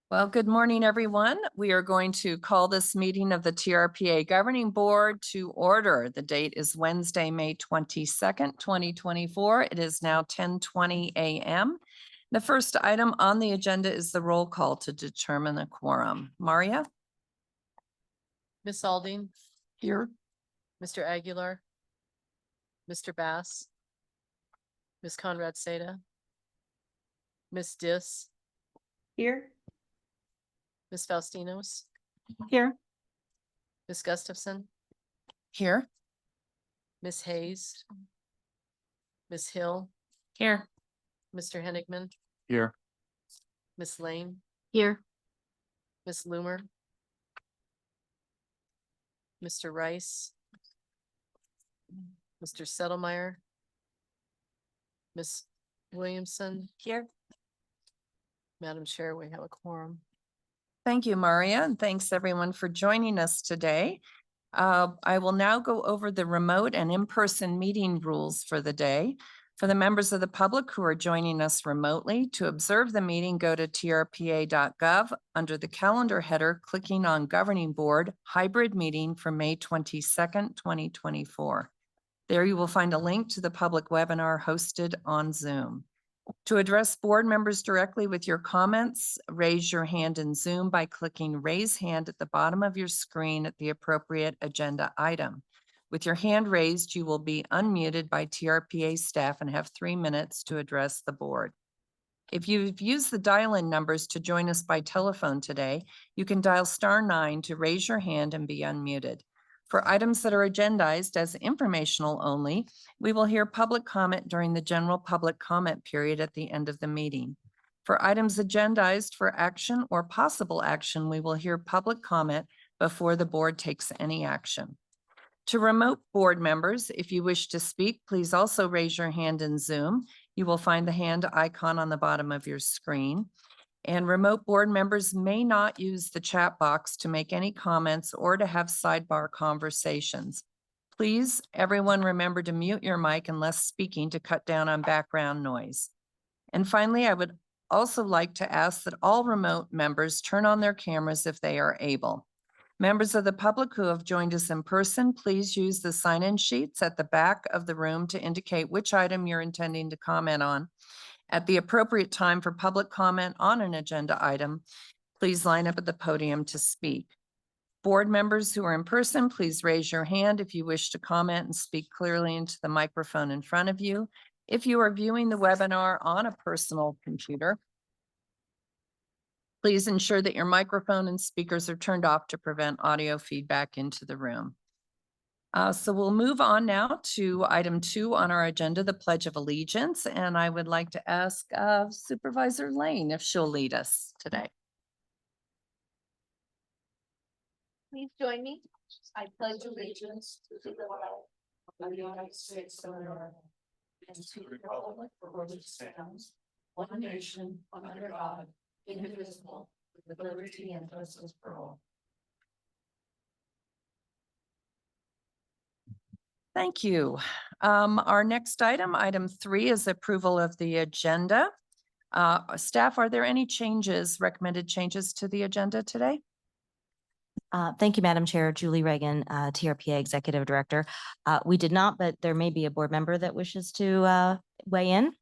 Well, good morning, everyone. We are going to call this meeting of the TRPA Governing Board to order. The date is Wednesday, May 22nd, 2024. It is now 10:20 a.m. The first item on the agenda is the roll call to determine the quorum. Maria? Miss Alding, Here. Mr. Aguilar, Mr. Bass, Miss Conrad Seda, Miss Dis, Here. Miss Faustinos, Here. Miss Gustafson, Here. Miss Hayes, Miss Hill, Here. Mr. Henigman, Here. Miss Lane, Here. Miss Loomer, Mr. Rice, Mr. Settlemeyer, Miss Williamson. Here. Madam Chair, we have a quorum. Thank you, Maria, and thanks everyone for joining us today. I will now go over the remote and in-person meeting rules for the day. For the members of the public who are joining us remotely, to observe the meeting, go to trpa.gov under the calendar header, clicking on Governing Board Hybrid Meeting for May 22nd, 2024. There you will find a link to the public webinar hosted on Zoom. To address board members directly with your comments, raise your hand in Zoom by clicking Raise Hand at the bottom of your screen at the appropriate agenda item. With your hand raised, you will be unmuted by TRPA staff and have 3 minutes to address the board. If you've used the dial-in numbers to join us by telephone today, you can dial *9 to raise your hand and be unmuted. For items that are agendized as informational only, we will hear public comment during the general public comment period at the end of the meeting. For items agendized for action or possible action, we will hear public comment before the board takes any action. To remote board members, if you wish to speak, please also raise your hand in Zoom. You will find the hand icon on the bottom of your screen. And remote board members may not use the chat box to make any comments or to have sidebar conversations. Please, everyone, remember to mute your mic unless speaking to cut down on background noise. And finally, I would also like to ask that all remote members turn on their cameras if they are able. Members of the public who have joined us in person, please use the sign-in sheets at the back of the room to indicate which item you're intending to comment on. At the appropriate time for public comment on an agenda item, please line up at the podium to speak. Board members who are in person, please raise your hand if you wish to comment and speak clearly into the microphone in front of you. If you are viewing the webinar on a personal computer, please ensure that your microphone and speakers are turned off to prevent audio feedback into the room. So we'll move on now to item 2 on our agenda, the Pledge of Allegiance. And I would like to ask Supervisor Lane if she'll lead us today. Please join me. I pledge allegiance to the flag of the United States of America and to the republic for which it stands, one nation, under God, indivisible, with liberty and justice for all. Thank you. Our next item, item 3, is approval of the agenda. Staff, are there any recommended changes to the agenda today? Thank you, Madam Chair. Julie Reagan, TRPA Executive Director. We did not, but there may be a board member that wishes to weigh in.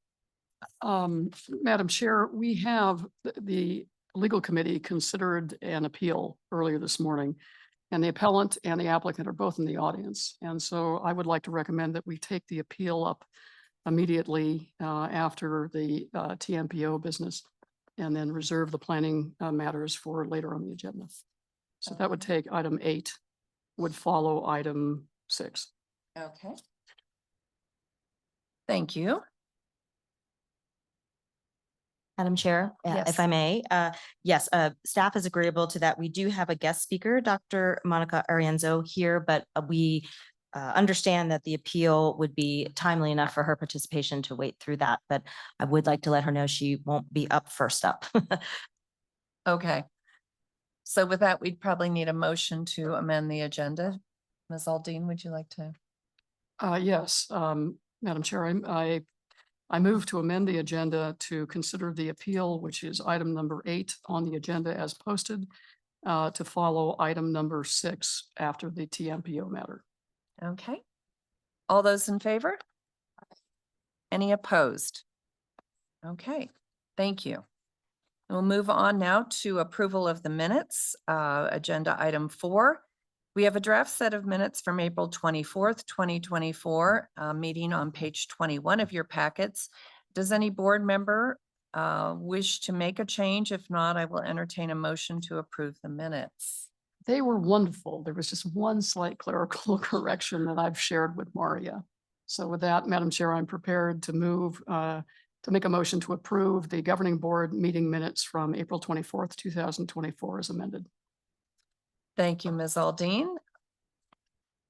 Madam Chair, we have the legal committee considered an appeal earlier this morning, and the appellant and the applicant are both in the audience. And so I would like to recommend that we take the appeal up immediately after the TMPO business, and then reserve the planning matters for later on the agenda. So that would take item 8, would follow item 6. Okay. Thank you. Madam Chair, Yes. if I may, yes, staff is agreeable to that. We do have a guest speaker, Dr. Monica Arienzo here, but we understand that the appeal would be timely enough for her participation to wait through that. But I would like to let her know she won't be up first up. Okay. So with that, we'd probably need a motion to amend the agenda. Ms. Aldine, would you like to? Yes, Madam Chair, I I move to amend the agenda to consider the appeal, which is item number 8 on the agenda as posted, to follow item number 6 after the TMPO matter. Okay. All those in favor? Any opposed? Okay, thank you. We'll move on now to approval of the minutes, agenda item 4. We have a draft set of minutes from April 24th, 2024, meeting on page 21 of your packets. Does any board member wish to make a change? If not, I will entertain a motion to approve the minutes. They were wonderful. There was just one slight clerical correction that I've shared with Maria. So with that, Madam Chair, I'm prepared to move to make a motion to approve the governing board meeting minutes from April 24th, 2024 as amended. Thank you, Ms. Aldine.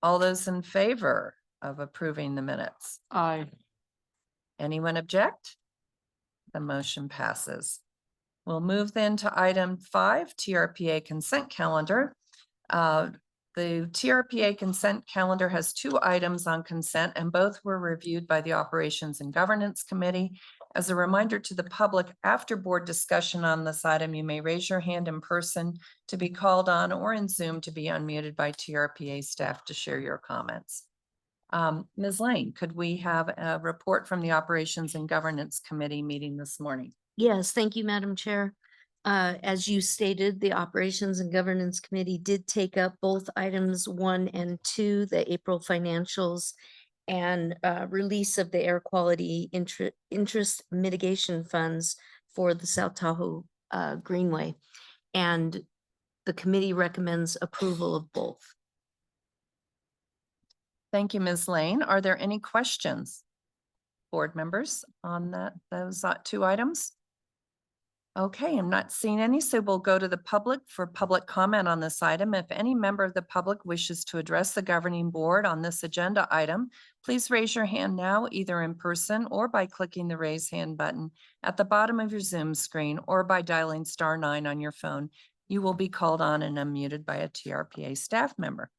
All those in favor of approving the minutes? Aye. Anyone object? The motion passes. We'll move then to item 5, TRPA consent calendar. The TRPA consent calendar has 2 items on consent, and both were reviewed by the Operations and Governance Committee. As a reminder to the public, after board discussion on this item, you may raise your hand in person to be called on, or in Zoom to be unmuted by TRPA staff to share your comments. Ms. Lane, could we have a report from the Operations and Governance Committee meeting this morning? Yes, thank you, Madam Chair. As you stated, the Operations and Governance Committee did take up both items 1 and 2, the April financials and release of the air quality interest mitigation funds for the South Tahoe Greenway. And the committee recommends approval of both. Thank you, Ms. Lane. Are there any questions, board members, on those 2 items? Okay, I'm not seeing any, so we'll go to the public for public comment on this item. If any member of the public wishes to address the governing board on this agenda item, please raise your hand now, either in person or by clicking the raise hand button at the bottom of your Zoom screen, or by dialing *9 on your phone. You will be called on and unmuted by a TRPA staff member.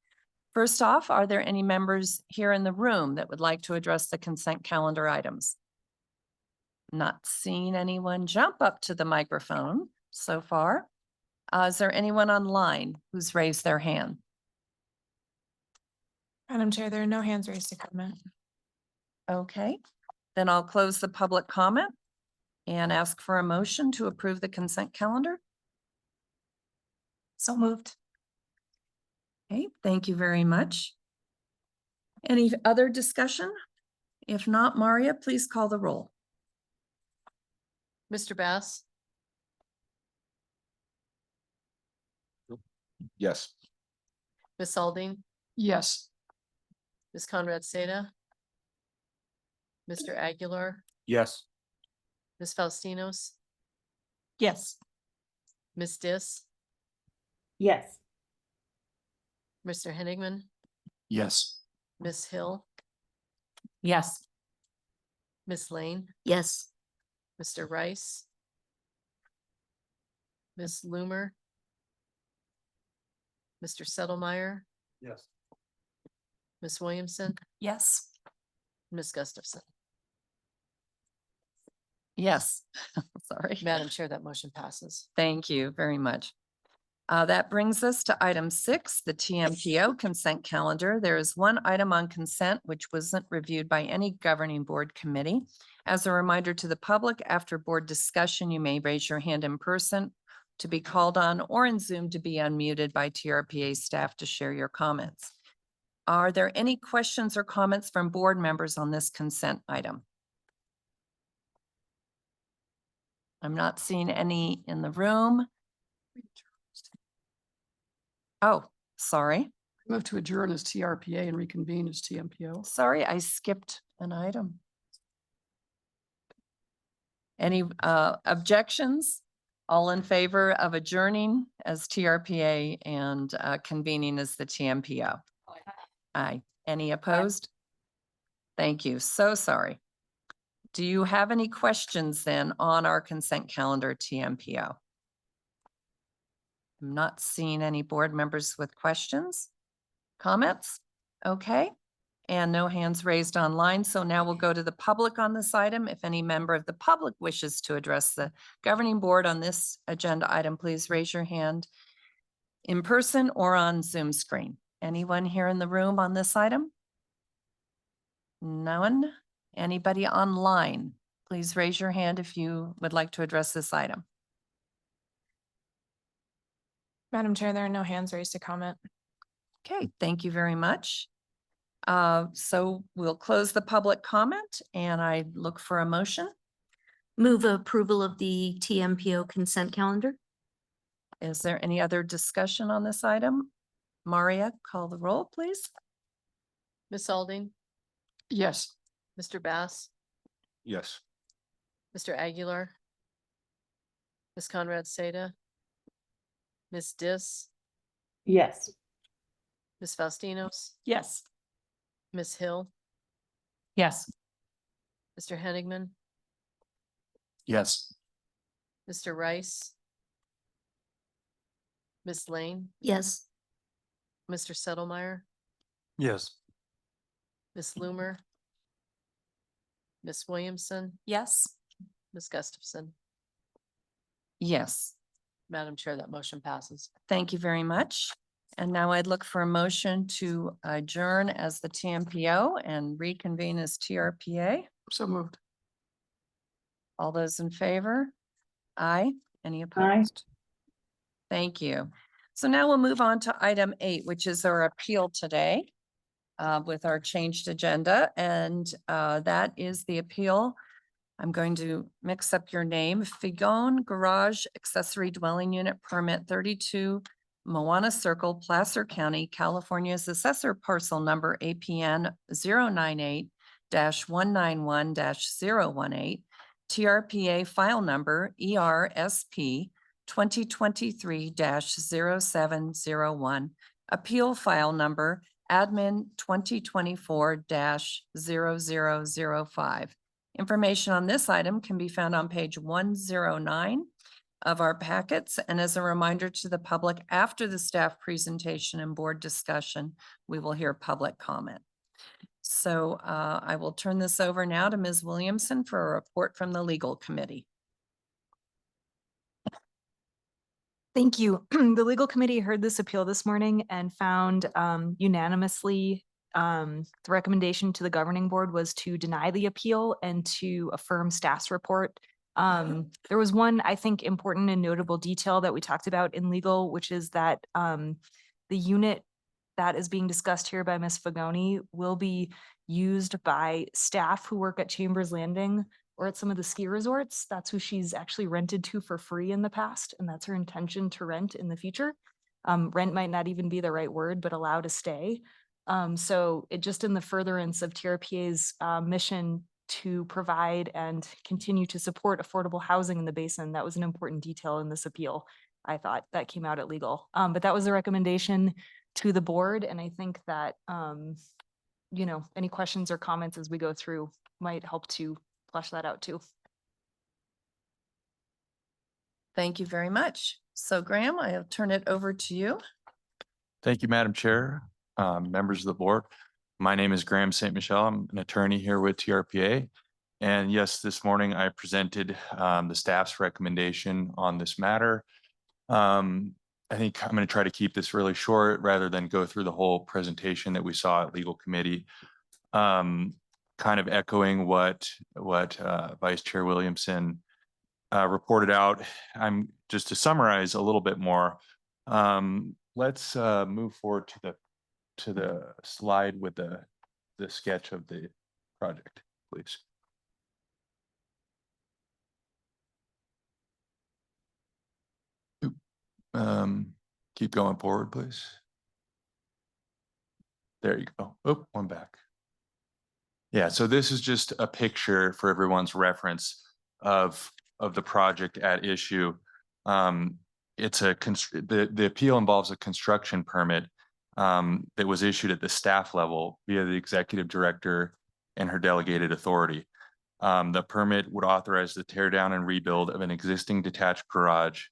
First off, are there any members here in the room that would like to address the consent calendar items? Not seeing anyone jump up to the microphone so far. Is there anyone online who's raised their hand? Madam Chair, there are no hands raised to comment. Okay, then I'll close the public comment and ask for a motion to approve the consent calendar. So moved. Okay, thank you very much. Any other discussion? If not, Maria, please call the roll. Mr. Bass, Yes. Ms. Aldine, Yes. Ms. Conrad Seda, Mr. Aguilar, Yes. Ms. Faustinos, Yes. Ms. Dis, Yes. Mr. Henigman, Yes. Ms. Hill, Yes. Ms. Lane, Yes. Mr. Rice, Ms. Loomer, Mr. Settlemeyer, Yes. Ms. Williamson, Yes. Ms. Gustafson. Yes, sorry. Madam Chair, that motion passes. Thank you very much. That brings us to item 6, the TMPO consent calendar. There is one item on consent which wasn't reviewed by any governing board committee. As a reminder to the public, after board discussion, you may raise your hand in person to be called on, or in Zoom to be unmuted by TRPA staff to share your comments. Are there any questions or comments from board members on this consent item? I'm not seeing any in the room. Oh, sorry. Move to adjourn as TRPA and reconvene as TMPO. Sorry, I skipped an item. Any objections? All in favor of adjourning as TRPA and convening as the TMPO? Aye. Any opposed? Thank you. So sorry. Do you have any questions then on our consent calendar TMPO? I'm not seeing any board members with questions, comments. Okay. and no hands raised online. So now we'll go to the public on this item. If any member of the public wishes to address the governing board on this agenda item, please raise your hand in person or on Zoom screen. Anyone here in the room on this item? None? Anybody online? Please raise your hand if you would like to address this item. Madam Chair, there are no hands raised to comment. Okay, thank you very much. So we'll close the public comment and I look for a motion. Move approval of the TMPO consent calendar. Is there any other discussion on this item? Maria, call the roll, please. Ms. Alding, Yes. Mr. Bass, Yes. Mr. Aguilar, Ms. Conrad Seda, Ms. Dis, Yes. Ms. Faustinos, Yes. Ms. Hill, Yes. Mr. Henigman, Yes. Mr. Rice, Ms. Lane, Yes. Mr. Settlemeyer, Yes. Ms. Loomer, Ms. Williamson, Yes. Ms. Gustafson. Yes, Madam Chair, that motion passes. thank you very much. And now I'd look for a motion to adjourn as the TMPO and reconvene as TRPA. So moved. All those in favor? Aye. Any opposed? Thank you. So now we'll move on to item 8, which is our appeal today with our changed agenda. And that is the appeal. I'm going to mix up your name. Figone Garage Accessory Dwelling Unit Permit 32 Moana Circle, Placer County, California's assessor parcel number APN 098-191-018, TRPA file number ERSP 2023-0701, appeal file number admin 2024-0005. Information on this item can be found on page 109 of our packets. And as a reminder to the public, after the staff presentation and board discussion, we will hear public comment. So I will turn this over now to Ms. Williamson for a report from the legal committee. Thank you. The legal committee heard this appeal this morning and found unanimously the recommendation to the governing board was to deny the appeal and to affirm staff's report. There was one, I think, important and notable detail that we talked about in legal, which is that the unit that is being discussed here by Ms. Fagoni will be used by staff who work at Chambers Landing or at some of the ski resorts. That's who she's actually rented to for free in the past, and that's her intention to rent in the future. Rent might not even be the right word, but allow to stay. So it just in the furtherance of TRPA's mission to provide and continue to support affordable housing in the basin, that was an important detail in this appeal. I thought that came out at legal, but that was the recommendation to the board. And I think that, you know, any questions or comments as we go through might help to flesh that out too. Thank you very much. So Graham, I'll turn it over to you. Thank you, Madam Chair, members of the board. My name is Graham St. Michel. I'm an attorney here with TRPA. And yes, this morning I presented the staff's recommendation on this matter. I think I'm going to try to keep this really short rather than go through the whole presentation that we saw at legal committee. Kind of echoing what Vice Chair Williamson reported out. I'm just to summarize a little bit more. Let's move forward to the slide with the sketch of the project, please. Keep going forward, please. There you go. Oh, one back. Yeah, so this is just a picture for everyone's reference of the project at issue. It's the appeal involves a construction permit that was issued at the staff level via the executive director and her delegated authority. The permit would authorize the tear down and rebuild of an existing detached garage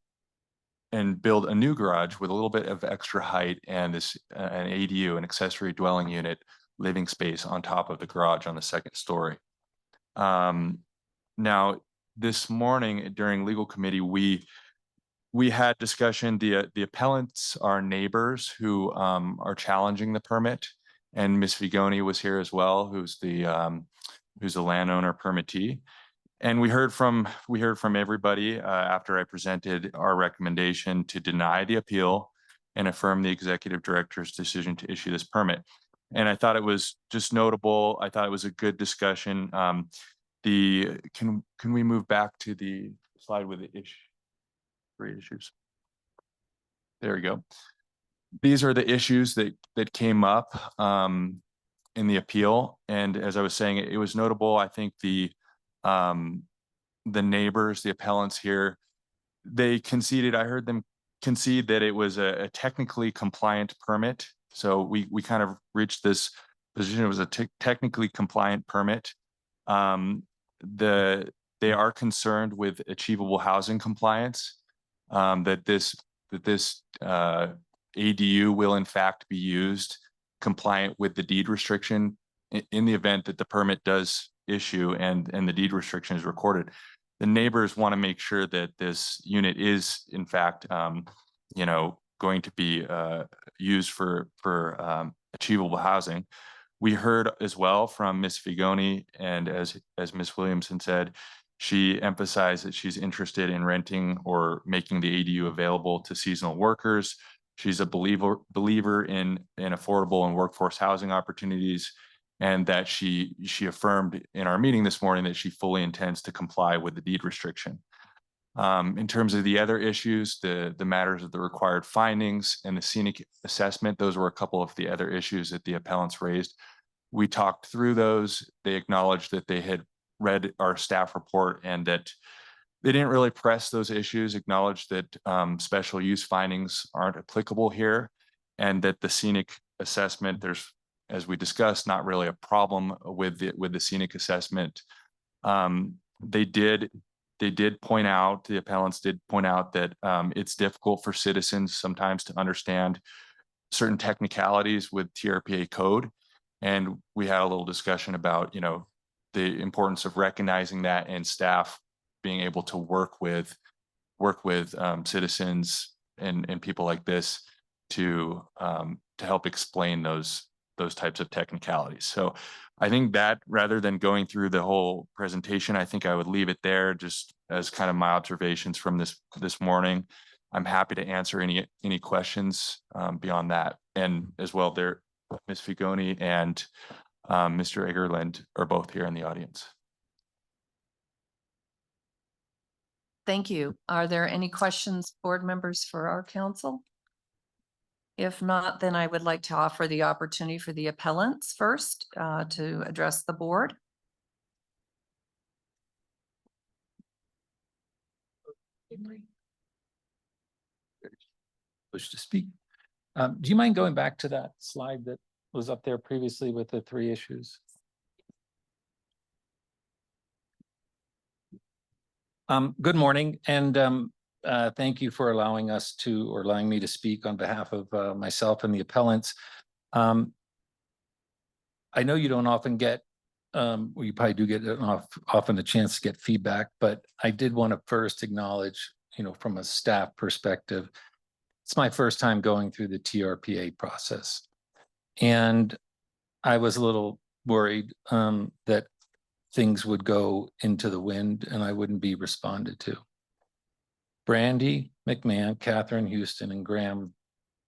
and build a new garage with a little bit of extra height and this an ADU, an accessory dwelling unit, living space on top of the garage on the second story. Now, this morning during legal committee, we had discussion, the appellants are neighbors who are challenging the permit. And Ms. Vigoni was here as well, who's the landowner permittee. And we heard from everybody after I presented our recommendation to deny the appeal and affirm the executive director's decision to issue this permit. And I thought it was just notable. I thought it was a good discussion. Can we move back to the slide with the three issues? There we go. These are the issues that came up in the appeal. And as I was saying, it was notable. I think the neighbors, the appellants here, they conceded, I heard them concede that it was a technically compliant permit. So we kind of reached this position. It was a technically compliant permit. They are concerned with achievable housing compliance, that this ADU will in fact be used compliant with the deed restriction in the event that the permit does issue and the deed restriction is recorded. The neighbors want to make sure that this unit is in fact, going to be used for achievable housing. We heard as well from Ms. Vigoni, and as Ms. Williamson said, she emphasized that she's interested in renting or making the ADU available to seasonal workers. She's a believer in affordable and workforce housing opportunities, and that she affirmed in our meeting this morning that she fully intends to comply with the deed restriction. In terms of the other issues, the matters of the required findings and the scenic assessment, those were a couple of the other issues that the appellants raised. We talked through those. They acknowledged that they had read our staff report and that they didn't really press those issues, acknowledged that special use findings aren't applicable here, and that the scenic assessment, there's, as we discussed, not really a problem with the scenic assessment. They did point out, the appellants did point out that it's difficult for citizens sometimes to understand certain technicalities with TRPA code. And we had a little discussion about, the importance of recognizing that and staff being able to work with citizens and people like this to help explain those types of technicalities. So I think that rather than going through the whole presentation, I think I would leave it there just as kind of my observations from this morning. I'm happy to answer any questions beyond that. And as well, there, Ms. Vigoni and Mr. Egerland are both here in the audience. Thank you. Are there any questions, board members, for our council? If not, then I would like to offer the opportunity for the appellants first to address the board. Wish to speak. Do you mind going back to that slide that was up there previously with the three issues? Good morning, and thank you for allowing me to speak on behalf of myself and the appellants. I know you don't often get, well, you probably do get often a chance to get feedback, but I did want to first acknowledge, from a staff perspective, it's my first time going through the TRPA process. And I was a little worried that things would go into the wind and I wouldn't be responded to. Brandy McMahon, Catherine Houston, and Graham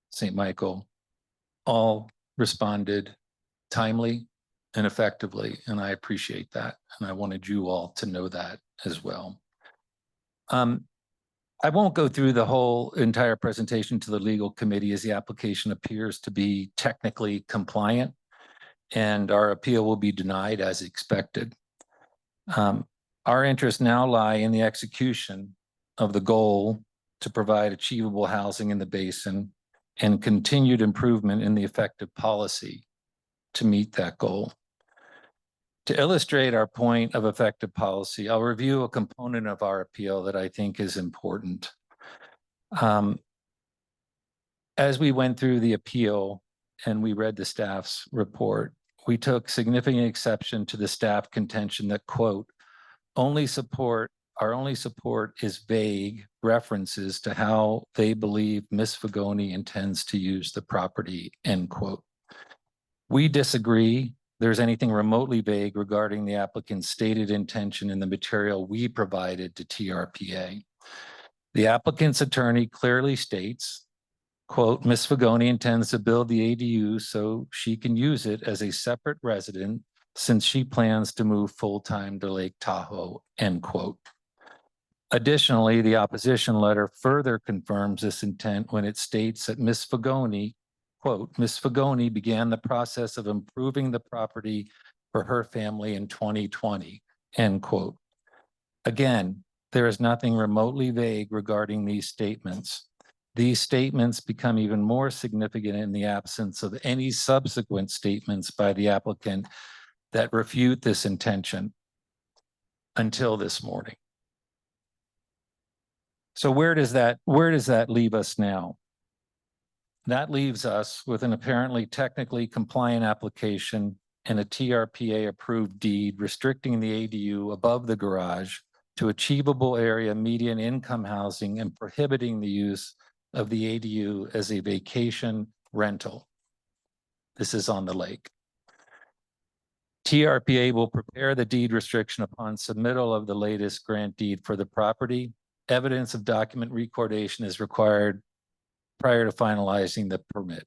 St. Michael all responded timely and effectively, and I appreciate that. And I wanted you all to know that as well. I won't go through the whole entire presentation to the legal committee, as the application appears to be technically compliant and our appeal will be denied as expected. Our interests now lie in the execution of the goal to provide achievable housing in the basin and continued improvement in the effective policy to meet that goal. To illustrate our point of effective policy, I'll review a component of our appeal that I think is important. As we went through the appeal and we read the staff's report, we took significant exception to the staff contention that, quote, our only support is vague references to how they believe Ms. Fagoni intends to use the property, end quote. We disagree there's anything remotely vague regarding the applicant's stated intention in the material we provided to TRPA. The applicant's attorney clearly states, quote, Ms. Fagoni intends to build the ADU so she can use it as a separate resident since she plans to move full-time to Lake Tahoe, end quote. Additionally, the opposition letter further confirms this intent when it states that Ms. Fagoni, quote, Ms. Fagoni began the process of improving the property for her family in 2020, end quote. Again, there is nothing remotely vague regarding these statements. These statements become even more significant in the absence of any subsequent statements by the applicant that refute this intention until this morning. So where does that leave us now? That leaves us with an apparently technically compliant application and a TRPA approved deed restricting the ADU above the garage to achievable area median income housing and prohibiting the use of the ADU as a vacation rental. This is on the lake. TRPA will prepare the deed restriction upon submittal of the latest grant deed for the property. Evidence of document recordation is required prior to finalizing the permit.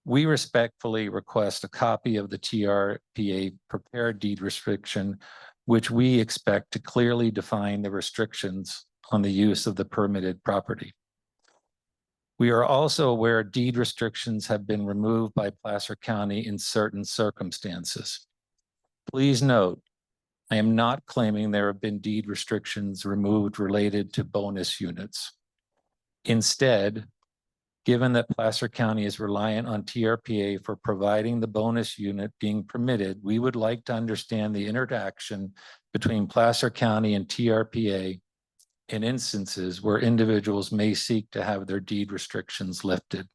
We respectfully request a copy of the TRPA prepared deed restriction, which we expect to clearly define the restrictions on the use of the permitted property. We are also aware deed restrictions have been removed by Placer County in certain circumstances. Please note, I am not claiming there have been deed restrictions removed related to bonus units. Instead, given that Placer County is reliant on TRPA for providing the bonus unit being permitted, we would like to understand the interaction between Placer County and TRPA in instances where individuals may seek to have their deed restrictions lifted.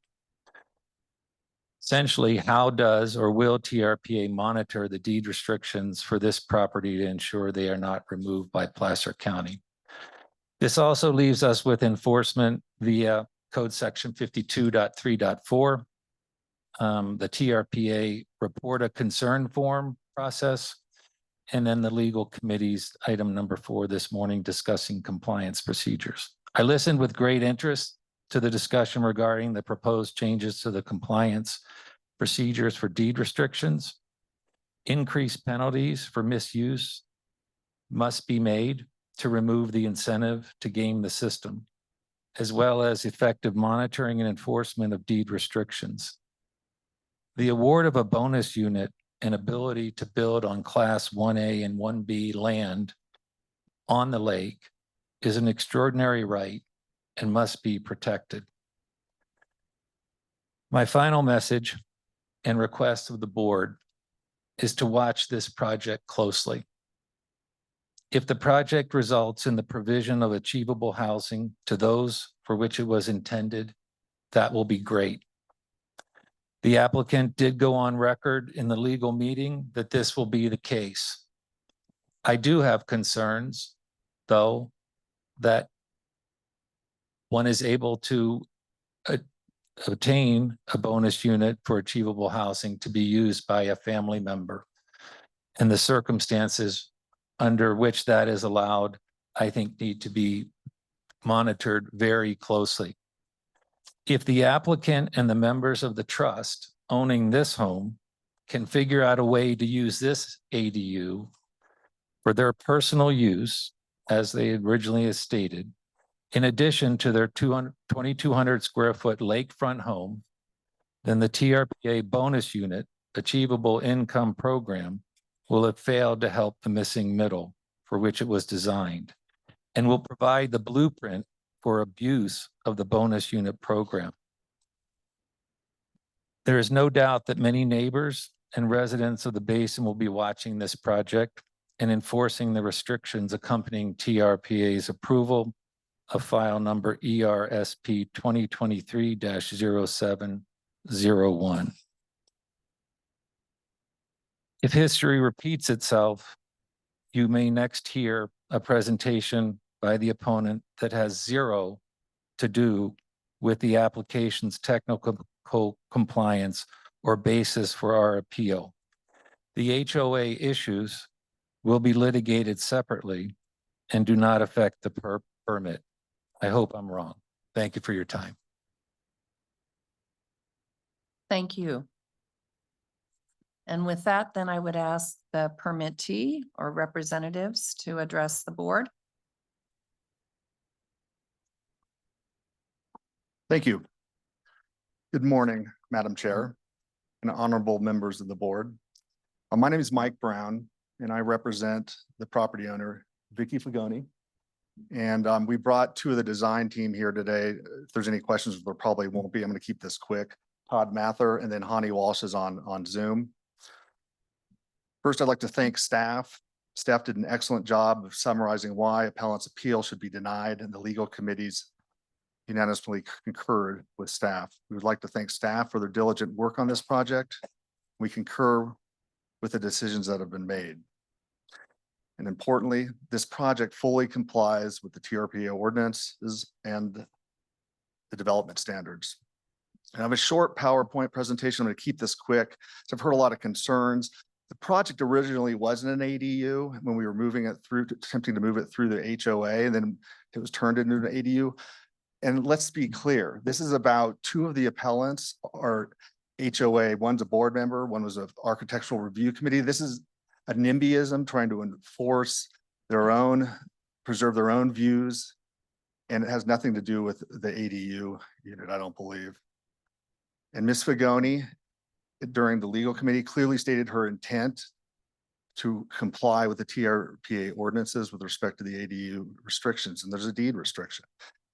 Essentially, how does or will TRPA monitor the deed restrictions for this property to ensure they are not removed by Placer County? This also leaves us with enforcement via Code Section 52.3.4, the TRPA report a concern form process, and then the legal committee's item number 4 this morning discussing compliance procedures. I listened with great interest to the discussion regarding the proposed changes to the compliance procedures for deed restrictions. Increased penalties for misuse must be made to remove the incentive to game the system, as well as effective monitoring and enforcement of deed restrictions. The award of a bonus unit and ability to build on Class 1A and 1B land on the lake is an extraordinary right and must be protected. My final message and request of the board is to watch this project closely. If the project results in the provision of achievable housing to those for which it was intended, that will be great. The applicant did go on record in the legal meeting that this will be the case. I do have concerns, though, that one is able to obtain a bonus unit for achievable housing to be used by a family member. And the circumstances under which that is allowed, I think, need to be monitored very closely. If the applicant and the members of the trust owning this home can figure out a way to use this ADU for their personal use, as they originally stated, in addition to their 2,200 square foot lakefront home, then the TRPA bonus unit achievable income program will have failed to help the missing middle for which it was designed, and will provide the blueprint for abuse of the bonus unit program. There is no doubt that many neighbors and residents of the basin will be watching this project and enforcing the restrictions accompanying TRPA's approval of file number ERSP 2023-0701. If history repeats itself, you may next hear a presentation by the opponent that has zero to do with the application's technical compliance or basis for our appeal. The HOA issues will be litigated separately and do not affect the permit. I hope I'm wrong. Thank you for your time. Thank you. And with that, then I would ask the permittee or representatives to address the board. Thank you. Good morning, Madam Chair and honorable members of the board. My name is Mike Brown, and I represent the property owner, Vicky Fagoni. And we brought two of the design team here today. If there's any questions, there probably won't be. I'm going to keep this quick. Todd Mather and then Hani Walsh is on Zoom. First, I'd like to thank staff. Staff did an excellent job of summarizing why appellant's appeal should be denied, and the legal committees unanimously concurred with staff. We would like to thank staff for their diligent work on this project. We concur with the decisions that have been made. And importantly, this project fully complies with the TRPA ordinances and the development standards. I have a short PowerPoint presentation. I'm going to keep this quick. So I've heard a lot of concerns. The project originally wasn't an ADU when we were moving it through, attempting to move it through the HOA, and then it was turned into an ADU. And let's be clear, this is about two of the appellants are HOA. One's a board member, one was an architectural review committee. This is a NIMBYism trying to enforce their own, preserve their own views. And it has nothing to do with the ADU unit, I don't believe. And Ms. Fagoni, during the legal committee, clearly stated her intent to comply with the TRPA ordinances with respect to the ADU restrictions. And there's a deed restriction.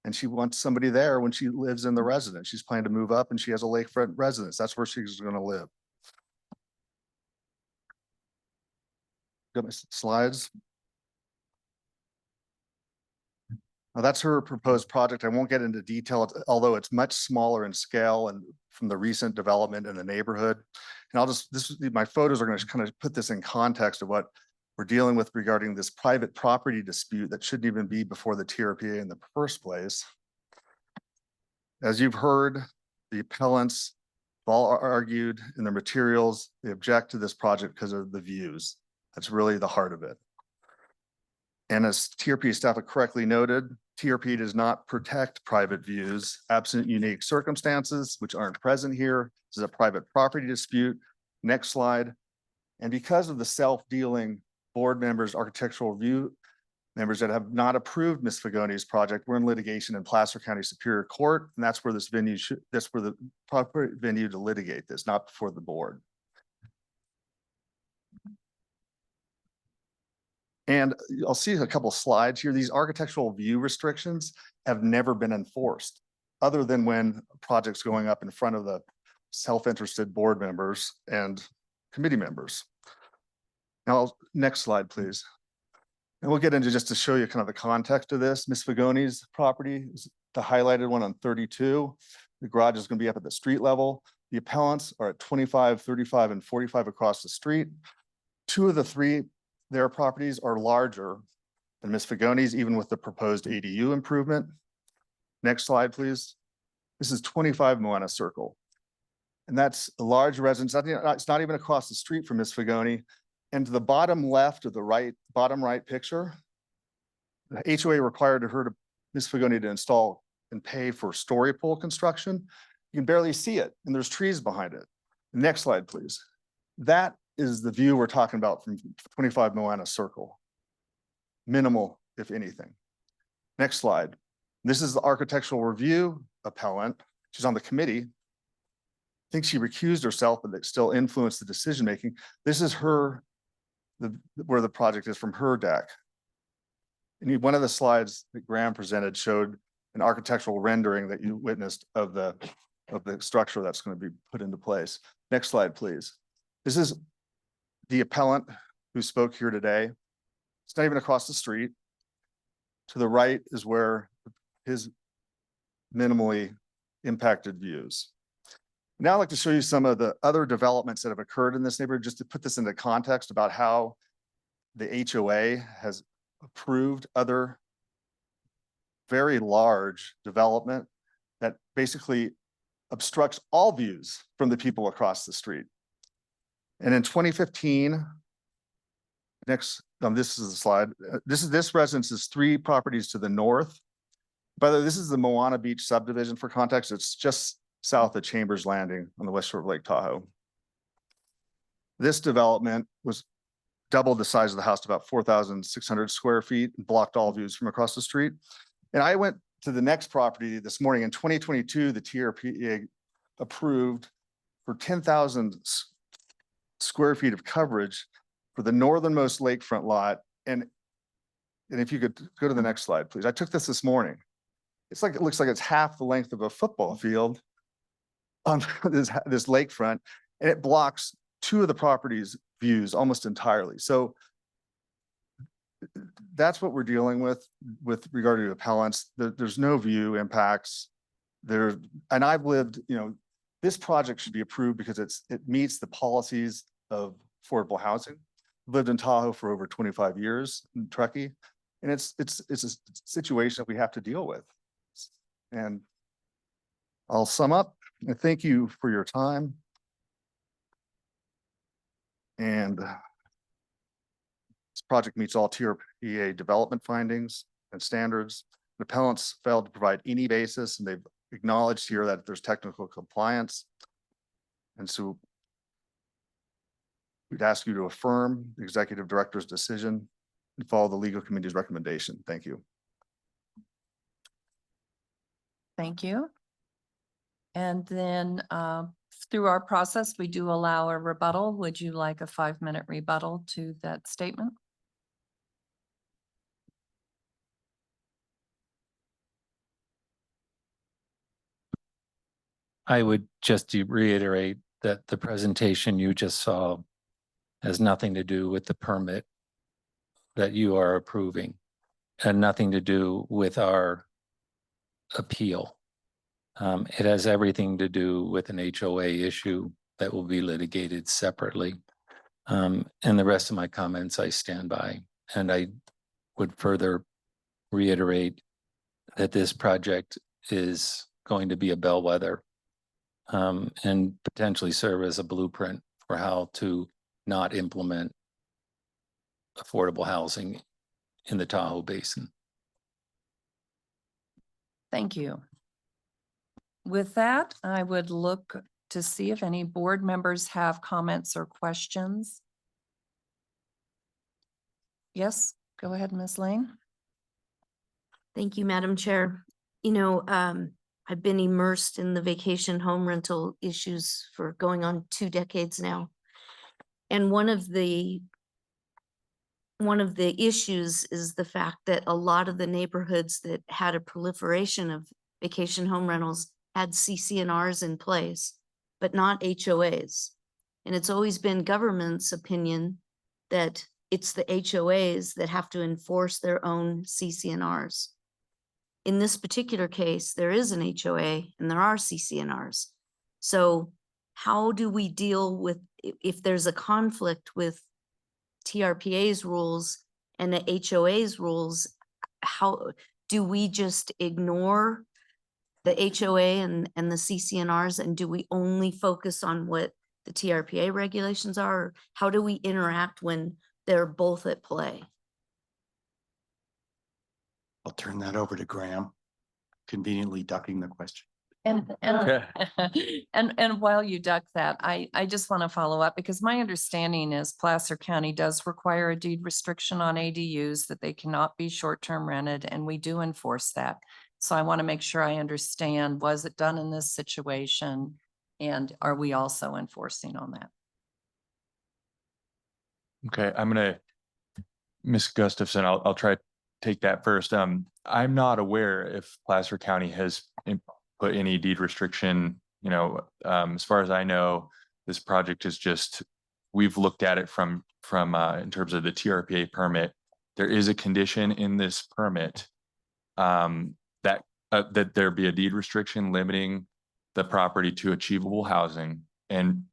And she wants somebody there when she lives in the residence. She's planning to move up and she has a lakefront residence. That's where she's going to live. Got my slides. Now that's her proposed project. I won't get into detail, although it's much smaller in scale and from the recent development in the neighborhood. And I'll just, my photos are going to kind of put this in context of what we're dealing with regarding this private property dispute that shouldn't even be before the TRPA in the first place. As you've heard, the appellants have all argued in their materials, they object to this project because of the views. That's really the heart of it. And as TRPA staff have correctly noted, TRPA does not protect private views absent unique circumstances, which aren't present here. This is a private property dispute. Next slide. And because of the self-dealing board members, architectural review members that have not approved Ms. Fagoni's project, we're in litigation in Placer County Superior Court, and that's where this venue should, that's where the proper venue to litigate this, not before the board. And I'll see a couple slides here. These architectural view restrictions have never been enforced, other than when a project's going up in front of the self-interested board members and committee members. Now, next slide, please. And we'll get into just to show you kind of the context of this. Ms. Fagoni's property is the highlighted one on 32. The garage is going to be up at the street level. The appellants are at 25, 35, and 45 across the street. Two of the three, their properties are larger than Ms. Fagoni's, even with the proposed ADU improvement. Next slide, please. This is 25 Moana Circle. And that's a large residence. It's not even across the street from Ms. Fagoni. And to the bottom left of the right, bottom right picture, the HOA required her to Ms. Fagoni to install and pay for story pole construction. You can barely see it, and there's trees behind it. Next slide, please. That is the view we're talking about from 25 Moana Circle. Minimal, if anything. Next slide. This is the architectural review appellant. She's on the committee. I think she recused herself, but it still influenced the decision-making. This is her, where the project is from her deck. And one of the slides that Graham presented showed an architectural rendering that you witnessed of the structure that's going to be put into place. Next slide, please. This is the appellant who spoke here today. It's not even across the street. To the right is where his minimally impacted views. Now I'd like to show you some of the other developments that have occurred in this neighborhood, just to put this into context about how the HOA has approved other very large development that basically obstructs all views from the people across the street. And in 2015, this is the slide. This residence is 3 properties to the north. By the way, this is the Moana Beach subdivision for context. It's just south of Chambers Landing on the west shore of Lake Tahoe. This development was double the size of the house to about 4,600 square feet and blocked all views from across the street. And I went to the next property this morning. In 2022, the TRPA approved for 10,000 square feet of coverage for the northernmost lakefront lot. And if you could go to the next slide, please. I took this morning. It looks like it's half the length of a football field on this lakefront, and it blocks 2 of the property's views almost entirely. So that's what we're dealing with regard to appellants. There's no view impacts there. And I've lived, this project should be approved because it meets the policies of affordable housing. Lived in Tahoe for over 25 years in Truckee, and it's a situation that we have to deal with. And I'll sum up. And thank you for your time. And this project meets all TRPA development findings and standards. The appellants failed to provide any basis, and they've acknowledged here that there's technical compliance. And so we'd ask you to affirm the executive director's decision and follow the legal committee's recommendation. Thank you. Thank you. And then through our process, we do allow a rebuttal. Would you like a 5-minute rebuttal to that statement? I would just reiterate that the presentation you just saw has nothing to do with the permit that you are approving and nothing to do with our appeal. It has everything to do with an HOA issue that will be litigated separately. And the rest of my comments I stand by. And I would further reiterate that this project is going to be a bellwether and potentially serve as a blueprint for how to not implement affordable housing in the Tahoe Basin. Thank you. With that, I would look to see if any board members have comments or questions. Yes, go ahead, Ms. Lane. Thank you, Madam Chair. I've been immersed in the vacation home rental issues for going on 2 decades now. And one of the issues is the fact that a lot of the neighborhoods that had a proliferation of vacation home rentals had CC&Rs in place, but not HOAs. And it's always been government's opinion that it's the HOAs that have to enforce their own CC&Rs. In this particular case, there is an HOA and there are CC&Rs. So how do we deal with if there's a conflict with TRPA's rules and the HOA's rules? How do we just ignore the HOA and the CC&Rs, and do we only focus on what the TRPA regulations are? Or how do we interact when they're both at play? I'll turn that over to Graham, conveniently ducking the question. And while you duck that, I just want to follow up because my understanding is Placer County does require a deed restriction on ADUs that they cannot be short-term rented, and we do enforce that. So I want to make sure I understand, was it done in this situation? And are we also enforcing on that? Okay, Ms. Gustafson, I'll try to take that first. I'm not aware if Placer County has put any deed restriction, as far as I know, this project is just, we've looked at it from in terms of the TRPA permit. There is a condition in this permit that there be a deed restriction limiting the property to achievable housing and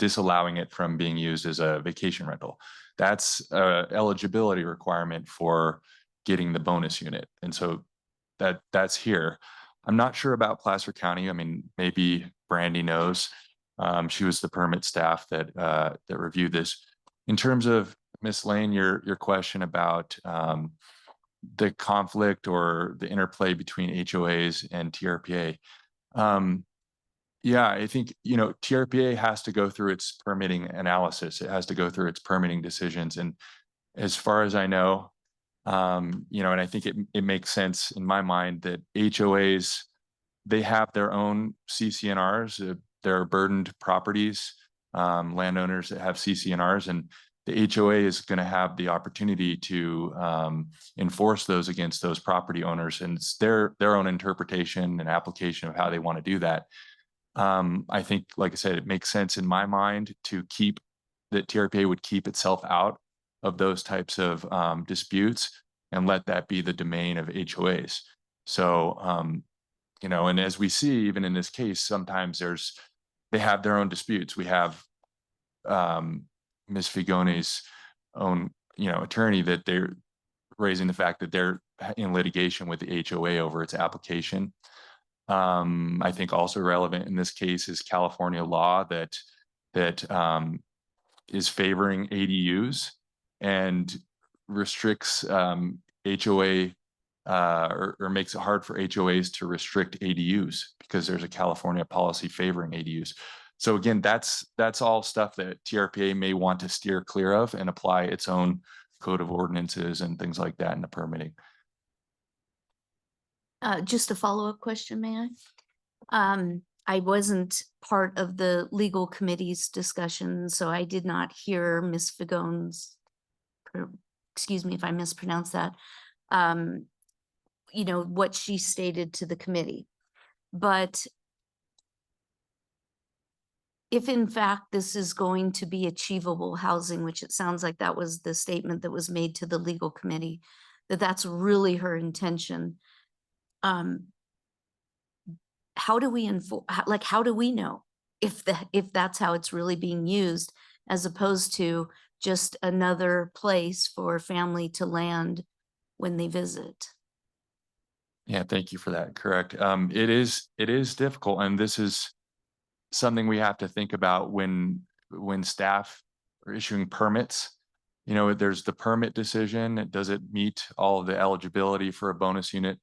disallowing it from being used as a vacation rental. That's a eligibility requirement for getting the bonus unit. And so that's here. I'm not sure about Placer County. I mean, maybe Brandy knows. She was the permit staff that reviewed this. In terms of Ms. Lane, your question about the conflict or the interplay between HOAs and TRPA. Yeah, I think, TRPA has to go through its permitting analysis. It has to go through its permitting decisions. And as far as I know, and I think it makes sense in my mind that HOAs, they have their own CCNRs. There are burdened properties, landowners that have CCNRs, and the HOA is going to have the opportunity to enforce those against those property owners, and it's their own interpretation and application of how they want to do that. I think, like I said, it makes sense in my mind to keep that TRPA would keep itself out of those types of disputes and let that be the domain of HOAs. So, and as we see, even in this case, sometimes they have their own disputes. We have Ms. Figone's own, attorney that they're raising the fact that they're in litigation with the HOA over its application. I think also relevant in this case is California law that is favoring ADUs and restricts HOA or makes it hard for HOAs to restrict ADUs because there's a California policy favoring ADUs. So again, that's all stuff that TRPA may want to steer clear of and apply its own code of ordinances and things like that in the permitting. Just a follow-up question, may I? I wasn't part of the legal committee's discussion, so I did not hear Ms. Figone's, excuse me if I mispronounced that, what she stated to the committee. But if in fact this is going to be achievable housing, which it sounds like that was the statement that was made to the legal committee, that's really her intention. How do we how do we know if that's how it's really being used, as opposed to just another place for family to land when they visit? Yeah, thank you for that. Correct. It is difficult, and this is something we have to think about when staff are issuing permits. There's the permit decision. Does it meet all of the eligibility for a bonus unit?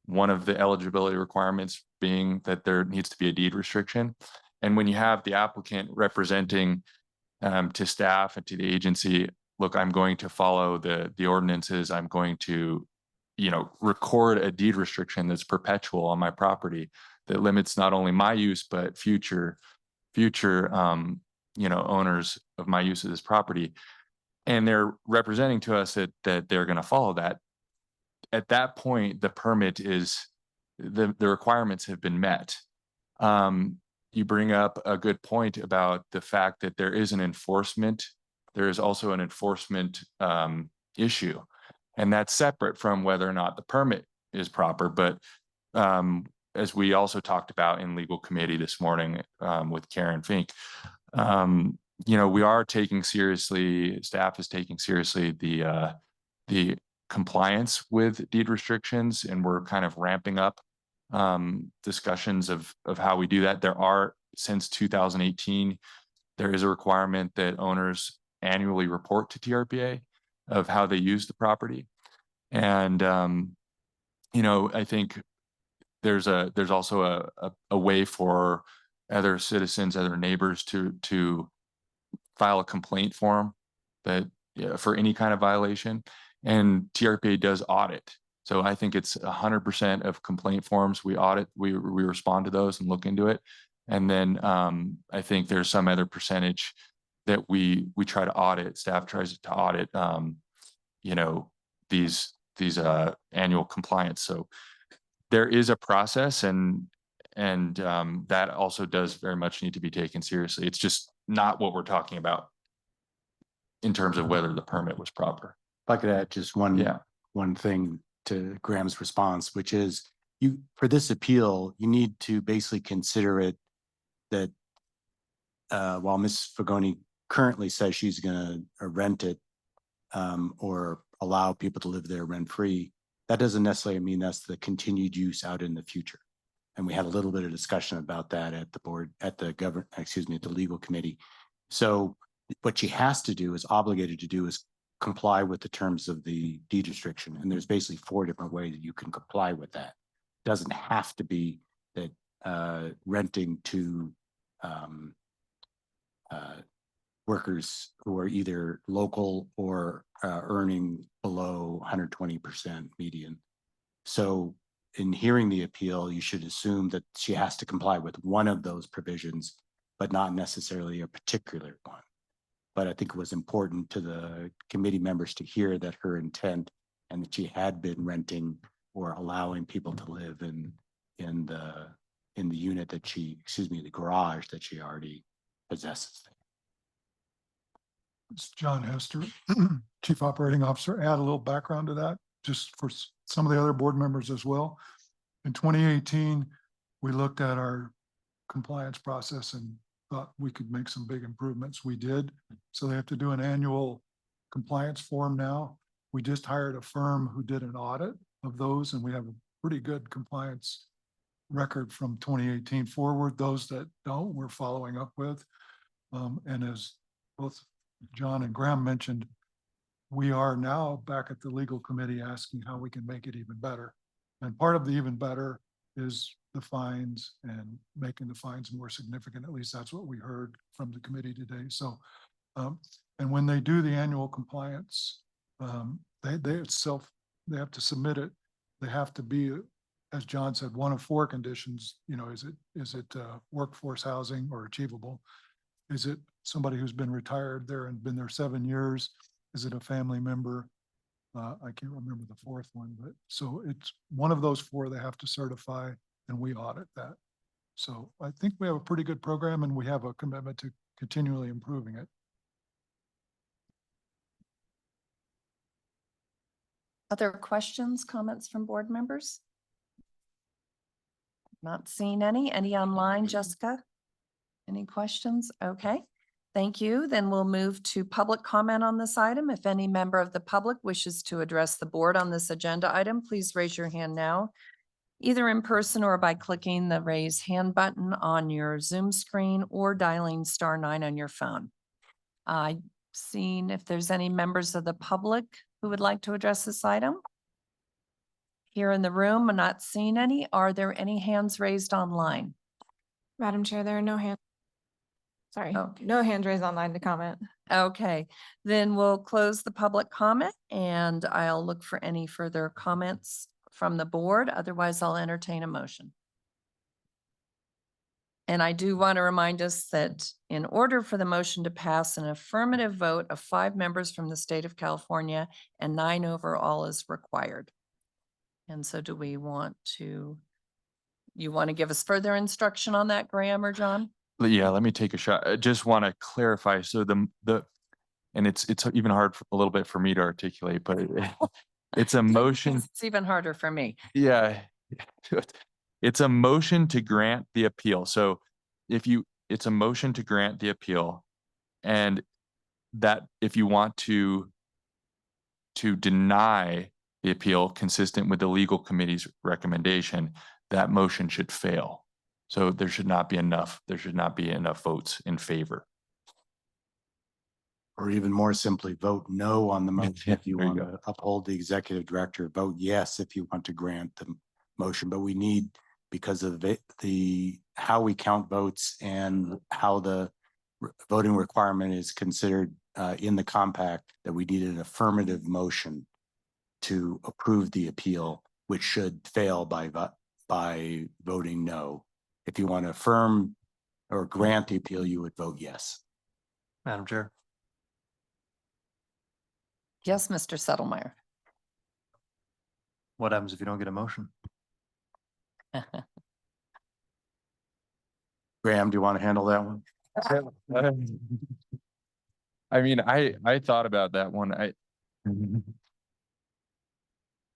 One of the eligibility requirements being that there needs to be a deed restriction. And when you have the applicant representing to staff and to the agency, look, I'm going to follow the ordinances. I'm going to, record a deed restriction that's perpetual on my property that limits not only my use, but future, owners of my use of this property. And they're representing to us that they're going to follow that. At that point, the permit is, the requirements have been met. You bring up a good point about the fact that there is also an enforcement issue, and that's separate from whether or not the permit is proper. But as we also talked about in legal committee this morning with Karen Fink, we are taking seriously, staff is taking seriously the compliance with deed restrictions, and we're kind of ramping up discussions of how we do that. There are, since 2018, there is a requirement that owners annually report to TRPA of how they use the property. And I think there's also a way for other citizens, other neighbors to file a complaint form that for any kind of violation, and TRPA does audit. So I think it's 100% of complaint forms we audit. We respond to those and look into it. And then I think there's some other percentage that we try to audit. Staff tries to audit, these annual compliance. So there is a process, and that also does very much need to be taken seriously. It's just not what we're talking about in terms of whether the permit was proper. If I could add just one Yeah. thing to Graham's response, which is, for this appeal, you need to basically consider it that while Ms. Fagoni currently says she's gonna rent it or allow people to live there rent-free, that doesn't necessarily mean that's the continued use out in the future. And we had a little bit of discussion about that at the board, at the at the legal committee. So what she has to do, is obligated to do, is comply with the terms of the deed restriction. And there's basically 4 different ways that you can comply with that. Doesn't have to be that renting to workers who are either local or earning below 120% median. So in hearing the appeal, you should assume that she has to comply with one of those provisions, but not necessarily a particular one. But I think it was important to the committee members to hear that her intent, and that she had been renting or allowing people to live in the unit that she, the garage that she already possesses. It's John Hester, Chief Operating Officer. Add a little background to that, just for some of the other board members as well. In 2018, we looked at our compliance process and thought we could make some big improvements. We did. So they have to do an annual compliance form now. We just hired a firm who did an audit of those, and we have a pretty good compliance record from 2018 forward. Those that don't, we're following up with. And as both John and Graham mentioned, we are now back at the legal committee asking how we can make it even better. And part of the even better is the fines and making the fines more significant. At least that's what we heard from the committee today. So, and when they do the annual compliance, they have to submit it. They have to be, as John said, one of 4 conditions. You know, is it workforce housing or achievable? Is it somebody who's been retired there and been there 7 years? Is it a family member? I can't remember the 4th one, but so it's one of those 4 they have to certify, and we audit that. So I think we have a pretty good program, and we have a commitment to continually improving it. Other questions, comments from board members? Not seeing any. Any online, Jessica? Any questions? Okay, thank you. Then we'll move to public comment on this item. If any member of the public wishes to address the board on this agenda item, please raise your hand now, either in person or by clicking the raise hand button on your Zoom screen or dialing *9 on your phone. Seeing if there's any members of the public who would like to address this item. Here in the room, I'm not seeing any. Are there any hands raised online? Madam Chair, there are no hands. Sorry, Okay. no hands raised online to comment. Okay, then we'll close the public comment and I'll look for any further comments from the board. Otherwise, I'll entertain a motion. And I do want to remind us that in order for the motion to pass, an affirmative vote of 5 members from the state of California and 9 overall is required. And so do we want to, you want to give us further instruction on that, Graham or John? Yeah, let me take a shot. I just want to clarify. So and it's even hard a little bit for me to articulate, but it's a motion. It's even harder for me. Yeah. It's a motion to grant the appeal. So it's a motion to grant the appeal, and that if you want to deny the appeal consistent with the legal committee's recommendation, that motion should fail. So there should not be enough votes in favor. Or even more simply, vote no on the motion if you There you want to uphold the executive director, vote yes if you want to grant the motion. But we need, because of how we count votes and how the voting requirement is considered in the compact, that we need an affirmative motion to approve the appeal, which should fail by voting no. If you want to affirm or grant the appeal, you would vote yes. Madam Chair. Yes, Mr. Settlemeyer. What happens if you don't get a motion? Graham, do you want to handle that one? I mean, I thought about that one.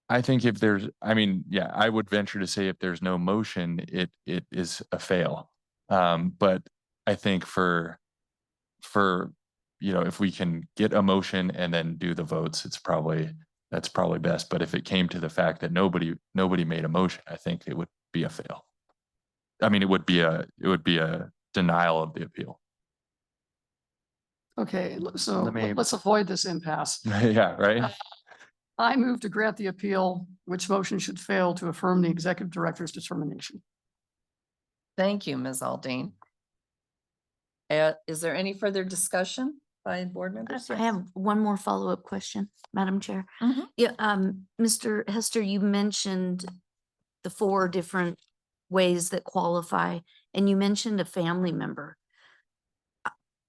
I think if there's, I mean, yeah, I would venture to say if there's no motion, it is a fail. But I think for, you know, if we can get a motion and then do the votes, that's probably best. But if it came to the fact that nobody made a motion, I think it would be a fail. I mean, it would be a denial of the appeal. Okay, so Let me- let's avoid this impasse. Yeah, right? I move to grant the appeal, which motion should fail to affirm the executive director's determination. Thank you, Ms. Aldine. Is there any further discussion by board members? I Yes. have one more follow-up question, Madam Chair. Mhm. Yeah, Mr. Hester, you mentioned the 4 different ways that qualify, and you mentioned a family member.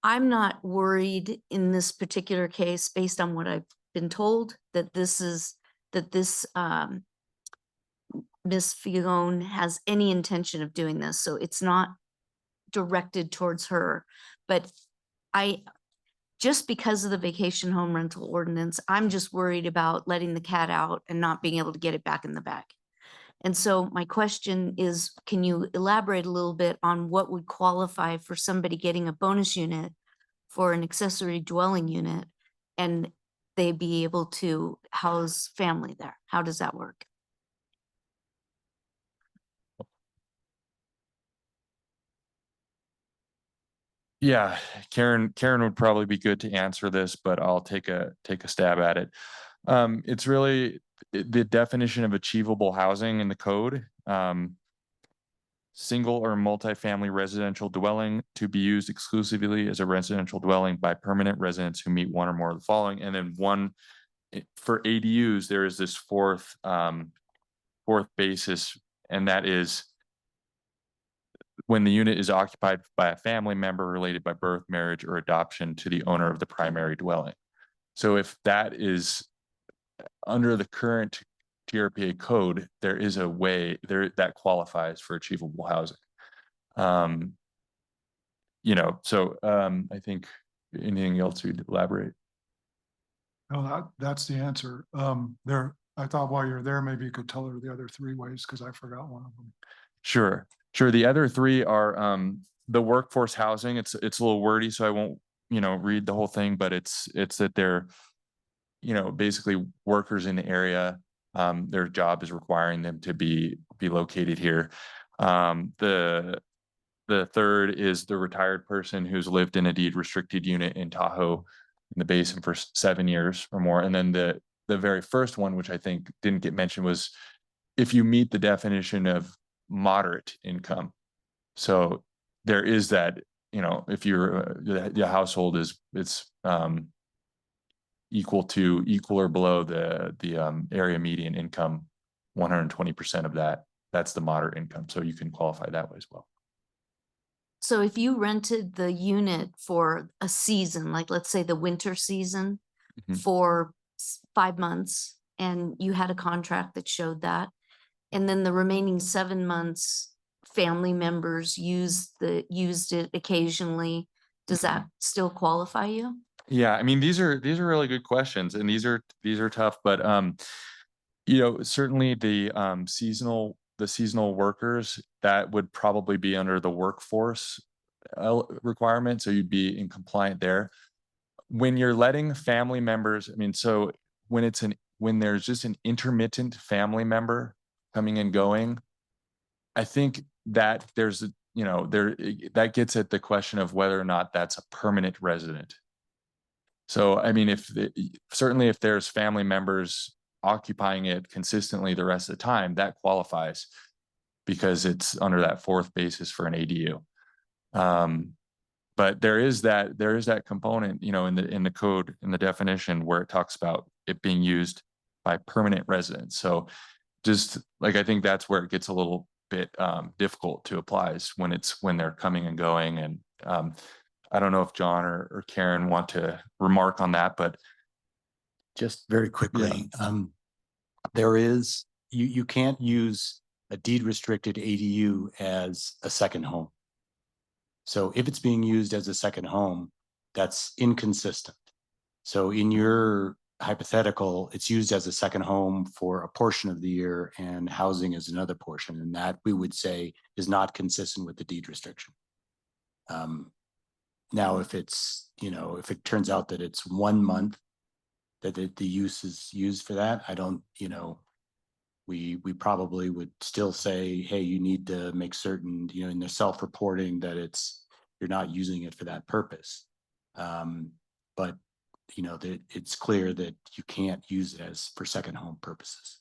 I'm not worried in this particular case, based on what I've been told, that this Ms. Figone has any intention of doing this, so it's not directed towards her. But just because of the vacation home rental ordinance, I'm just worried about letting the cat out and not being able to get it back in the bag. And so my question is, can you elaborate a little bit on what would qualify for somebody getting a bonus unit for an accessory dwelling unit and they be able to house family there? How does that work? Yeah, Karen would probably be good to answer this, but I'll take a stab at it. It's really the definition of achievable housing in the code. Single or multifamily residential dwelling to be used exclusively as a residential dwelling by permanent residents who meet one or more of the following. And then for ADUs, there is this fourth basis, and that is when the unit is occupied by a family member related by birth, marriage, or adoption to the owner of the primary dwelling. So if that is under the current TRPA code, there is a way there that qualifies for achievable housing. You know, so I think anything else you'd elaborate? No, that's the answer. I thought while you're there, maybe you could tell her the other 3 ways, because I forgot one of them. Sure. The other 3 are the workforce housing. It's a little wordy, so I won't, you know, read the whole thing, but it's that they're, you know, basically workers in the area. Their job is requiring them to be located here. The third is the retired person who's lived in a deed restricted unit in Tahoe in the basin for 7 years or more. And then the very first one, which I think didn't get mentioned, was if you meet the definition of moderate income. So there is that, you know, if the household it's equal or below the area median income, 120% of that, that's the moderate income. So you can qualify that way as well. So if you rented the unit for a season, like let's say the winter season, Mhm. for 5 months, and you had a contract that showed that, and then the remaining 7 months, family members used it occasionally, does that still qualify you? Yeah, I mean, these are really good questions, and these are tough, but you know, certainly the seasonal workers, that would probably be under the workforce requirement, so you'd be in compliant there. When you're letting family members, I mean, so when there's just an intermittent family member coming and going, I think that there's you know, that gets at the question of whether or not that's a permanent resident. So, I mean, certainly if there's family members occupying it consistently the rest of the time, that qualifies because it's under that 4th basis for an ADU. But there is that component, you know, in the code, in the definition, where it talks about it being used by permanent residents. So just like, I think that's where it gets a little bit difficult to apply, is when they're coming and going. And I don't know if John or Karen want to remark on that, but Just very quickly, you can't use a deed restricted ADU as a second home. So if it's being used as a second home, that's inconsistent. So in your hypothetical, it's used as a second home for a portion of the year and housing is another portion. And that we would say is not consistent with the deed restriction. Now, if it's, if it turns out that it's 1 month that the use is used for that, I don't, we probably would still say, hey, you need to make certain, in the self-reporting that you're not using it for that purpose. But that it's clear that you can't use it as for second home purposes.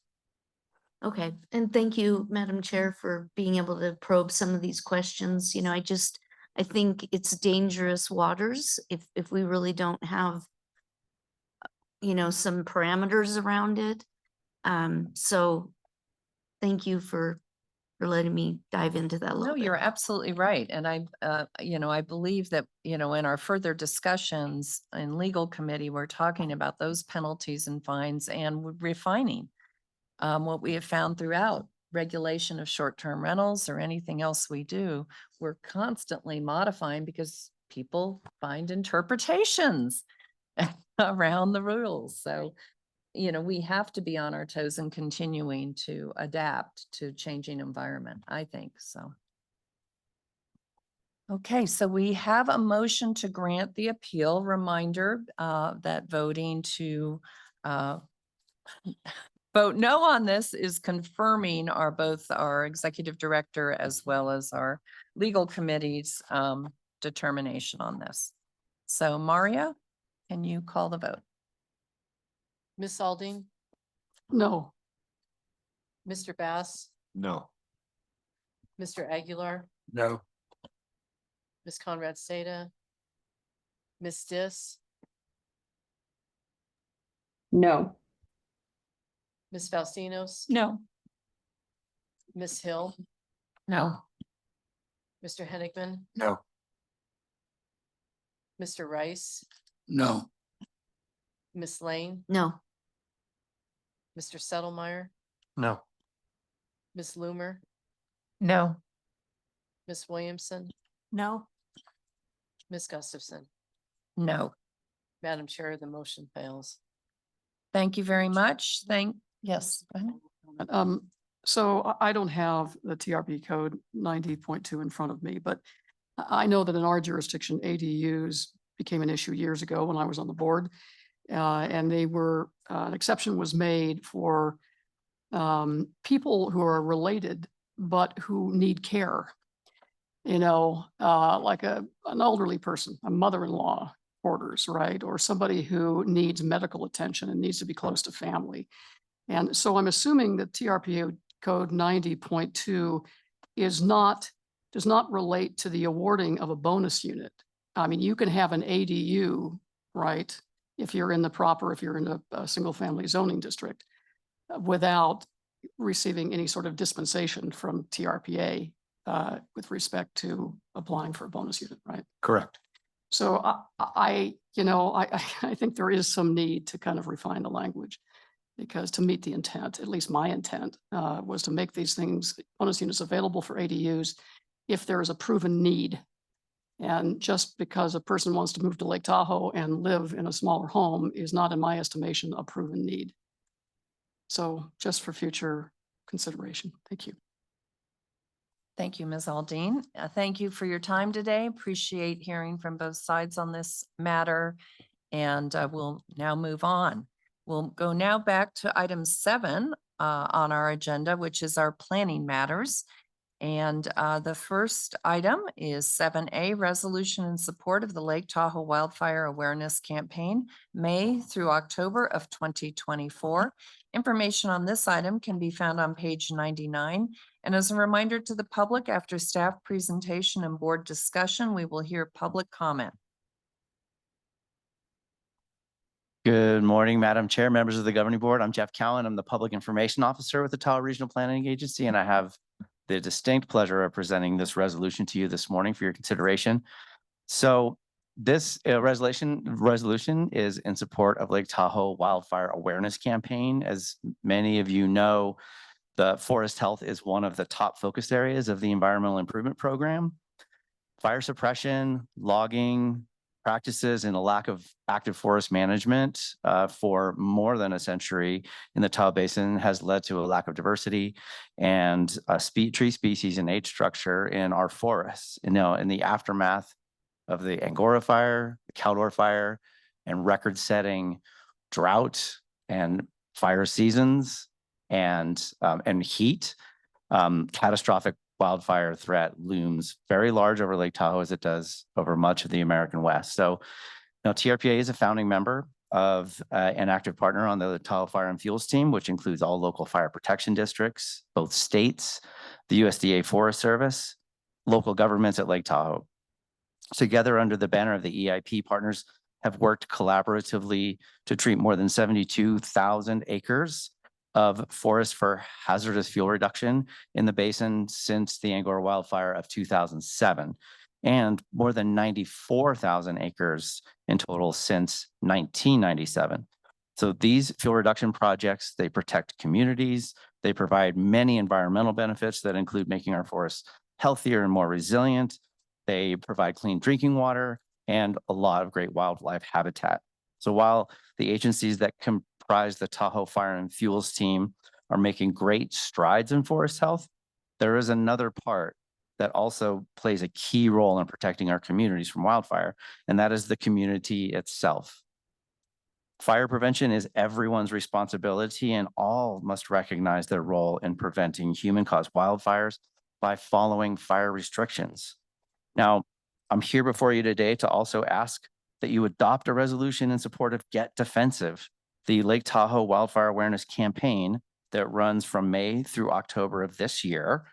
Okay, and thank you, Madam Chair, for being able to probe some of these questions. I think it's dangerous waters if we really don't have, some parameters around it. So thank you for letting me dive into that a No, little bit. you're absolutely right. And I believe that, in our further discussions in legal committee, we're talking about those penalties and fines and refining what we have found throughout regulation of short-term rentals or anything else we do. We're constantly modifying because people find interpretations around the rules. So, we have to be on our toes and continuing to adapt to changing environment, I think so. Okay, so we have a motion to grant the appeal. Reminder that voting to vote no on this is confirming both our executive director as well as our legal committee's determination on this. So Maria, can you call the vote? Ms. Aldine, No. Mr. Bass, No. Mr. Aguilar, No. Ms. Conrad Seda, Ms. Dis, No. Ms. Faustinos, No. Ms. Hill, No. Mr. Henigman, No. Mr. Rice, No. Ms. Lane, No, Mr. Settlemeyer, No. Ms. Loomer, No. Ms. Williamson, No. Ms. Gustafson. No. Madam Chair, the motion fails. Thank you very much. Yes. go ahead. So I don't have the TRP code 90.2 in front of me, but I know that in our jurisdiction, ADUs became an issue years ago when I was on the board. And they were, an exception was made for people who are related, but who need care. Like an elderly person, a mother-in-law quarters, right? Or somebody who needs medical attention and needs to be close to family. And so I'm assuming that TRPA code 90.2 does not relate to the awarding of a bonus unit. I mean, you can have an ADU, right? If you're in a single family zoning district without receiving any sort of dispensation from TRPA with respect to applying for a bonus unit, right? Correct. So I think there is some need to kind of refine the language because to meet the intent, at least my intent, was to make these things, bonus units available for ADUs if there is a proven need. And just because a person wants to move to Lake Tahoe and live in a smaller home is not, in my estimation, a proven need. So just for future consideration. Thank you. Thank you, Ms. Aldine. Thank you for your time today. Appreciate hearing from both sides on this matter. And we'll now move on. We'll go now back to item 7 on our agenda, which is our planning matters. And the first item is 7A, resolution in support of the Lake Tahoe Wildfire Awareness Campaign, May through October of 2024. Information on this item can be found on page 99. And as a reminder to the public, after staff presentation and board discussion, we will hear public comment. Good morning, Madam Chair, members of the Governing Board. I'm Jeff Cowan. I'm the Public Information Officer with the Tahoe Regional Planning Agency, and I have the distinct pleasure of presenting this resolution to you this morning for your consideration. So this resolution is in support of Lake Tahoe Wildfire Awareness Campaign. As many of you know, the forest health is one of the top focus areas of the Environmental Improvement Program. Fire suppression, logging, practices and a lack of active forest management for more than a century in the Tahoe Basin has led to a lack of diversity and tree species and age structure in our forests. You know, in the aftermath of the Angora fire, the Caldor fire, and record-setting drought and fire seasons and heat, catastrophic wildfire threat looms very large over Lake Tahoe as it does over much of the American West. So, you know, TRPA is a founding member of an active partner on the Tahoe Fire and Fuels team, which includes all local fire protection districts, both states, the USDA Forest Service, local governments at Lake Tahoe. Together under the banner of the EIP, partners have worked collaboratively to treat more than 72,000 acres of forest for hazardous fuel reduction in the basin since the Angora wildfire of 2007, and more than 94,000 acres in total since 1997. So these fuel reduction projects, they protect communities, they provide many environmental benefits that include making our forests healthier and more resilient. They provide clean drinking water and a lot of great wildlife habitat. So while the agencies that comprise the Tahoe Fire and Fuels team are making great strides in forest health, there is another part that also plays a key role in protecting our communities from wildfire, and that is the community itself. Fire prevention is everyone's responsibility, and all must recognize their role in preventing human-caused wildfires by following fire restrictions. Now, I'm here before you today to also ask that you adopt a resolution in support of Get Defensive, the Lake Tahoe Wildfire Awareness Campaign that runs from May through October of this year.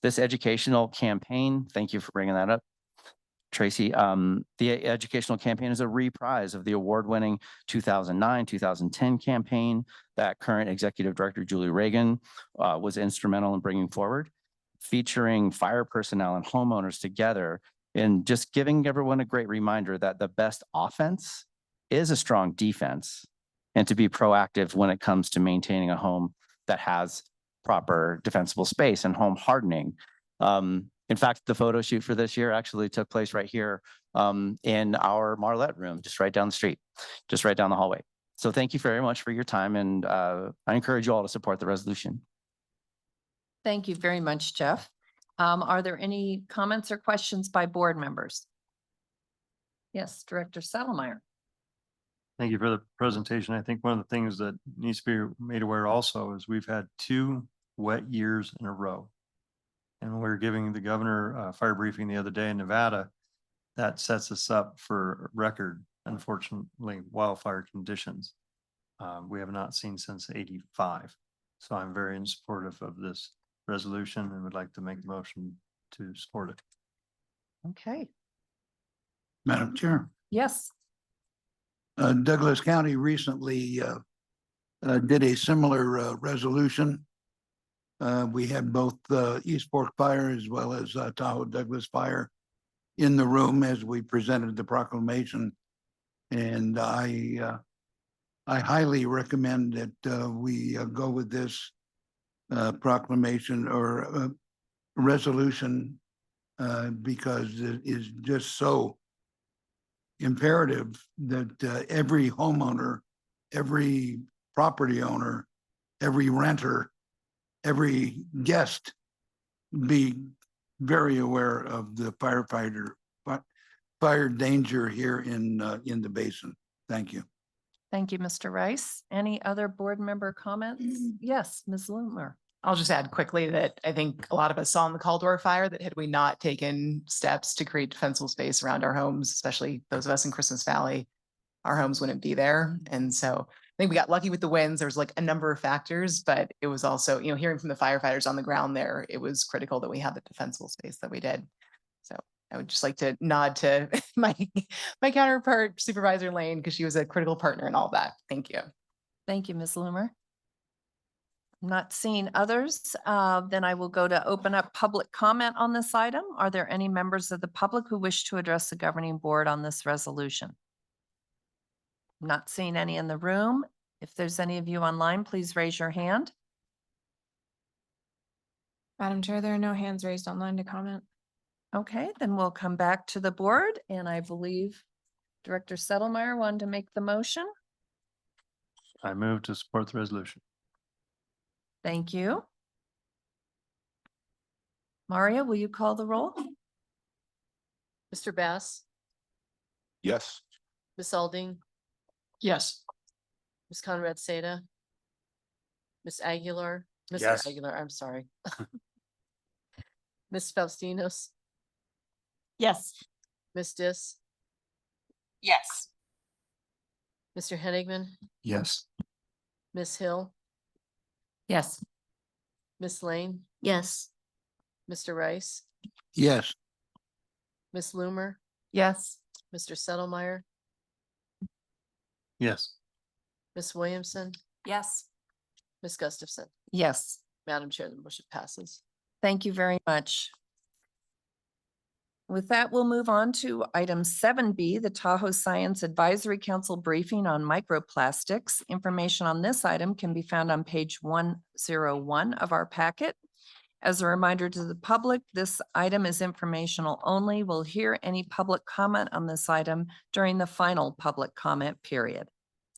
This educational campaign, thank you for bringing that up, Tracy. The educational campaign is a reprise of the award-winning 2009, 2010 campaign that current Executive Director Julie Reagan was instrumental in bringing forward, featuring fire personnel and homeowners together and just giving everyone a great reminder that the best offense is a strong defense, and to be proactive when it comes to maintaining a home that has proper defensible space and home hardening. In fact, the photo shoot for this year actually took place right here in our Marlette room, just right down the street, just right down the hallway. So thank you very much for your time, and I encourage you all to support the resolution. Thank you very much, Jeff. Are there any comments or questions by board members? Yes, Director Settlemyre. Thank you for the presentation. I think one of the things that needs to be made aware also is we've had 2 wet years in a row. And when we were giving the governor a fire briefing the other day in Nevada, that sets us up for record, unfortunately, wildfire conditions. We have not seen since '85. So I'm very supportive of this resolution and would like to make a motion to support it. Okay. Madam Chair, Yes. Douglas County recently did a similar resolution. We had both East Fork Fire as well as Tahoe Douglas Fire in the room as we presented the proclamation. And I highly recommend that we go with this proclamation or resolution because it is just so imperative that every homeowner, every property owner, every renter, every guest be very aware of the fire danger here in the basin. Thank you. Thank you, Mr. Rice. Any other board member comments? Yes, Ms. Loomer. I'll just add quickly that I think a lot of us saw in the Caldor fire that had we not taken steps to create defensible space around our homes, especially those of us in Christmas Valley, our homes wouldn't be there. And so I think we got lucky with the winds. There was like a number of factors, but it was also, you know, hearing from the firefighters on the ground there, it was critical that we had the defensible space that we did. So I would just like to nod to my counterpart, Supervisor Lane, because she was a critical partner in all that. Thank you. Thank you, Ms. Loomer. Not seeing others, then I will go to open up public comment on this item. Are there any members of the public who wish to address the governing board on this resolution? Not seeing any in the room. If there's any of you online, please raise your hand. Madam Chair, there are no hands raised online to comment. Okay, then we'll come back to the board, and I believe Director Settlemeyer wanted to make the motion. I move to support the resolution. Thank you. Maria, will you call the roll? Mr. Bass, Yes. Ms. Alding, Yes. Ms. Conrad Seda, Ms. Aguilar, Mr. Yes. Aguilar, I'm sorry. Ms. Faustinos, Yes. Ms. Dis, Yes. Mr. Henigman, Yes. Ms. Hill, Yes. Ms. Lane, Yes. Mr. Rice, Yes. Ms. Loomer, Yes. Mr. Settlemeyer, Yes. Ms. Williamson, Yes. Ms. Gustafson. Yes. Madam Chair, the motion passes. Thank you very much. With that, we'll move on to item 7B, the Tahoe Science Advisory Council briefing on microplastics. Information on this item can be found on page 101 of our packet. As a reminder to the public, this item is informational only. We'll hear any public comment on this item during the final public comment period.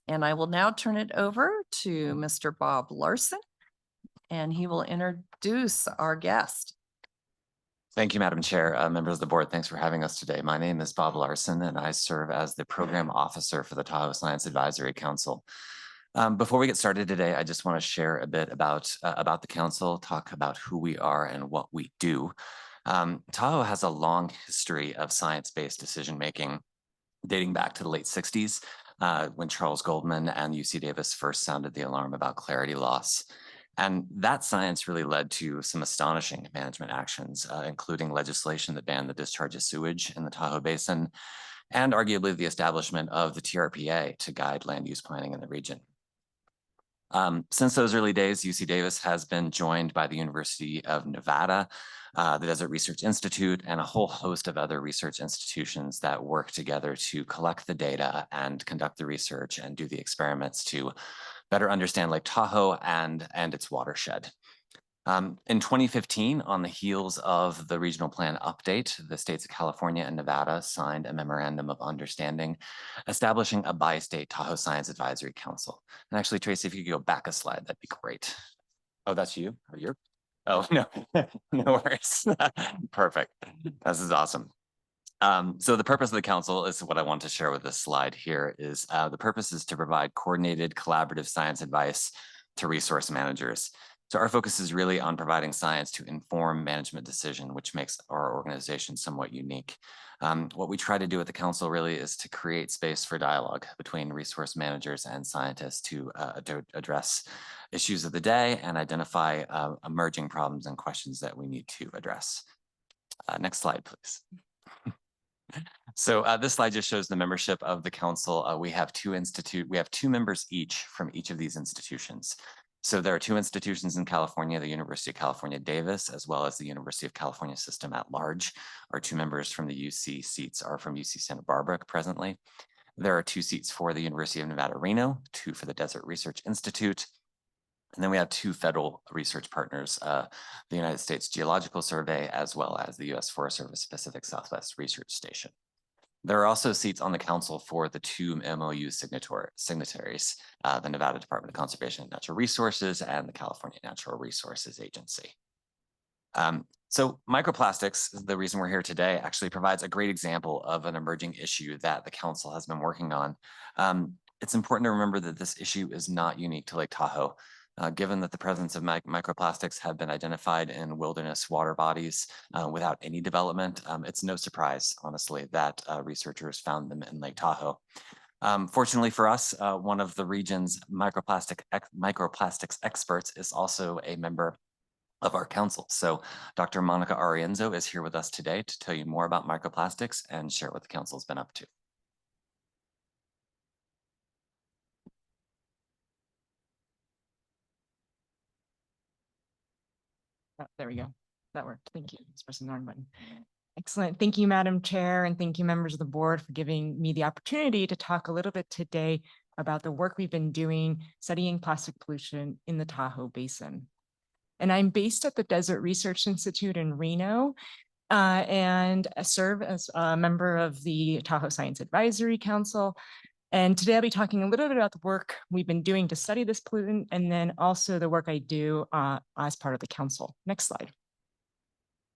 And I will now turn it over to Mr. Bob Larson, and he will introduce our guest. Thank you, Madam Chair. Members of the board, thanks for having us today. My name is Bob Larson, and I serve as the Program Officer for the Tahoe Science Advisory Council. Before we get started today, I just want to share a bit about the council, talk about who we are and what we do. Tahoe has a long history of science-based decision-making dating back to the late 60s, when Charles Goldman and UC Davis first sounded the alarm about clarity loss. And that science really led to some astonishing management actions, including legislation that banned the discharge of sewage in the Tahoe Basin, and arguably the establishment of the TRPA to guide land use planning in the region. Since those early days, UC Davis has been joined by the University of Nevada, the Desert Research Institute, and a whole host of other research institutions that work together to collect the data and conduct the research and do the experiments to better understand Lake Tahoe and its watershed. In 2015, on the heels of the regional plan update, the states of California and Nevada signed a memorandum of understanding establishing a bi-state Tahoe Science Advisory Council. And actually, Tracy, if you could go back a slide, that'd be great. Oh, that's you? Or you're? Oh, no, no worries. Perfect. This is awesome. So the purpose of the council is what I want to share with this slide here is the purpose is to provide coordinated collaborative science advice to resource managers. So our focus is really on providing science to inform management decision, which makes our organization somewhat unique. What we try to do at the council really is to create space for dialogue between resource managers and scientists to address issues of the day and identify emerging problems and questions that we need to address. Next slide, please. So this slide just shows the membership of the council. We have two members each from each of these institutions. So there are two institutions in California, the University of California, Davis, as well as the University of California System at Large. Our two members from the UC seats are from UC Santa Barbara presently. There are 2 seats for the University of Nevada, Reno, 2 for the Desert Research Institute. And then we have 2 federal research partners, the United States Geological Survey, as well as the U.S. Forest Service Pacific Southwest Research Station. There are also seats on the council for the 2 MOU signatories, the Nevada Department of Conservation and Natural Resources and the California Natural Resources Agency. So microplastics, the reason we're here today, actually provides a great example of an emerging issue that the council has been working on. It's important to remember that this issue is not unique to Lake Tahoe. Given that the presence of microplastics have been identified in wilderness water bodies without any development, it's no surprise, honestly, that researchers found them in Lake Tahoe. Fortunately for us, one of the region's microplastics experts is also a member of our council. So Dr. Monica Arienzo is here with us today to tell you more about microplastics and share what the council's been up to. Oh, there we go. That worked. Thank you. Just pressing the wrong button. Excellent. Thank you, Madam Chair, and thank you, members of the board, for giving me the opportunity to talk a little bit today about the work we've been doing studying plastic pollution in the Tahoe Basin. And I'm based at the Desert Research Institute in Reno, and serve as a member of the Tahoe Science Advisory Council. And today I'll be talking a little bit about the work we've been doing to study this pollutant, and then also the work I do as part of the council. Next slide.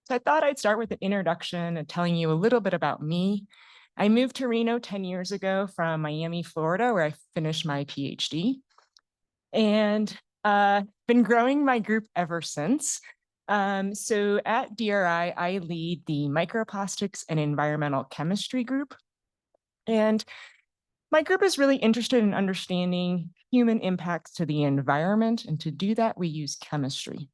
So I thought I'd start with an introduction and telling you a little bit about me. I moved to Reno 10 years ago from Miami, Florida, where I finished my PhD, and been growing my group ever since. So at DRI, I lead the microplastics and environmental chemistry group. And my group is really interested in understanding human impacts to the environment. And to do that, we use chemistry.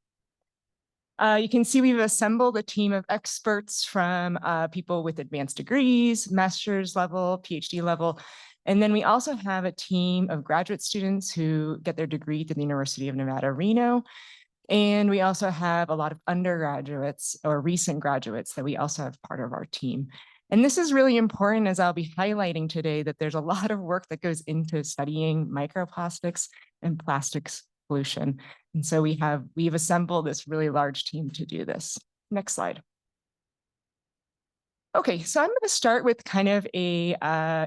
You can see we've assembled a team of experts from people with advanced degrees, master's level, PhD level. And then we also have a team of graduate students who get their degree through the University of Nevada, Reno. And we also have a lot of undergraduates or recent graduates that we also have part of our team. And this is really important, as I'll be highlighting today, that there's a lot of work that goes into studying microplastics and plastics pollution. And so we've assembled this really large team to do this. Next slide. Okay, so I'm going to start with kind of a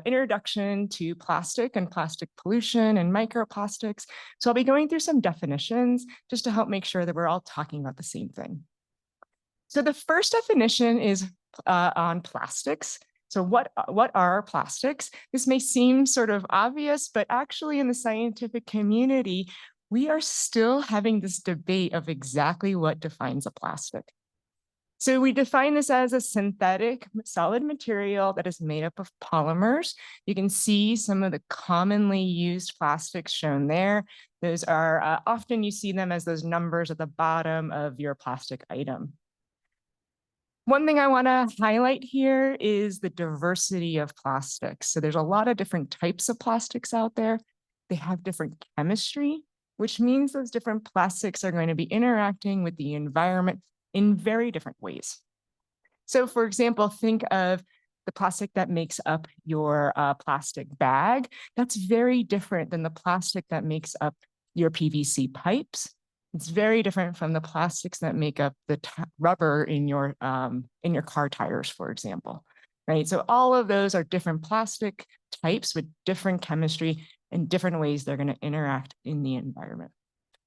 introduction to plastic and plastic pollution and microplastics. So I'll be going through some definitions just to help make sure that we're all talking about the same thing. So the first definition is on plastics. So what are plastics? This may seem sort of obvious, but actually in the scientific community, we are still having this debate of exactly what defines a plastic. So we define this as a synthetic solid material that is made up of polymers. You can see some of the commonly used plastics shown there. Those are often you see them as those numbers at the bottom of your plastic item. One thing I want to highlight here is the diversity of plastics. So there's a lot of different types of plastics out there. They have different chemistry, which means those different plastics are going to be interacting with the environment in very different ways. So for example, think of the plastic that makes up your plastic bag. That's very different than the plastic that makes up your PVC pipes. It's very different from the plastics that make up the rubber in your car tires, for example, right? So all of those are different plastic types with different chemistry and different ways they're going to interact in the environment.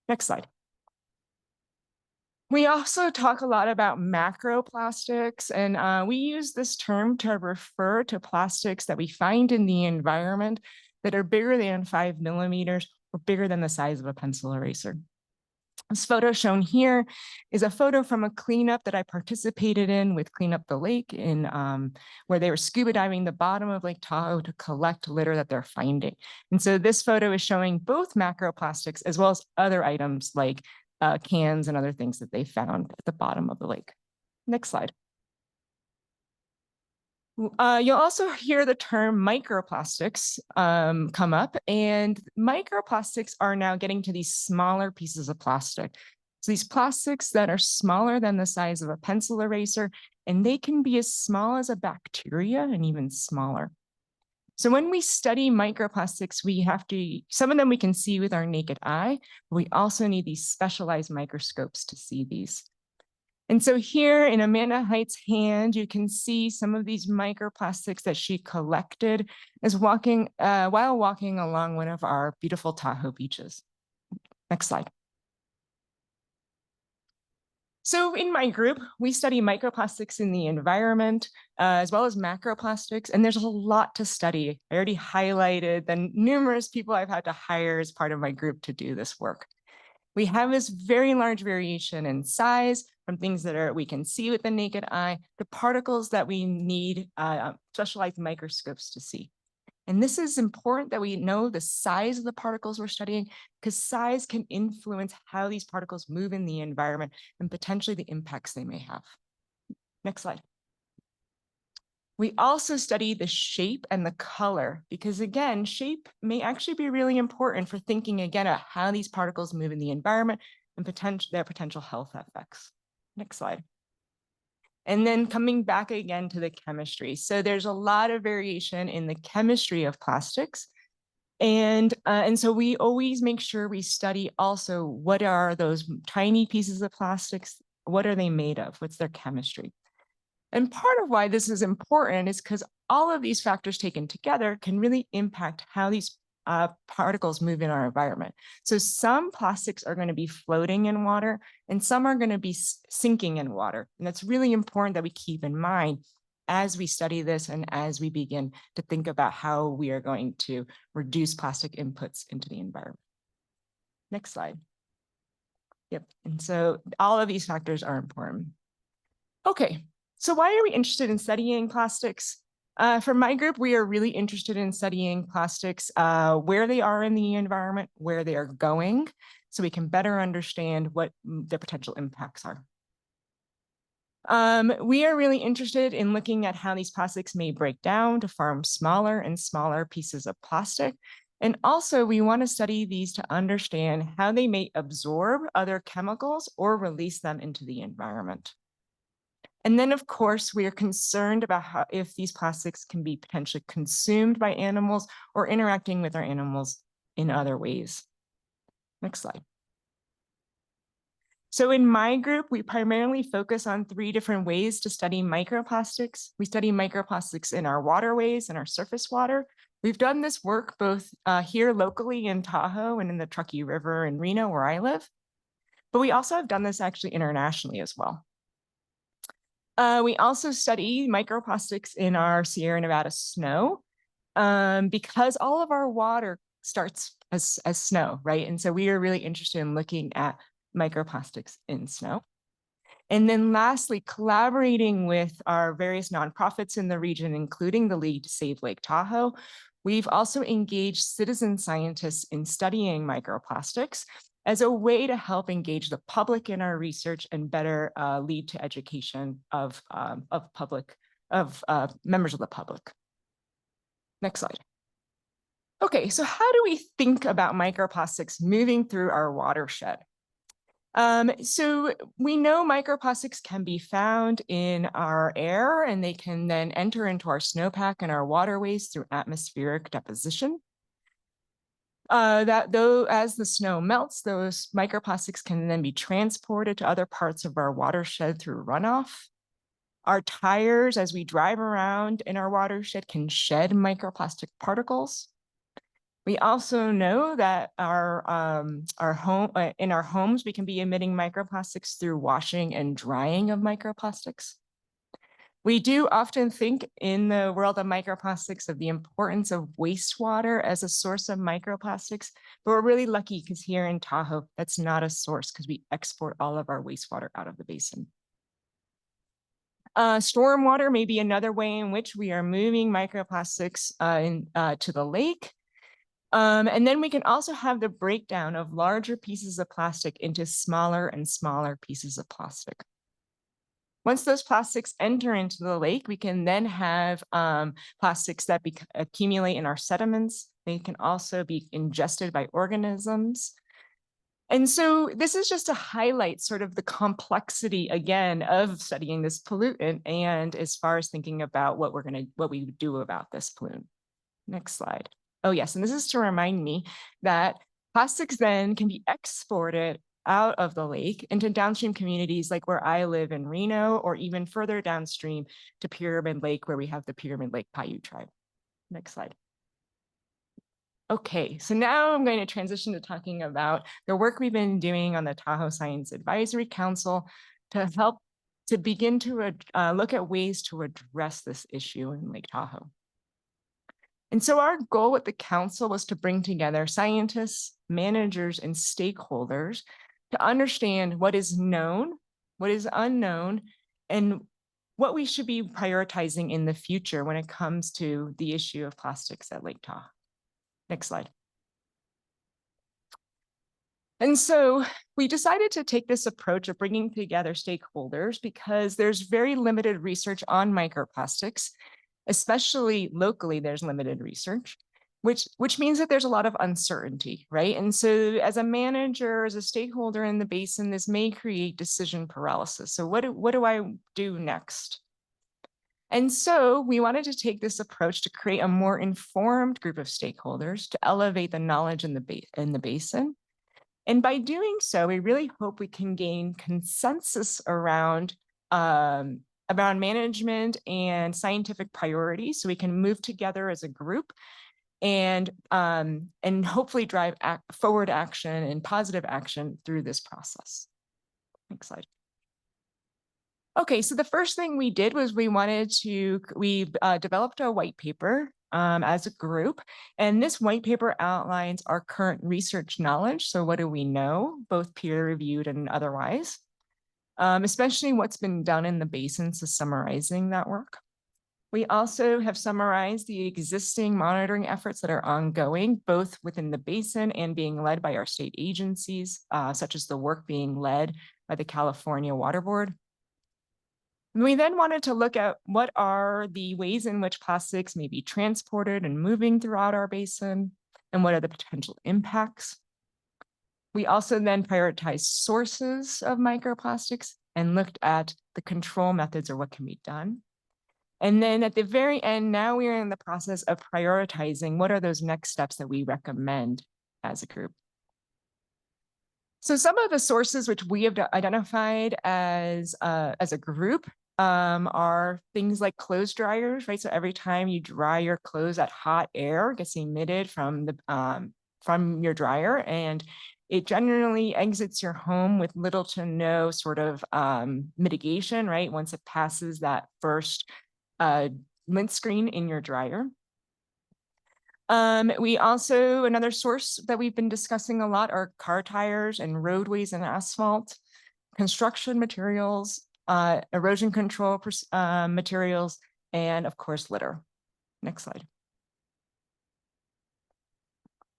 Next slide. We also talk a lot about macroplastics, and we use this term to refer to plastics that we find in the environment that are bigger than 5 millimeters or bigger than the size of a pencil eraser. This photo shown here is a photo from a cleanup that I participated in with Clean Up the Lake in where they were scuba diving the bottom of Lake Tahoe to collect litter that they're finding. And so this photo is showing both macroplastics as well as other items like cans and other things that they found at the bottom of the lake. Next slide. You'll also hear the term microplastics come up, and microplastics are now getting to these smaller pieces of plastic. So these plastics that are smaller than the size of a pencil eraser, and they can be as small as a bacteria and even smaller. So when we study microplastics, some of them we can see with our naked eye, but we also need these specialized microscopes to see these. And so here in Amanda Height's hand, you can see some of these microplastics that she collected while walking along one of our beautiful Tahoe beaches. Next slide. So in my group, we study microplastics in the environment, as well as macroplastics, and there's a lot to study. I already highlighted the numerous people I've had to hire as part of my group to do this work. We have this very large variation in size from things that we can see with the naked eye to particles that we need specialized microscopes to see. And this is important that we know the size of the particles we're studying, because size can influence how these particles move in the environment and potentially the impacts they may have. Next slide. We also study the shape and the color, because again, shape may actually be really important for thinking again of how these particles move in the environment and their potential health effects. Next slide. And then coming back again to the chemistry. So there's a lot of variation in the chemistry of plastics. And so we always make sure we study also what are those tiny pieces of plastics, what are they made of, what's their chemistry. And part of why this is important is because all of these factors taken together can really impact how these particles move in our environment. So some plastics are going to be floating in water and some are going to be sinking in water. And that's really important that we keep in mind as we study this and as we begin to think about how we are going to reduce plastic inputs into the environment. Next slide. Yep. And so all of these factors are important. Okay, so why are we interested in studying plastics? For my group, we are really interested in studying plastics, where they are in the environment, where they are going, so we can better understand what the potential impacts are. We are really interested in looking at how these plastics may break down to form smaller and smaller pieces of plastic. And also we want to study these to understand how they may absorb other chemicals or release them into the environment. And then, of course, we are concerned about how if these plastics can be potentially consumed by animals or interacting with our animals in other ways. Next slide. So in my group, we primarily focus on 3 different ways to study microplastics. We study microplastics in our waterways and our surface water. We've done this work both here locally in Tahoe and in the Truckee River in Reno, where I live. But we also have done this actually internationally as well. We also study microplastics in our Sierra Nevada snow because all of our water starts as snow, right? And so we are really interested in looking at microplastics in snow. And then lastly, collaborating with our various nonprofits in the region, including the League to Save Lake Tahoe, we've also engaged citizen scientists in studying microplastics as a way to help engage the public in our research and better lead to education of members of the public. Next slide. Okay, so how do we think about microplastics moving through our watershed? So we know microplastics can be found in our air and they can then enter into our snowpack and our waterways through atmospheric deposition. As the snow melts, those microplastics can then be transported to other parts of our watershed through runoff. Our tires, as we drive around in our watershed, can shed microplastic particles. We also know that in our homes, we can be emitting microplastics through washing and drying of microplastics. We do often think in the world of microplastics of the importance of wastewater as a source of microplastics, but we're really lucky because here in Tahoe, that's not a source because we export all of our wastewater out of the basin. Stormwater may be another way in which we are moving microplastics to the lake. And then we can also have the breakdown of larger pieces of plastic into smaller and smaller pieces of plastic. Once those plastics enter into the lake, we can then have plastics that accumulate in our sediments. They can also be ingested by organisms. And so this is just to highlight sort of the complexity, again, of studying this pollutant and as far as thinking about what we do about this pollutant. Next slide. Oh, yes, and this is to remind me that plastics then can be exported out of the lake into downstream communities like where I live in Reno, or even further downstream to Pyramid Lake, where we have the Pyramid Lake Paiute tribe. Next slide. Okay, so now I'm going to transition to talking about the work we've been doing on the Tahoe Science Advisory Council to help to begin to look at ways to address this issue in Lake Tahoe. And so our goal with the council was to bring together scientists, managers, and stakeholders to understand what is known, what is unknown, and what we should be prioritizing in the future when it comes to the issue of plastics at Lake Tahoe. Next slide. And so we decided to take this approach of bringing together stakeholders because there's very limited research on microplastics. Especially locally, there's limited research, which means that there's a lot of uncertainty, right? And so as a manager, as a stakeholder in the basin, this may create decision paralysis. So what do I do next? And so we wanted to take this approach to create a more informed group of stakeholders to elevate the knowledge in the basin. And by doing so, we really hope we can gain consensus around about management and scientific priorities so we can move together as a group and hopefully drive forward action and positive action through this process. Next slide. Okay, so the first thing we did was we developed a white paper as a group, and this white paper outlines our current research knowledge. So what do we know, both peer reviewed and otherwise, especially what's been done in the basin, so summarizing that work. We also have summarized the existing monitoring efforts that are ongoing, both within the basin and being led by our state agencies, such as the work being led by the California Water Board. We then wanted to look at what are the ways in which plastics may be transported and moving throughout our basin, and what are the potential impacts. We also then prioritized sources of microplastics and looked at the control methods or what can be done. And then at the very end, now we are in the process of prioritizing what are those next steps that we recommend as a group. So some of the sources which we have identified as a group are things like clothes dryers, right? So every time you dry your clothes, that hot air gets emitted from your dryer, and it generally exits your home with little to no sort of mitigation, right? Once it passes that first lint screen in your dryer. We also, another source that we've been discussing a lot are car tires and roadways and asphalt, construction materials, erosion control materials, and of course, litter. Next slide.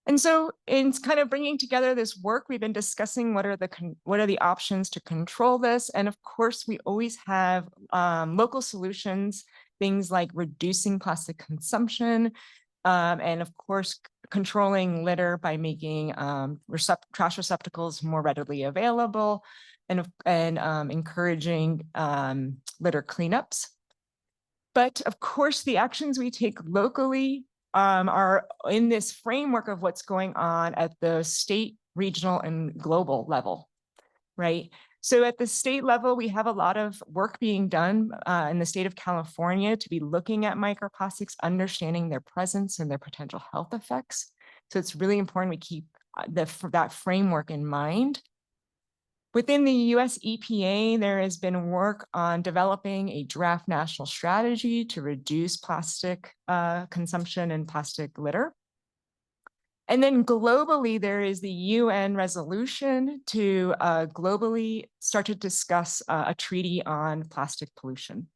And so in kind of bringing together this work, we've been discussing what are the options to control this. And of course, we always have local solutions, things like reducing plastic consumption, and of course, controlling litter by making trash receptacles more readily available, and encouraging litter cleanups. But of course, the actions we take locally are in this framework of what's going on at the state, regional, and global level, right? So at the state level, we have a lot of work being done in the state of California to be looking at microplastics, understanding their presence and their potential health effects. So it's really important we keep that framework in mind. Within the US EPA, there has been work on developing a draft national strategy to reduce plastic consumption and plastic litter. And then globally, there is the UN resolution to globally start to discuss a treaty on plastic pollution.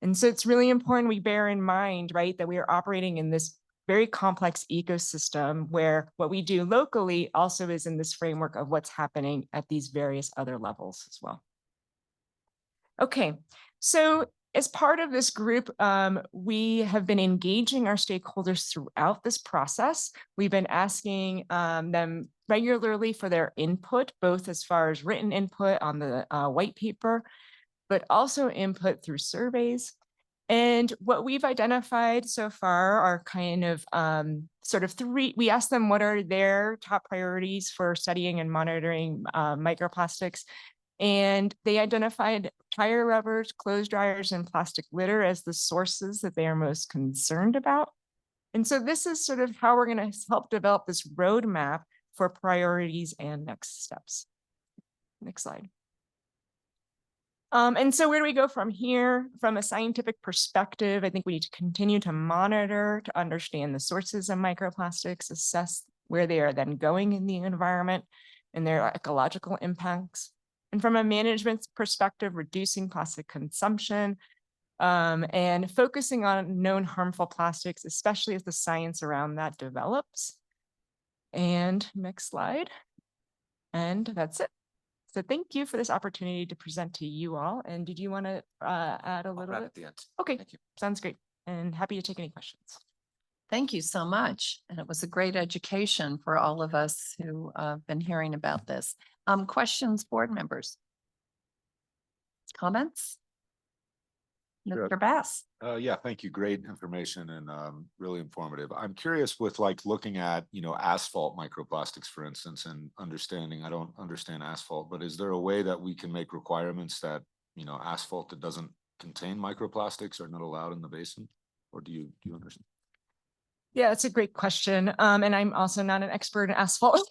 And so it's really important we bear in mind, right, that we are operating in this very complex ecosystem where what we do locally also is in this framework of what's happening at these various other levels as well. Okay, so as part of this group, we have been engaging our stakeholders throughout this process. We've been asking them regularly for their input, both as far as written input on the white paper, but also input through surveys. And what we've identified so far are kind of sort of three. We asked them what are their top priorities for studying and monitoring microplastics. And they identified tire rubbers, clothes dryers, and plastic litter as the sources that they are most concerned about. And so this is sort of how we're going to help develop this roadmap for priorities and next steps. Next slide. And so where do we go from here? From a scientific perspective, I think we need to continue to monitor to understand the sources of microplastics, assess where they are then going in the environment and their ecological impacts. And from a management perspective, reducing plastic consumption and focusing on known harmful plastics, especially as the science around that develops. And next slide. And that's it. So thank you for this opportunity to present to you all. And did you want to add a little bit? At the end. Okay, Thank you. sounds great. And happy to take any questions. Thank you so much. And it was a great education for all of us who have been hearing about this. Questions, board members? Comments? Sure. Mr. Bass. Yeah, thank you. Great information and really informative. I'm curious with like looking at, asphalt microplastics, for instance, and understanding, I don't understand asphalt, but is there a way that we can make requirements that, asphalt that doesn't contain microplastics are not allowed in the basin? Or do you understand? Yeah, it's a great question. And I'm also not an expert in asphalt.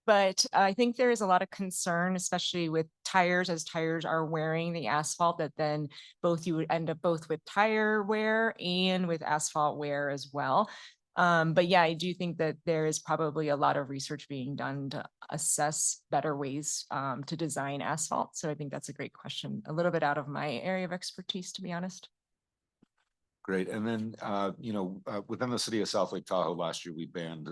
But I think there is a lot of concern, especially with tires, as tires are wearing the asphalt, that then you would end up both with tire wear and with asphalt wear as well. But yeah, I do think that there is probably a lot of research being done to assess better ways to design asphalt. So I think that's a great question. A little bit out of my area of expertise, to be honest. Great. And then, within the city of South Lake Tahoe last year, we banned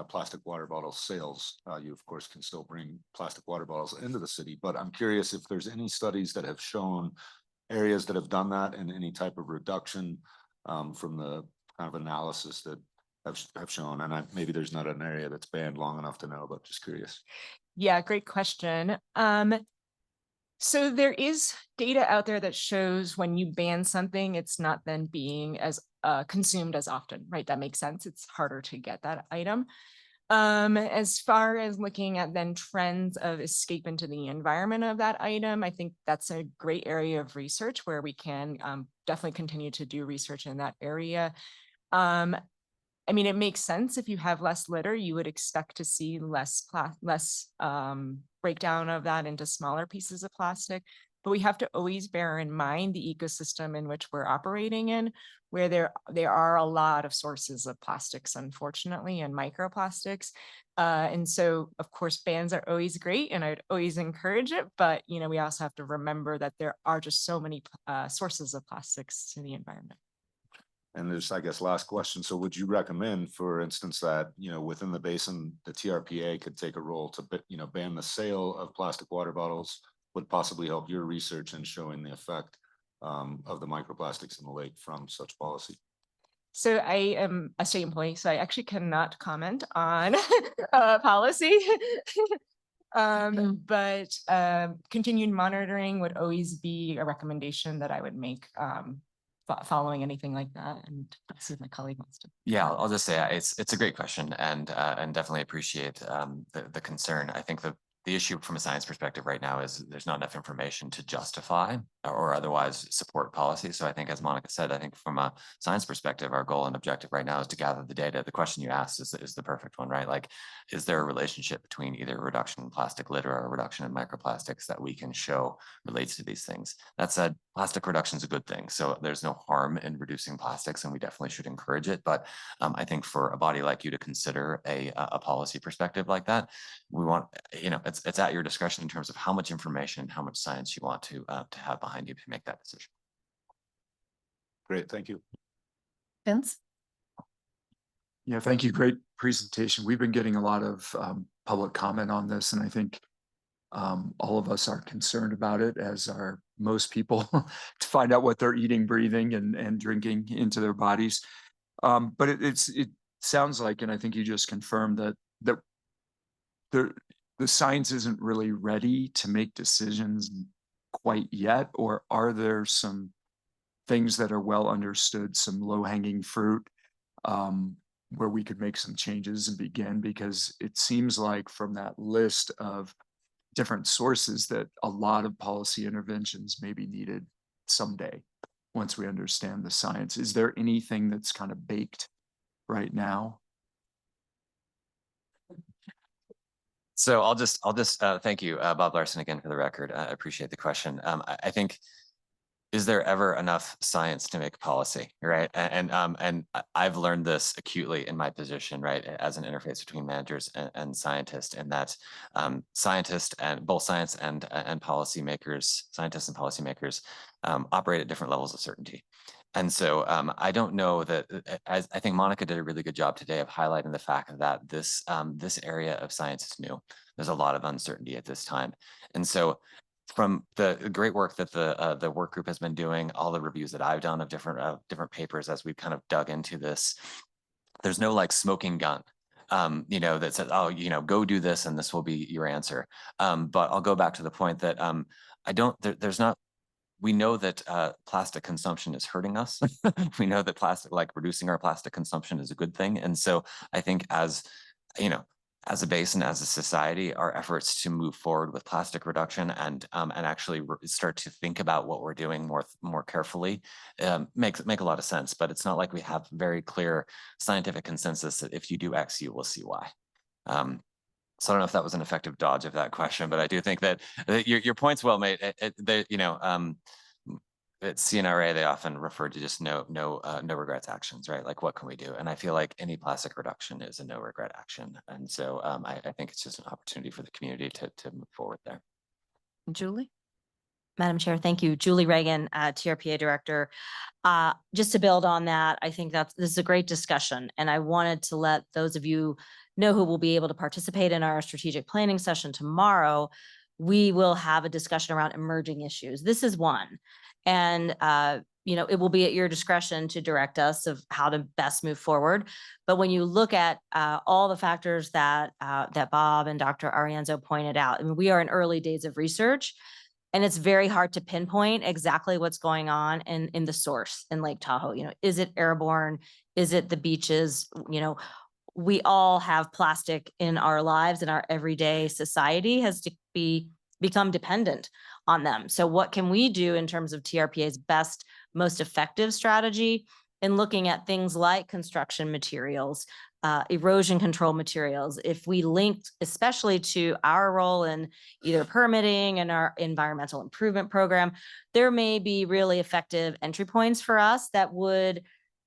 plastic water bottle sales. You, of course, can still bring plastic water bottles into the city, but I'm curious if there's any studies that have shown areas that have done that and any type of reduction from the kind of analysis that have shown. And maybe there's not an area that's banned long enough to know, but just curious. Yeah, great question. So there is data out there that shows when you ban something, it's not then being as consumed as often, right? That makes sense. It's harder to get that item. As far as looking at then trends of escape into the environment of that item, I think that's a great area of research where we can definitely continue to do research in that area. I mean, it makes sense. If you have less litter, you would expect to see less breakdown of that into smaller pieces of plastic. But we have to always bear in mind the ecosystem in which we're operating in, where there are a lot of sources of plastics, unfortunately, and microplastics. And so, of course, bans are always great, and I'd always encourage it. But we also have to remember that there are just so many sources of plastics in the environment. And there's, I guess, last question. So would you recommend, for instance, that, within the basin, the TRPA could take a role to, ban the sale of plastic water bottles, would possibly help your research in showing the effect of the microplastics in the lake from such policy? So I am a state employee, so I actually cannot comment on policy. But continued monitoring would always be a recommendation that I would make following anything like that. And see if my colleague wants to. Yeah, I'll just say it's a great question and definitely appreciate the concern. I think the issue from a science perspective right now is there's not enough information to justify or otherwise support policy. So I think, as Monica said, I think from a science perspective, our goal and objective right now is to gather the data. The question you asked is the perfect one, right? Like, is there a relationship between either a reduction in plastic litter or a reduction in microplastics that we can show relates to these things? That said, plastic reduction is a good thing. So there's no harm in reducing plastics, and we definitely should encourage it. But I think for a body like you to consider a policy perspective like that, we want, it's at your discretion in terms of how much information, how much science you want to have behind you to make that decision. Great, thank you. Vince? Yeah, thank you. Great presentation. We've been getting a lot of public comment on this, and I think all of us are concerned about it, as are most people, to find out what they're eating, breathing, and drinking into their bodies. But it sounds like, and I think you just confirmed that the science isn't really ready to make decisions quite yet, or are there some things that are well understood, some low-hanging fruit, where we could make some changes and begin? Because it seems like from that list of different sources that a lot of policy interventions may be needed someday once we understand the science. Is there anything that's kind of baked right now? So I'll just thank you, Bob Larson, again for the record. I appreciate the question. I think, is there ever enough science to make policy, right? And I've learned this acutely in my position, right, as an interface between managers and scientists, in that scientists and both science and policymakers, scientists and policymakers operate at different levels of certainty. And so I don't know that, as I think Monica did a really good job today of highlighting the fact that this area of science is new. There's a lot of uncertainty at this time. And so from the great work that the work group has been doing, all the reviews that I've done of different papers as we've kind of dug into this, there's no like smoking gun, that says, oh, go do this and this will be your answer. But I'll go back to the point that there's not. We know that plastic consumption is hurting us. We know that reducing our plastic consumption is a good thing. And so I think, as as a basin, as a society, our efforts to move forward with plastic reduction and actually start to think about what we're doing more carefully make a lot of sense. But it's not like we have very clear scientific consensus that if you do X, you will see Y. So I don't know if that was an effective dodge of that question, but I do think that your point's well made. At CNRA, they often refer to just no regrets actions, right? Like, what can we do? And I feel like any plastic reduction is a no regret action. And so I think it's just an opportunity for the community to move forward there. Julie? Madam Chair, thank you. Julie Reagan, TRPA Director. Just to build on that, I think this is a great discussion, and I wanted to let those of you know who will be able to participate in our strategic planning session tomorrow. We will have a discussion around emerging issues. This is one. And it will be at your discretion to direct us of how to best move forward. But when you look at all the factors that Bob and Dr. Arienzo pointed out, I mean, we are in early days of research, and it's very hard to pinpoint exactly what's going on in the source in Lake Tahoe. Is it airborne? Is it the beaches? We all have plastic in our lives, and our everyday society has to become dependent on them. So what can we do in terms of TRPA's best, most effective strategy in looking at things like construction materials, erosion control materials? If we linked especially to our role in either permitting and our environmental improvement program, there may be really effective entry points for us that would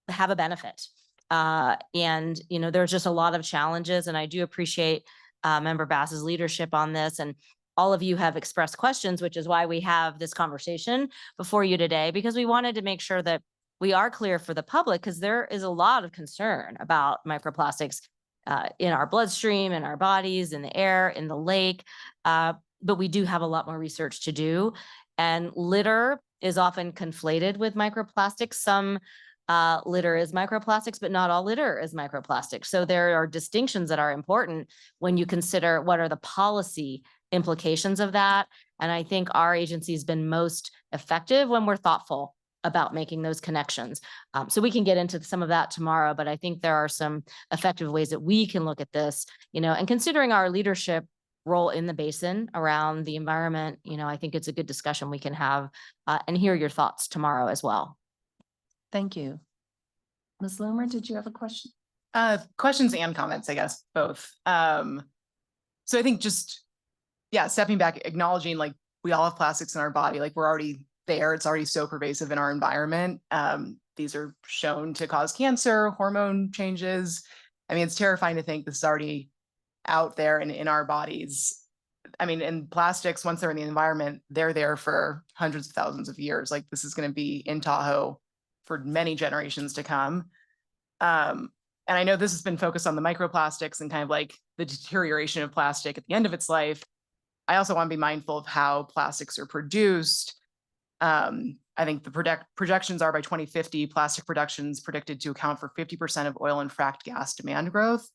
have a benefit. There's just a lot of challenges, and I do appreciate Member Bass's leadership on this. And all of you have expressed questions, which is why we have this conversation before you today, because we wanted to make sure that we are clear for the public, because there is a lot of concern about microplastics in our bloodstream, in our bodies, in the air, in the lake. But we do have a lot more research to do. And litter is often conflated with microplastics. Some litter is microplastics, but not all litter is microplastics. So there are distinctions that are important when you consider what are the policy implications of that. And I think our agency has been most effective when we're thoughtful about making those connections. So we can get into some of that tomorrow, but I think there are some effective ways that we can look at this, and considering our leadership role in the basin around the environment, I think it's a good discussion we can have and hear your thoughts tomorrow as well. Thank you. Ms. Loomer, did you have a question? Questions and comments, I guess, both. So I think stepping back, acknowledging like we all have plastics in our body, like we're already there. It's already so pervasive in our environment. These are shown to cause cancer, hormone changes. I mean, it's terrifying to think this is already out there and in our bodies. I mean, and plastics, once they're in the environment, they're there for hundreds of thousands of years. Like, this is going to be in Tahoe for many generations to come. And I know this has been focused on the microplastics and kind of like the deterioration of plastic at the end of its life. I also want to be mindful of how plastics are produced. I think the projections are by 2050, plastic production is predicted to account for 50% of oil and fracked gas demand growth.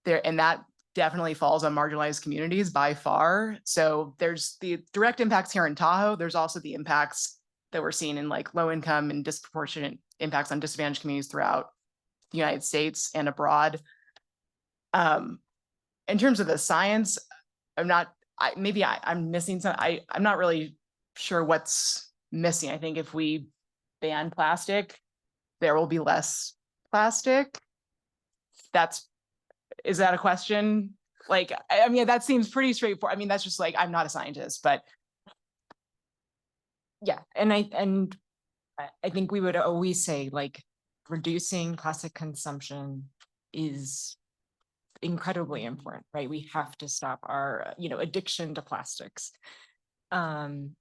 And that definitely falls on marginalized communities by far. So there's the direct impacts here in Tahoe. There's also the impacts that we're seeing in like low income and disproportionate impacts on disadvantaged communities throughout the United States and abroad. In terms of the science, I'm missing some. I'm not really sure what's missing. I think if we ban plastic, there will be less plastic. Is that a question? Like, I mean, that seems pretty straightforward. I mean, that's just like, I'm not a scientist, but. Yeah, and I think we would always say like reducing plastic consumption is incredibly important, right? We have to stop our, addiction to plastics.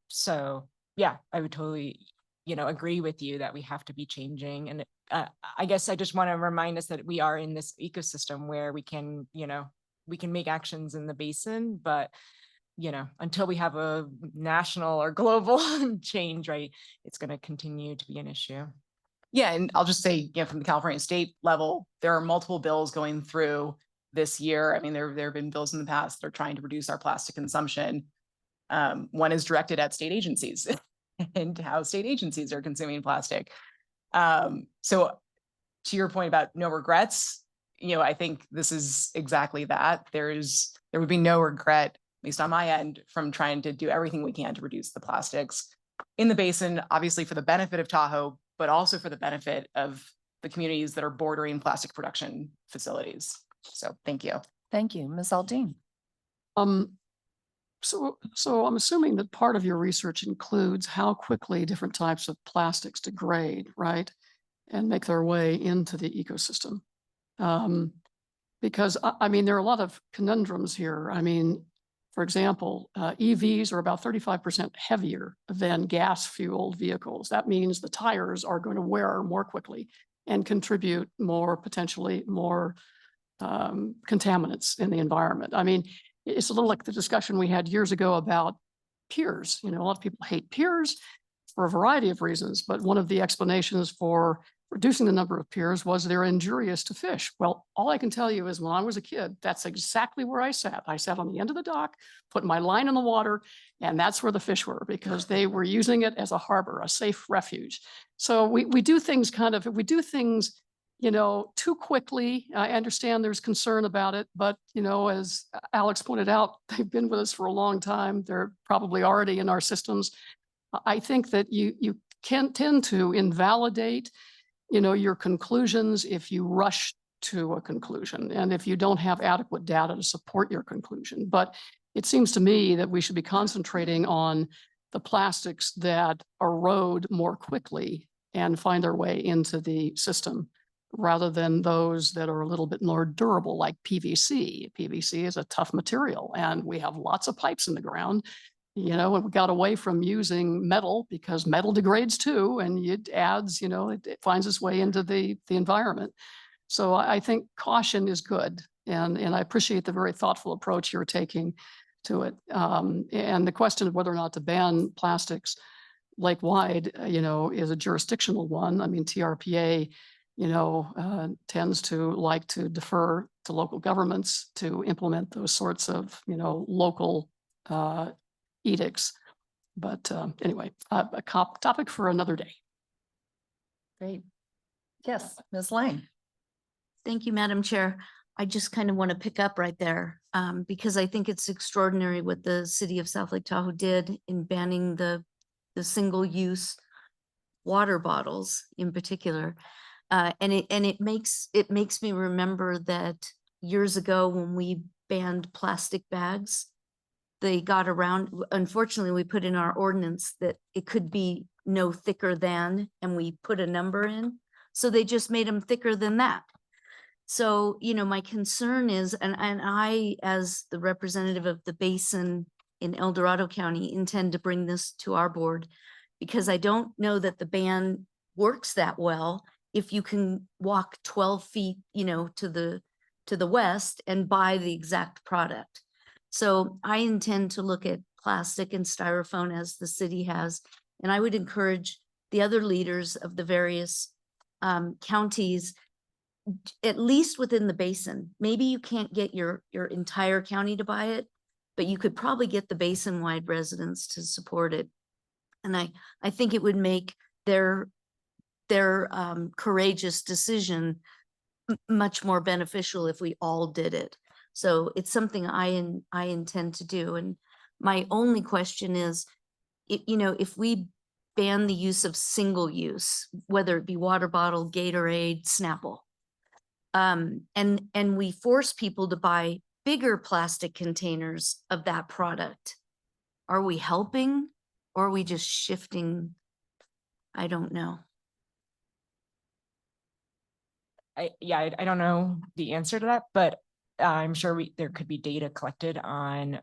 So yeah, I would totally, agree with you that we have to be changing. And I guess I just want to remind us that we are in this ecosystem where we can make actions in the basin, but until we have a national or global change, right, it's going to continue to be an issue. Yeah, and I'll just say, from the California state level, there are multiple bills going through this year. I mean, there have been bills in the past that are trying to reduce our plastic consumption. One is directed at state agencies and how state agencies are consuming plastic. So to your point about no regrets, I think this is exactly that. There would be no regret, at least on my end, from trying to do everything we can to reduce the plastics in the basin, obviously for the benefit of Tahoe, but also for the benefit of the communities that are bordering plastic production facilities. So thank you. Thank you. Ms. Aldean. So I'm assuming that part of your research includes how quickly different types of plastics degrade, right? And make their way into the ecosystem. Because I mean, there are a lot of conundrums here. I mean, for example, EVs are about 35% heavier than gas fueled vehicles. That means the tires are going to wear more quickly and contribute potentially more contaminants in the environment. I mean, it's a little like the discussion we had years ago about piers. A lot of people hate piers for a variety of reasons, but one of the explanations for reducing the number of piers was they're injurious to fish. Well, all I can tell you is when I was a kid, that's exactly where I sat. I sat on the end of the dock, put my line in the water, and that's where the fish were because they were using it as a harbor, a safe refuge. So we do things too quickly. I understand there's concern about it, but as Alex pointed out, they've been with us for a long time. They're probably already in our systems. I think that you can tend to invalidate your conclusions if you rush to a conclusion and if you don't have adequate data to support your conclusion. But it seems to me that we should be concentrating on the plastics that erode more quickly and find their way into the system rather than those that are a little bit more durable, like PVC. PVC is a tough material and we have lots of pipes in the ground. And we got away from using metal because metal degrades too, and it adds, it finds its way into the environment. So I think caution is good. And I appreciate the very thoughtful approach you're taking to it. And the question of whether or not to ban plastics lake-wide, is a jurisdictional one. I mean, TRPA, tends to like to defer to local governments to implement those sorts of, local edicts. But anyway, a topic for another day. Great. Yes, Ms. Lang. Thank you, Madam Chair. I just kind of want to pick up right there because I think it's extraordinary what the city of South Lake Tahoe did in banning the single-use water bottles in particular. And it makes me remember that years ago when we banned plastic bags, they got around, unfortunately, we put in our ordinance that it could be no thicker than, and we put a number in. So they just made them thicker than that. So, my concern is, and I, as the representative of the basin in El Dorado County, intend to bring this to our board because I don't know that the ban works that well if you can walk 12 feet, to the west and buy the exact product. So I intend to look at plastic and styrofoam as the city has, and I would encourage the other leaders of the various counties, at least within the basin. Maybe you can't get your entire county to buy it, but you could probably get the basin-wide residents to support it. And I think it would make their courageous decision much more beneficial if we all did it. So it's something I intend to do. And my only question is, if we ban the use of single use, whether it be water bottle, Gatorade, Snapple, and we force people to buy bigger plastic containers of that product, are we helping or are we just shifting? I don't know. I don't know the answer to that, but I'm sure there could be data collected on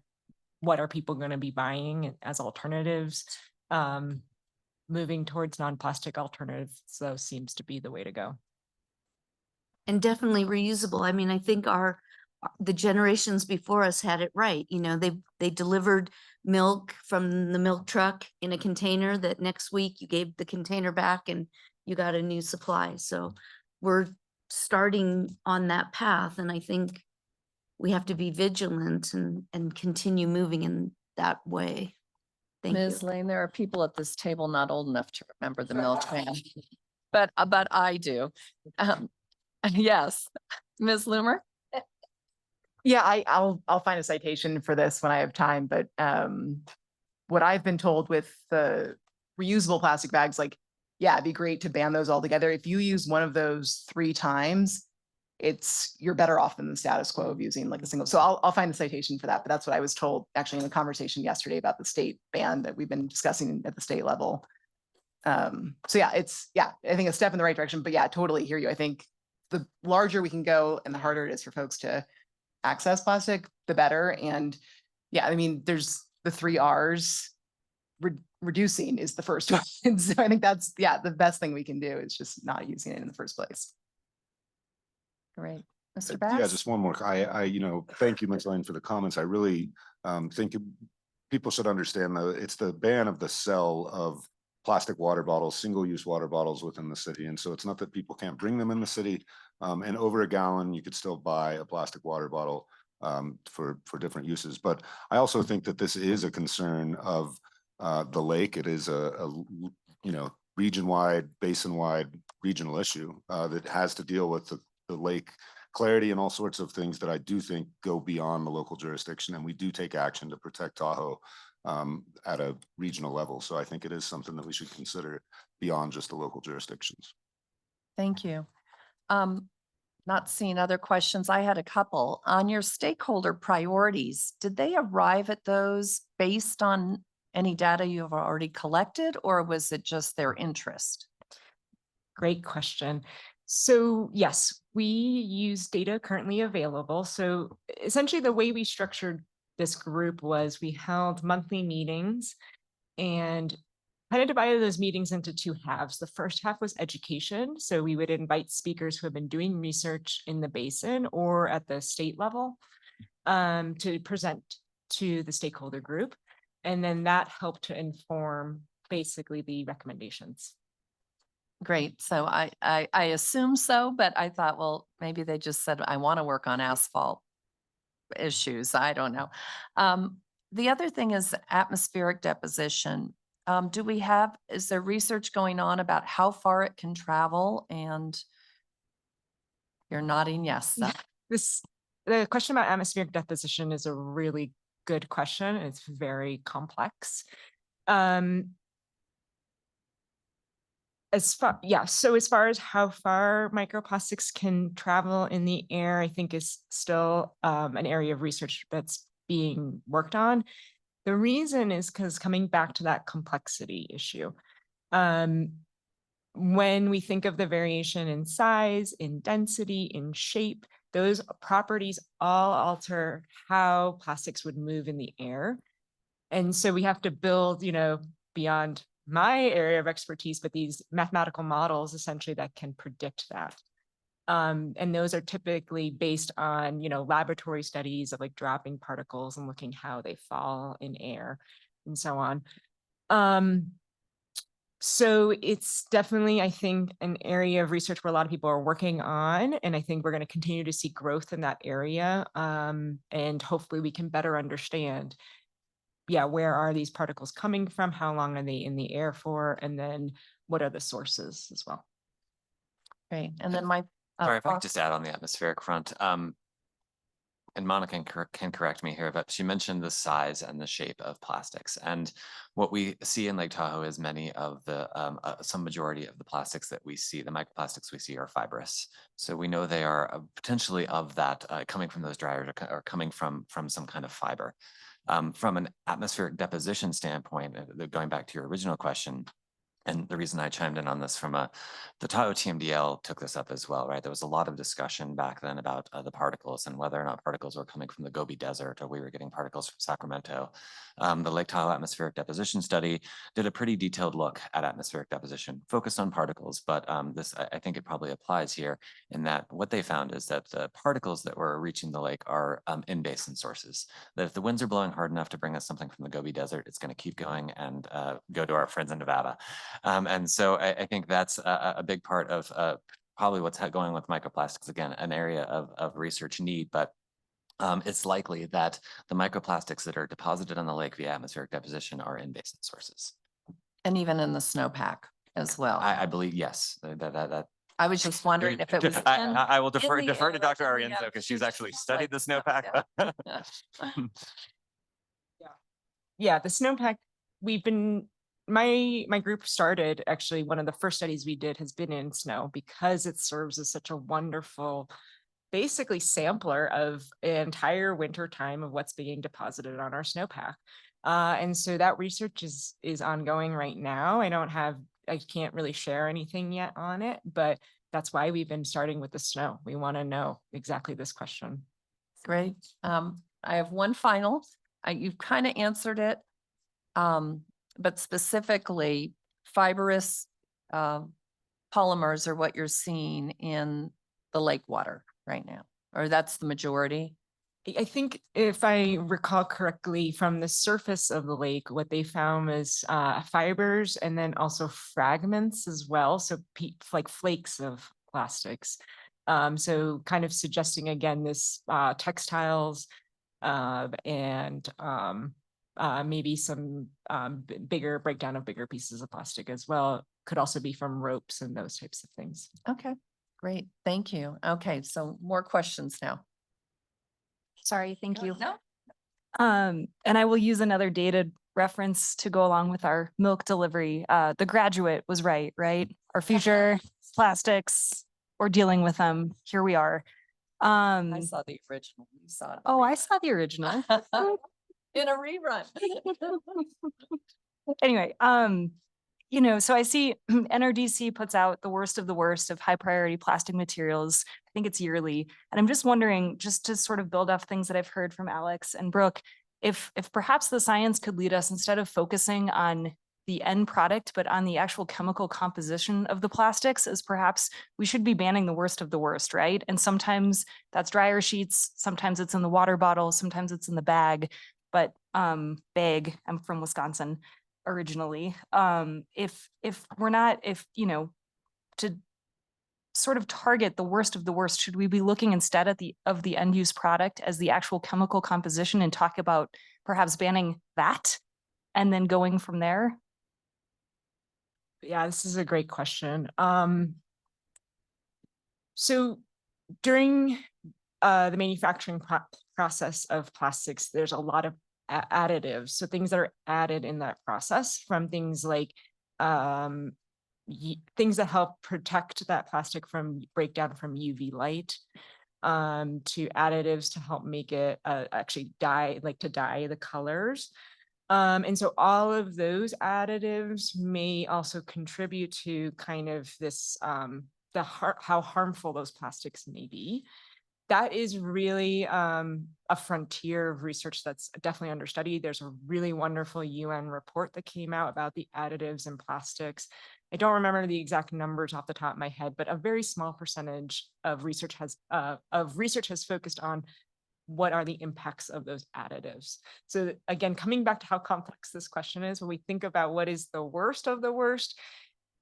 what are people going to be buying as alternatives. Moving towards non-plastic alternatives, so seems to be the way to go. And definitely reusable. I mean, I think the generations before us had it right. They delivered milk from the milk truck in a container that next week you gave the container back and you got a new supply. So we're starting on that path. And I think we have to be vigilant and continue moving in that way. Thank Ms. you. Lane, there are people at this table not old enough to remember the milkman, but I do. Yes. Ms. Loomer? Yeah, I'll find a citation for this when I have time, but what I've been told with the reusable plastic bags, like, yeah, it'd be great to ban those altogether. If you use one of those 3 times, you're better off than the status quo of using like a single. So I'll find the citation for that, but that's what I was told actually in the conversation yesterday about the state ban that we've been discussing at the state level. So yeah, I think a step in the right direction, but yeah, totally hear you. I think the larger we can go and the harder it is for folks to access plastic, the better. And yeah, I mean, there's the 3 R's. Reducing is the first one. And so I think that's, yeah, the best thing we can do is just not using it in the first place. Great. Mr. Yeah, Bass? just one more. Thank you, Ms. Lane, for the comments. I really think people should understand it's the ban of the sale of plastic water bottles, single-use water bottles within the city. And so it's not that people can't bring them in the city. And over a gallon, you could still buy a plastic water bottle for different uses. But I also think that this is a concern of the lake. It is a region-wide, basin-wide regional issue that has to deal with the lake clarity and all sorts of things that I do think go beyond the local jurisdiction. And we do take action to protect Tahoe at a regional level. So I think it is something that we should consider beyond just the local jurisdictions. Thank you. Not seeing other questions. I had a couple. On your stakeholder priorities, did they arrive at those based on any data you have already collected, or was it just their interest? Great question. So yes, we use data currently available. So essentially the way we structured this group was we held monthly meetings and kind of divided those meetings into 2 halves. The first half was education. So we would invite speakers who have been doing research in the basin or at the state level to present to the stakeholder group. And then that helped to inform basically the recommendations. Great. So I assume so, but I thought, well, maybe they just said, I want to work on asphalt issues. I don't know. The other thing is atmospheric deposition. Is there research going on about how far it can travel? And you're nodding yes. The question about atmospheric deposition is a really good question. It's very complex. As far as how far microplastics can travel in the air, I think is still an area of research that's being worked on. The reason is because coming back to that complexity issue, when we think of the variation in size, in density, in shape, those properties all alter how plastics would move in the air. And so we have to build, beyond my area of expertise, but these mathematical models essentially that can predict that. And those are typically based on, laboratory studies of like dropping particles and looking how they fall in air and so on. So it's definitely, I think, an area of research where a lot of people are working on, and I think we're going to continue to see growth in that area. And hopefully we can better understand, where are these particles coming from? How long are they in the air for? And then what are the sources as well? Great. And then sorry, if I could just add on the atmospheric front. And Monica can correct me here, but she mentioned the size and the shape of plastics. And what we see in Lake Tahoe is many of the, some majority of the plastics that we see, the microplastics we see are fibrous. So we know they are potentially of that coming from those dryers or coming from some kind of fiber. From an atmospheric deposition standpoint, going back to your original question, and the reason I chimed in on this from the Tahoe TMDL took this up as well, right? There was a lot of discussion back then about the particles and whether or not particles were coming from the Gobi Desert or we were getting particles from Sacramento. The Lake Tahoe atmospheric deposition study did a pretty detailed look at atmospheric deposition, focused on particles, but I think it probably applies here in that what they found is that the particles that were reaching the lake are in basin sources. That if the winds are blowing hard enough to bring us something from the Gobi Desert, it's going to keep going and go to our friends in Nevada. And so I think that's a big part of probably what's going on with microplastics. Again, an area of research need, but it's likely that the microplastics that are deposited on the lake via atmospheric deposition are in basin sources. And even in the snowpack as well. I believe, yes, I was just wondering if it was. I will in defer the to Dr. air, Arienzo because she's actually studied the like, snowpack. Yeah, the snowpack, we've been, my group started, actually, one of the first studies we did has been in snow because it serves as such a wonderful, basically sampler of an entire winter time of what's being deposited on our snowpack. And so that research is ongoing right now. I can't really share anything yet on it, but that's why we've been starting with the snow. We want to know exactly this question. Great. I have one final, you've kind of answered it. But specifically fibrous, polymers are what you're seeing in the lake water right now, or that's the majority. I think if I recall correctly, from the surface of the lake, what they found was fibers and then also fragments as well. So like flakes of plastics. So kind of suggesting again, this textiles and maybe some bigger breakdown of bigger pieces of plastic as well. Could also be from ropes and those types of things. Okay, great. Thank you. Okay, so more questions now. Sorry, thank you. No. And I will use another dated reference to go along with our milk delivery. The graduate was right? Our future plastics, we're dealing with them. Here we are. I saw the original. You saw it. Oh, I saw the original. In a rerun. Anyway, so I see NRDC puts out the worst of the worst of high priority plastic materials. I think it's yearly. And I'm just wondering, just to sort of build off things that I've heard from Alex and Brooke, if perhaps the science could lead us, instead of focusing on the end product, but on the actual chemical composition of the plastics, as perhaps we should be banning the worst of the worst, right? And sometimes that's dryer sheets, sometimes it's in the water bottle, sometimes it's in the bag, but bag, I'm from Wisconsin originally. If we're not, to sort of target the worst of the worst, should we be looking instead at the end use product as the actual chemical composition and talk about perhaps banning that and then going from there? Yeah, this is a great question. So during the manufacturing process of plastics, there's a lot of additives. So things that are added in that process, from things like things that help protect that plastic from breakdown from UV light, to additives to help make it actually dye the colors. And so all of those additives may also contribute to kind of this, how harmful those plastics may be. That is really a frontier of research that's definitely under study. There's a really wonderful UN report that came out about the additives in plastics. I don't remember the exact numbers off the top of my head, but a very small percentage of research has focused on what are the impacts of those additives. So again, coming back to how complex this question is, when we think about what is the worst of the worst,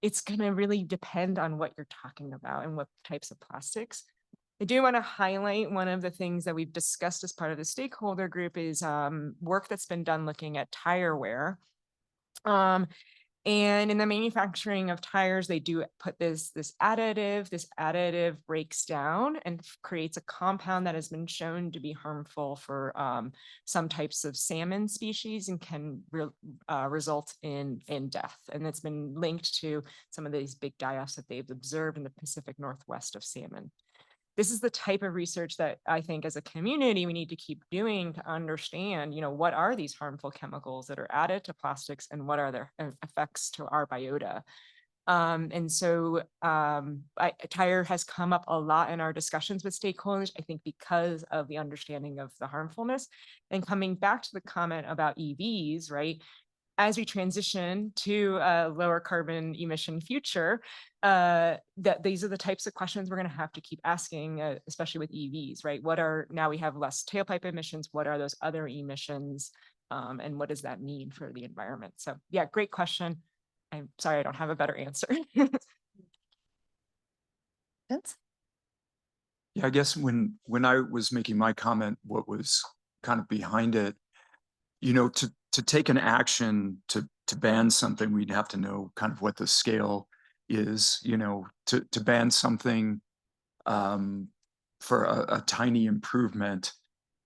it's going to really depend on what you're talking about and what types of plastics. I do want to highlight one of the things that we've discussed as part of the stakeholder group is work that's been done looking at tire wear. And in the manufacturing of tires, they do put this additive. This additive breaks down and creates a compound that has been shown to be harmful for some types of salmon species and can result in death. And it's been linked to some of these big die-offs that they've observed in the Pacific Northwest of salmon. This is the type of research that I think as a community, we need to keep doing to understand, what are these harmful chemicals that are added to plastics and what are their effects to our biota. And so tire has come up a lot in our discussions with stakeholders, I think because of the understanding of the harmfulness. And coming back to the comment about EVs, right? As we transition to a lower carbon emission future, that these are the types of questions we're going to have to keep asking, especially with EVs, right? Now we have less tailpipe emissions. What are those other emissions? And what does that mean for the environment? So yeah, great question. I'm sorry, I don't have a better answer. Yeah, I guess when I was making my comment, what was kind of behind it, to take an action to ban something, we'd have to know kind of what the scale is, you know, to ban something for a tiny improvement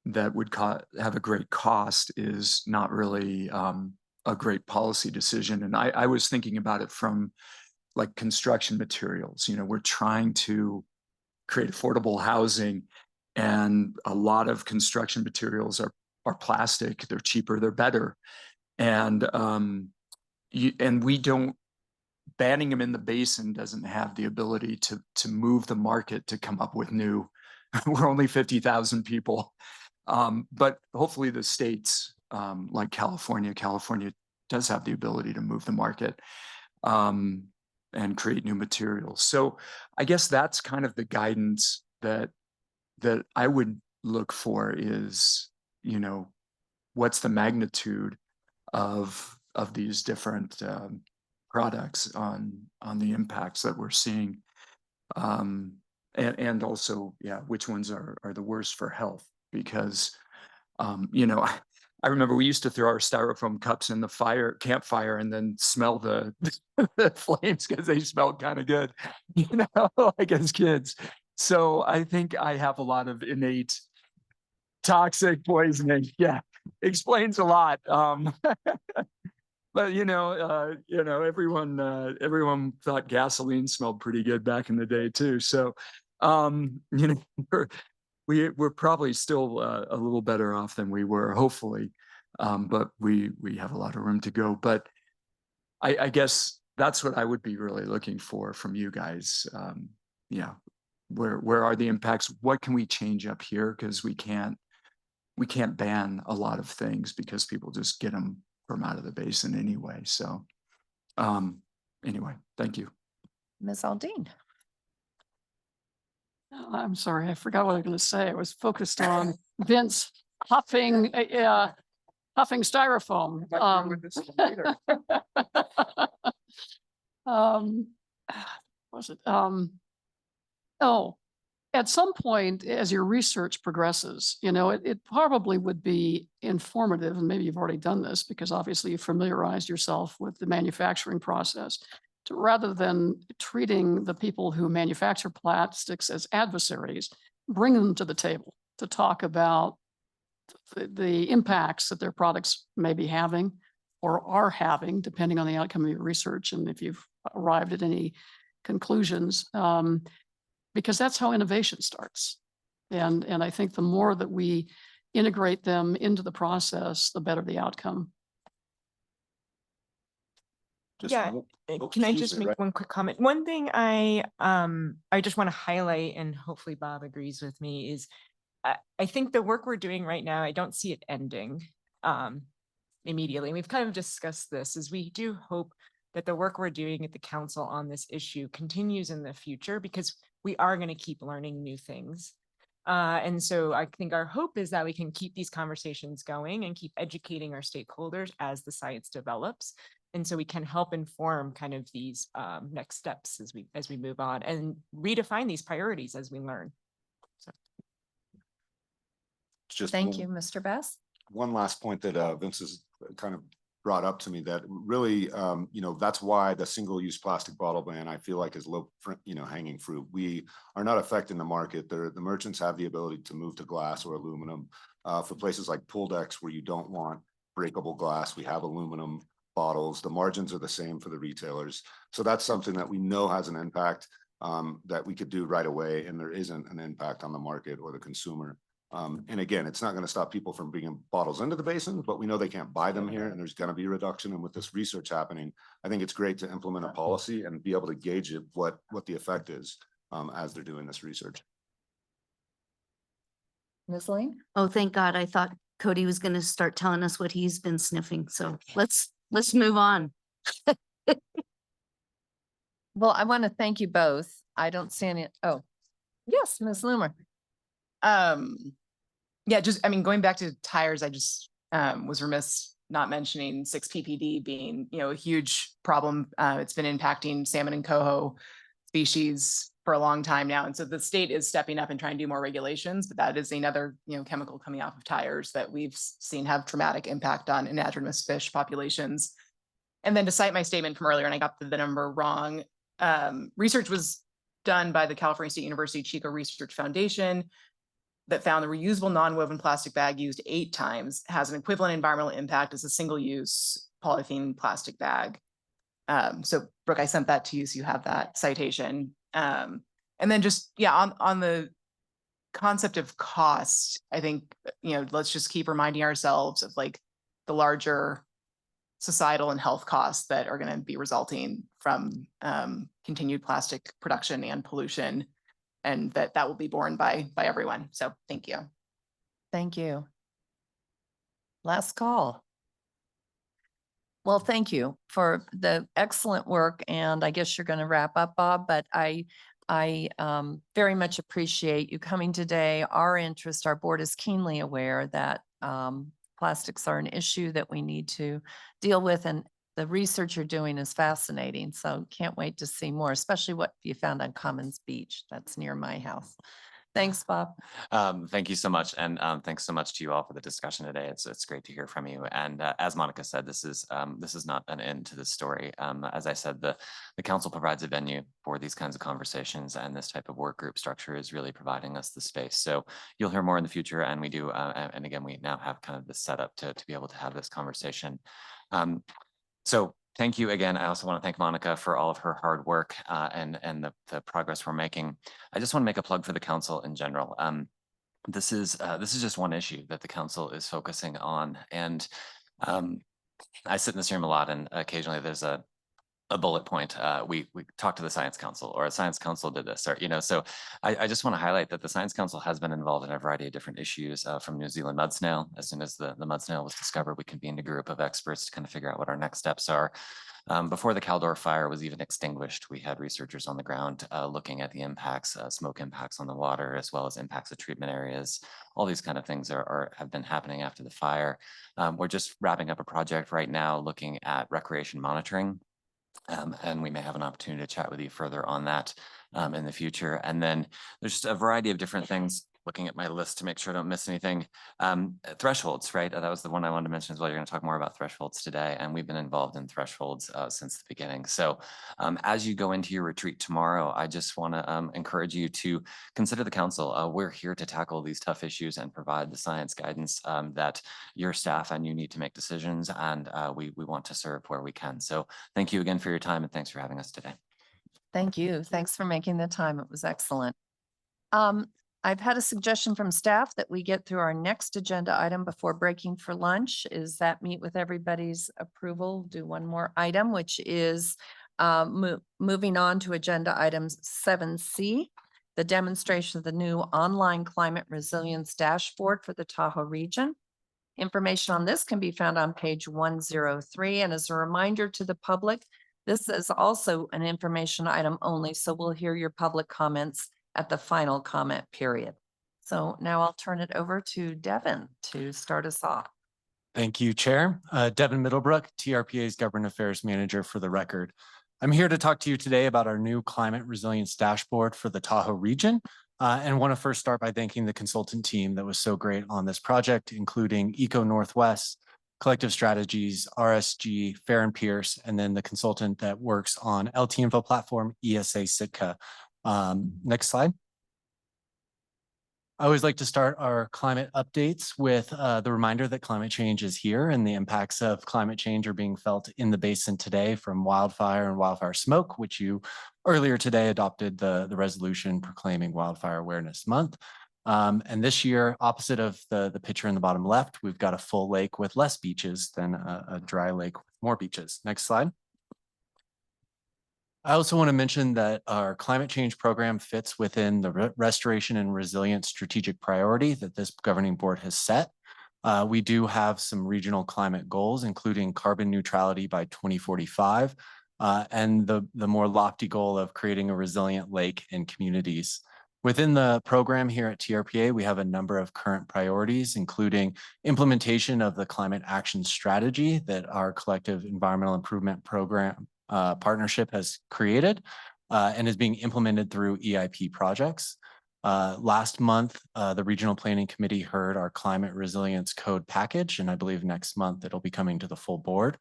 that would have a great cost is not really a great policy decision. And I was thinking about it from like construction materials. You know, we're trying to create affordable housing, and a lot of construction materials are plastic. They're cheaper, they're better, and we don't, banning them in the basin doesn't have the ability to move the market to come up with new. We're only 50,000 people, but hopefully the states like California does have the ability to move the market and create new materials. So I guess that's kind of the guidance that I would look for is, you know, what's the magnitude of these different products on the impacts that we're seeing, and also, yeah, which ones are the worst for health? Because you know, I remember we used to throw our styrofoam cups in the campfire and then smell the, the flames because they smelled kind of good, you know, like as kids. So I think I have a lot of innate toxic poisoning. Yeah, explains a lot. But you know, everyone thought gasoline smelled pretty good back in the day too. So, you know, we're probably still a little better off than we were, hopefully, but we have a lot of room to go. But I guess that's what I would be really looking for from you guys. Yeah, where are the impacts? What can we change up here? Because we can't ban a lot of things because people just get them from out of the basin anyway. So anyway, thank you. Ms. Aldean. I'm sorry, I forgot what I was going to say. I was focused on Vince huffing styrofoam. Was it? Oh, at some point, as your research progresses, you know, it probably would be informative, and maybe you've already done this because obviously you familiarized yourself with the manufacturing process, rather than treating the people who manufacture plastics as adversaries, bring them to the table to talk about the impacts that their products may be having or are having, depending on the outcome of your research and if you've arrived at any conclusions, because that's how innovation starts. And I think the more that we integrate them into the process, the better the outcome. Yeah, can I just make one quick comment? One thing I just want to highlight, and hopefully Bob agrees with me, is I think the work we're doing right now, I don't see it ending immediately. We've kind of discussed this, is we do hope that the work we're doing at the council on this issue continues in the future, because we are going to keep learning new things. And so I think our hope is that we can keep these conversations going and keep educating our stakeholders as the science develops. And so we can help inform kind of these next steps as we move on and redefine these priorities as we learn. So. Just Thank you, Mr. Bass. One last point that Vince has kind of brought up to me that really, you know, that's why the single-use plastic bottle ban, I feel like, is low, you know, hanging fruit. We are not affecting the market. The merchants have the ability to move to glass or aluminum. For places like pool decks where you don't want breakable glass, we have aluminum bottles. The margins are the same for the retailers. So that's something that we know has an impact that we could do right away, and there isn't an impact on the market or the consumer. And again, it's not going to stop people from bringing bottles into the basin, but we know they can't buy them here, and there's going to be a reduction. And with this research happening, I think it's great to implement a policy and be able to gauge it, what the effect is as they're doing this research. Ms. Lane? Oh, thank God. I thought Cody was going to start telling us what he's been sniffing. So let's move on. Well, I want to thank you both. I don't see any. Oh, yes, Ms. Loomer. Yeah, just, I mean, going back to tires, I just was remiss not mentioning 6-PPD being, you know, a huge problem. It's been impacting salmon and coho species for a long time now. And so the state is stepping up and trying to do more regulations, but that is another, you know, chemical coming off of tires that we've seen have traumatic impact on anadromous fish populations. And then to cite my statement from earlier, and I got the number wrong, research was done by the California State University Chico Research Foundation that found the reusable non-woven plastic bag used 8 times has an equivalent environmental impact as a single-use polythene plastic bag. So Brooke, I sent that to you, so you have that citation. And then just, yeah, on the concept of cost, I think, let's just keep reminding ourselves of like the larger societal and health costs that are going to be resulting from continued plastic production and pollution, and that will be borne by everyone. So thank you. Thank you. Last call. Well, thank you for the excellent work, and I guess you're going to wrap up, Bob, but I very much appreciate you coming today. Our board is keenly aware that plastics are an issue that we need to deal with, and the research you're doing is fascinating. So can't wait to see more, especially what you found on Commons Beach. That's near my house. Thanks, Bob. Thank you so much. And thanks so much to you all for the discussion today. It's great to hear from you. And as Monica said, this is not an end to the story. As I said, the council provides a venue for these kinds of conversations, and this type of work group structure is really providing us the space. So you'll hear more in the future, and we do. And again, we now have kind of the setup to be able to have this conversation. So thank you again. I also want to thank Monica for all of her hard work and the progress we're making. I just want to make a plug for the council in general. This is just one issue that the council is focusing on, and I sit in this room a lot, and occasionally there's a bullet point. We talked to the Science Council, or a Science Council did this, or so I just want to highlight that the Science Council has been involved in a variety of different issues from New Zealand mud snail. As soon as the mud snail was discovered, we convened a group of experts to kind of figure out what our next steps are. Before the Caldor fire was even extinguished, we had researchers on the ground looking at the impacts, smoke impacts on the water, as well as impacts of treatment areas. All these kind of things have been happening after the fire. We're just wrapping up a project right now looking at recreation monitoring. And we may have an opportunity to chat with you further on that in the future. And then there's just a variety of different things, looking at my list to make sure I don't miss anything. Thresholds, right? That was the one I wanted to mention as well. You're going to talk more about thresholds today, and we've been involved in thresholds since the beginning. So as you go into your retreat tomorrow, I just want to encourage you to consider the council. We're here to tackle these tough issues and provide the science guidance that your staff and you need to make decisions, and we want to serve where we can. So thank you again for your time, and thanks for having us today. Thank you. Thanks for making the time. It was excellent. I've had a suggestion from staff that we get through our next agenda item before breaking for lunch. Is that meet with everybody's approval? Do one more item, which is moving on to agenda items 7C, the demonstration of the new online climate resilience dashboard for the Tahoe region. Information on this can be found on page 103. And as a reminder to the public, this is also an information item only, so we'll hear your public comments at the final comment period. So now I'll turn it over to Devin to start us off. Thank you, Chair. Devin Middlebrook, TRPA's Government Affairs Manager for the record. I'm here to talk to you today about our new climate resilience dashboard for the Tahoe region. And want to first start by thanking the consultant team that was so great on this project, including Eco Northwest, Collective Strategies, RSG, Fair and Pierce, and then the consultant that works on LT Info Platform, ESA Sitka. Next slide. I always like to start our climate updates with the reminder that climate change is here, and the impacts of climate change are being felt in the basin today from wildfire and wildfire smoke, which you earlier today adopted the resolution proclaiming Wildfire Awareness Month. And this year, opposite of the picture in the bottom left, we've got a full lake with less beaches than a dry lake with more beaches. Next slide. I also want to mention that our climate change program fits within the restoration and resilience strategic priority that this governing board has set. We do have some regional climate goals, including carbon neutrality by 2045, and the more lofty goal of creating a resilient lake and communities. Within the program here at TRPA, we have a number of current priorities, including implementation of the climate action strategy that our collective environmental improvement program partnership has created and is being implemented through EIP projects. Last month, the Regional Planning Committee heard our climate resilience code package, and I believe next month it'll be coming to the full board.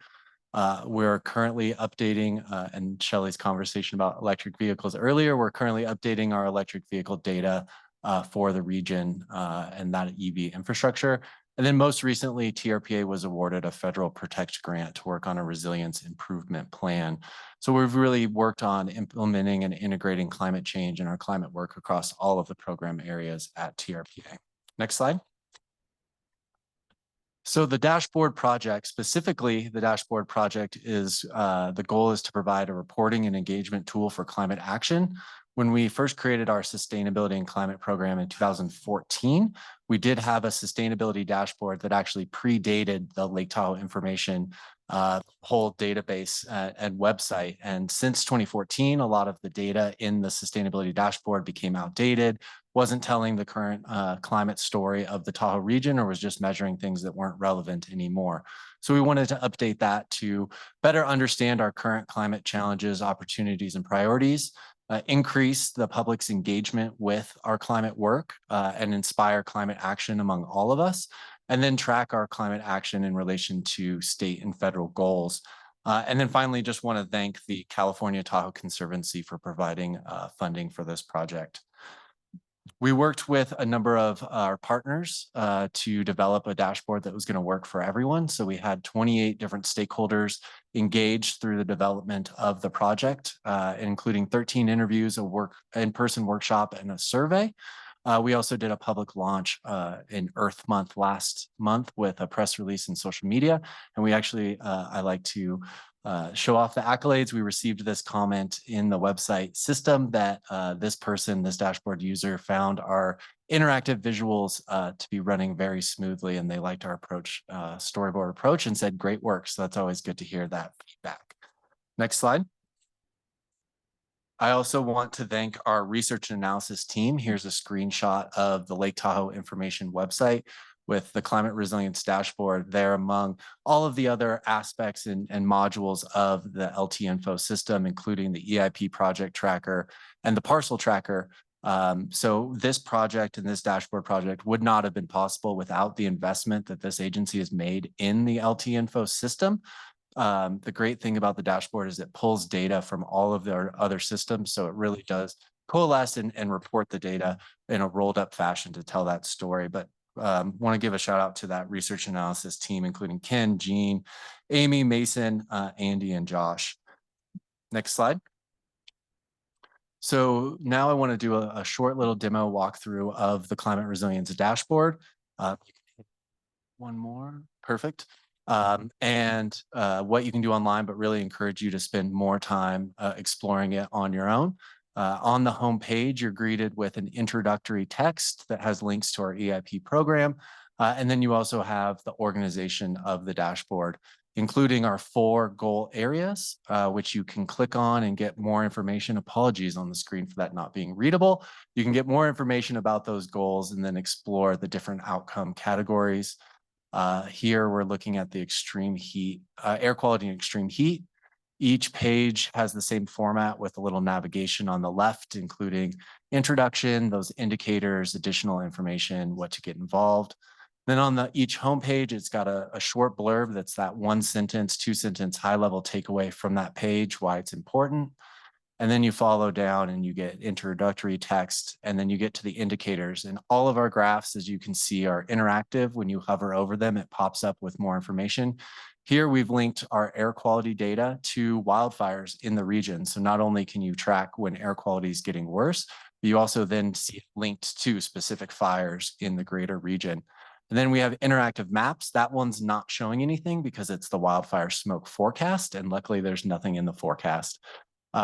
We're currently updating, and Shelley's conversation about electric vehicles earlier, we're currently updating our electric vehicle data for the region and that EV infrastructure. And then most recently, TRPA was awarded a federal Protect grant to work on a resilience improvement plan. So we've really worked on implementing and integrating climate change and our climate work across all of the program areas at TRPA. Next slide. So the dashboard project, specifically the dashboard project is, the goal is to provide a reporting and engagement tool for climate action. When we first created our sustainability and climate program in 2014, we did have a sustainability dashboard that actually predated the Lake Tahoe information whole database and website. And since 2014, a lot of the data in the sustainability dashboard became outdated, wasn't telling the current climate story of the Tahoe region, or was just measuring things that weren't relevant anymore. So we wanted to update that to better understand our current climate challenges, opportunities, and priorities, increase the public's engagement with our climate work, and inspire climate action among all of us, and then track our climate action in relation to state and federal goals. And then finally, just want to thank the California Tahoe Conservancy for providing funding for this project. We worked with a number of our partners to develop a dashboard that was going to work for everyone. So we had 28 different stakeholders engaged through the development of the project, including 13 interviews, a in-person workshop, and a survey. We also did a public launch in Earth Month last month with a press release and social media. And we actually, I like to show off the accolades. We received this comment in the website system that this dashboard user, found our interactive visuals to be running very smoothly, and they liked our approach, storyboard approach, and said, great work. So that's always good to hear that feedback. Next slide. I also want to thank our research and analysis team. Here's a screenshot of the Lake Tahoe information website with the climate resilience dashboard there among all of the other aspects and modules of the LT info system, including the EIP project tracker and the parcel tracker. So this project and this dashboard project would not have been possible without the investment that this agency has made in the LT info system. The great thing about the dashboard is it pulls data from all of their other systems. So it really does coalesce and report the data in a rolled up fashion to tell that story. But want to give a shout out to that research analysis team, including Ken, Jean, Amy, Mason, Andy, and Josh. Next slide. So now I want to do a short little demo walkthrough of the climate resilience dashboard. One more, perfect. And what you can do online, but really encourage you to spend more time exploring it on your own. On the home page, you're greeted with an introductory text that has links to our EIP program. And then you also have the organization of the dashboard, including our 4 goal areas, which you can click on and get more information. Apologies on the screen for that not being readable. You can get more information about those goals and then explore the different outcome categories. Here we're looking at the extreme heat, air quality and extreme heat. Each page has the same format with a little navigation on the left, including introduction, those indicators, additional information, what to get involved. Then on each homepage, it's got a short blurb that's that 1 sentence, 2 sentence high level takeaway from that page, why it's important. And then you follow down and you get introductory text, and then you get to the indicators. And all of our graphs, as you can see, are interactive. When you hover over them, it pops up with more information. Here we've linked our air quality data to wildfires in the region. So not only can you track when air quality is getting worse, but you also then see it linked to specific fires in the greater region. And then we have interactive maps. That one's not showing anything because it's the wildfire smoke forecast. And luckily there's nothing in the forecast.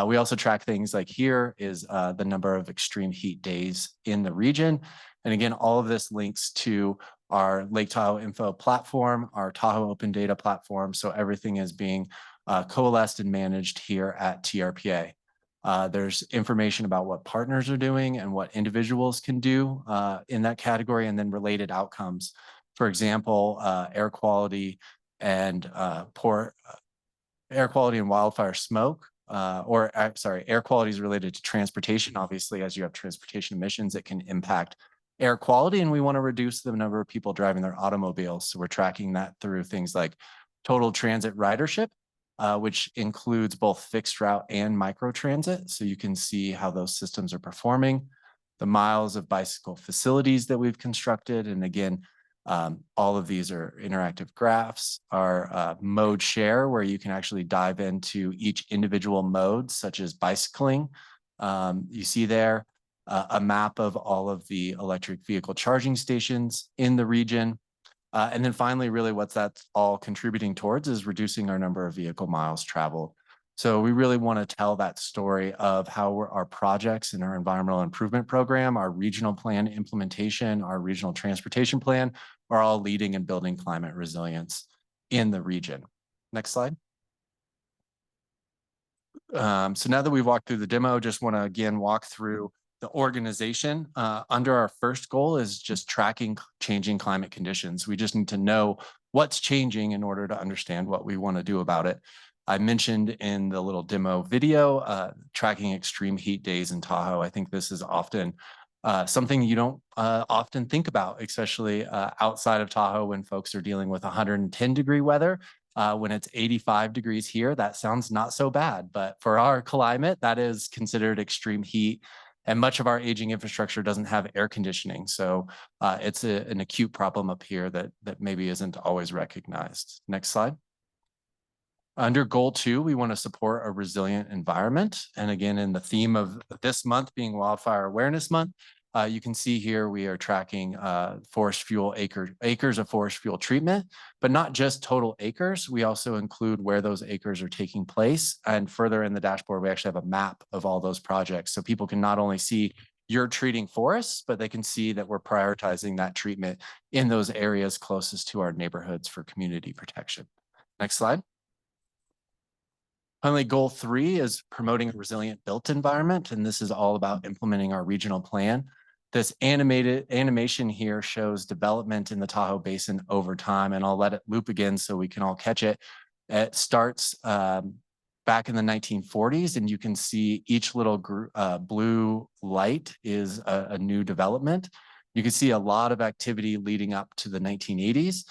We also track things like here is the number of extreme heat days in the region. And again, all of this links to our Lake Tahoe info platform, our Tahoe open data platform. So everything is being coalesced and managed here at TRPA. There's information about what partners are doing and what individuals can do in that category, and then related outcomes. For example, air quality and air quality and wildfire smoke. Air quality is related to transportation. Obviously, as you have transportation emissions, it can impact air quality, and we want to reduce the number of people driving their automobiles. So we're tracking that through things like total transit ridership which includes both fixed route and micro transit. So you can see how those systems are performing, the miles of bicycle facilities that we've constructed. And again, all of these are interactive graphs. Our mode share, where you can actually dive into each individual mode, such as bicycling. You see there a map of all of the electric vehicle charging stations in the region. And then finally, really what that's all contributing towards is reducing our number of vehicle miles traveled. So we really want to tell that story of how our projects in our environmental improvement program, our regional plan implementation, our regional transportation plan are all leading and building climate resilience in the region. Next slide. So now that we've walked through the demo, just want to again walk through the organization. Under our first goal is just tracking changing climate conditions. We just need to know what's changing in order to understand what we want to do about it. I mentioned in the little demo video, tracking extreme heat days in Tahoe. I think this is often something you don't often think about, especially outside of Tahoe when folks are dealing with 110-degree weather. When it's 85 degrees here, that sounds not so bad, but for our climate, that is considered extreme heat. And much of our aging infrastructure doesn't have air conditioning. So it's an acute problem up here that maybe isn't always recognized. Next slide. Under goal 2, we want to support a resilient environment. And again, in the theme of this month being Wildfire Awareness Month, you can see here we are tracking forest fuel acres of forest fuel treatment, but not just total acres. We also include where those acres are taking place. And further in the dashboard, we actually have a map of all those projects. So people can not only see you're treating forests, but they can see that we're prioritizing that treatment in those areas closest to our neighborhoods for community protection. Next slide. Finally, goal 3 is promoting a resilient built environment. And this is all about implementing our regional plan. This animation here shows development in the Tahoe Basin over time, and I'll let it loop again so we can all catch it. It starts back in the 1940s, and you can see each little blue light is a new development. You can see a lot of activity leading up to the 1980s.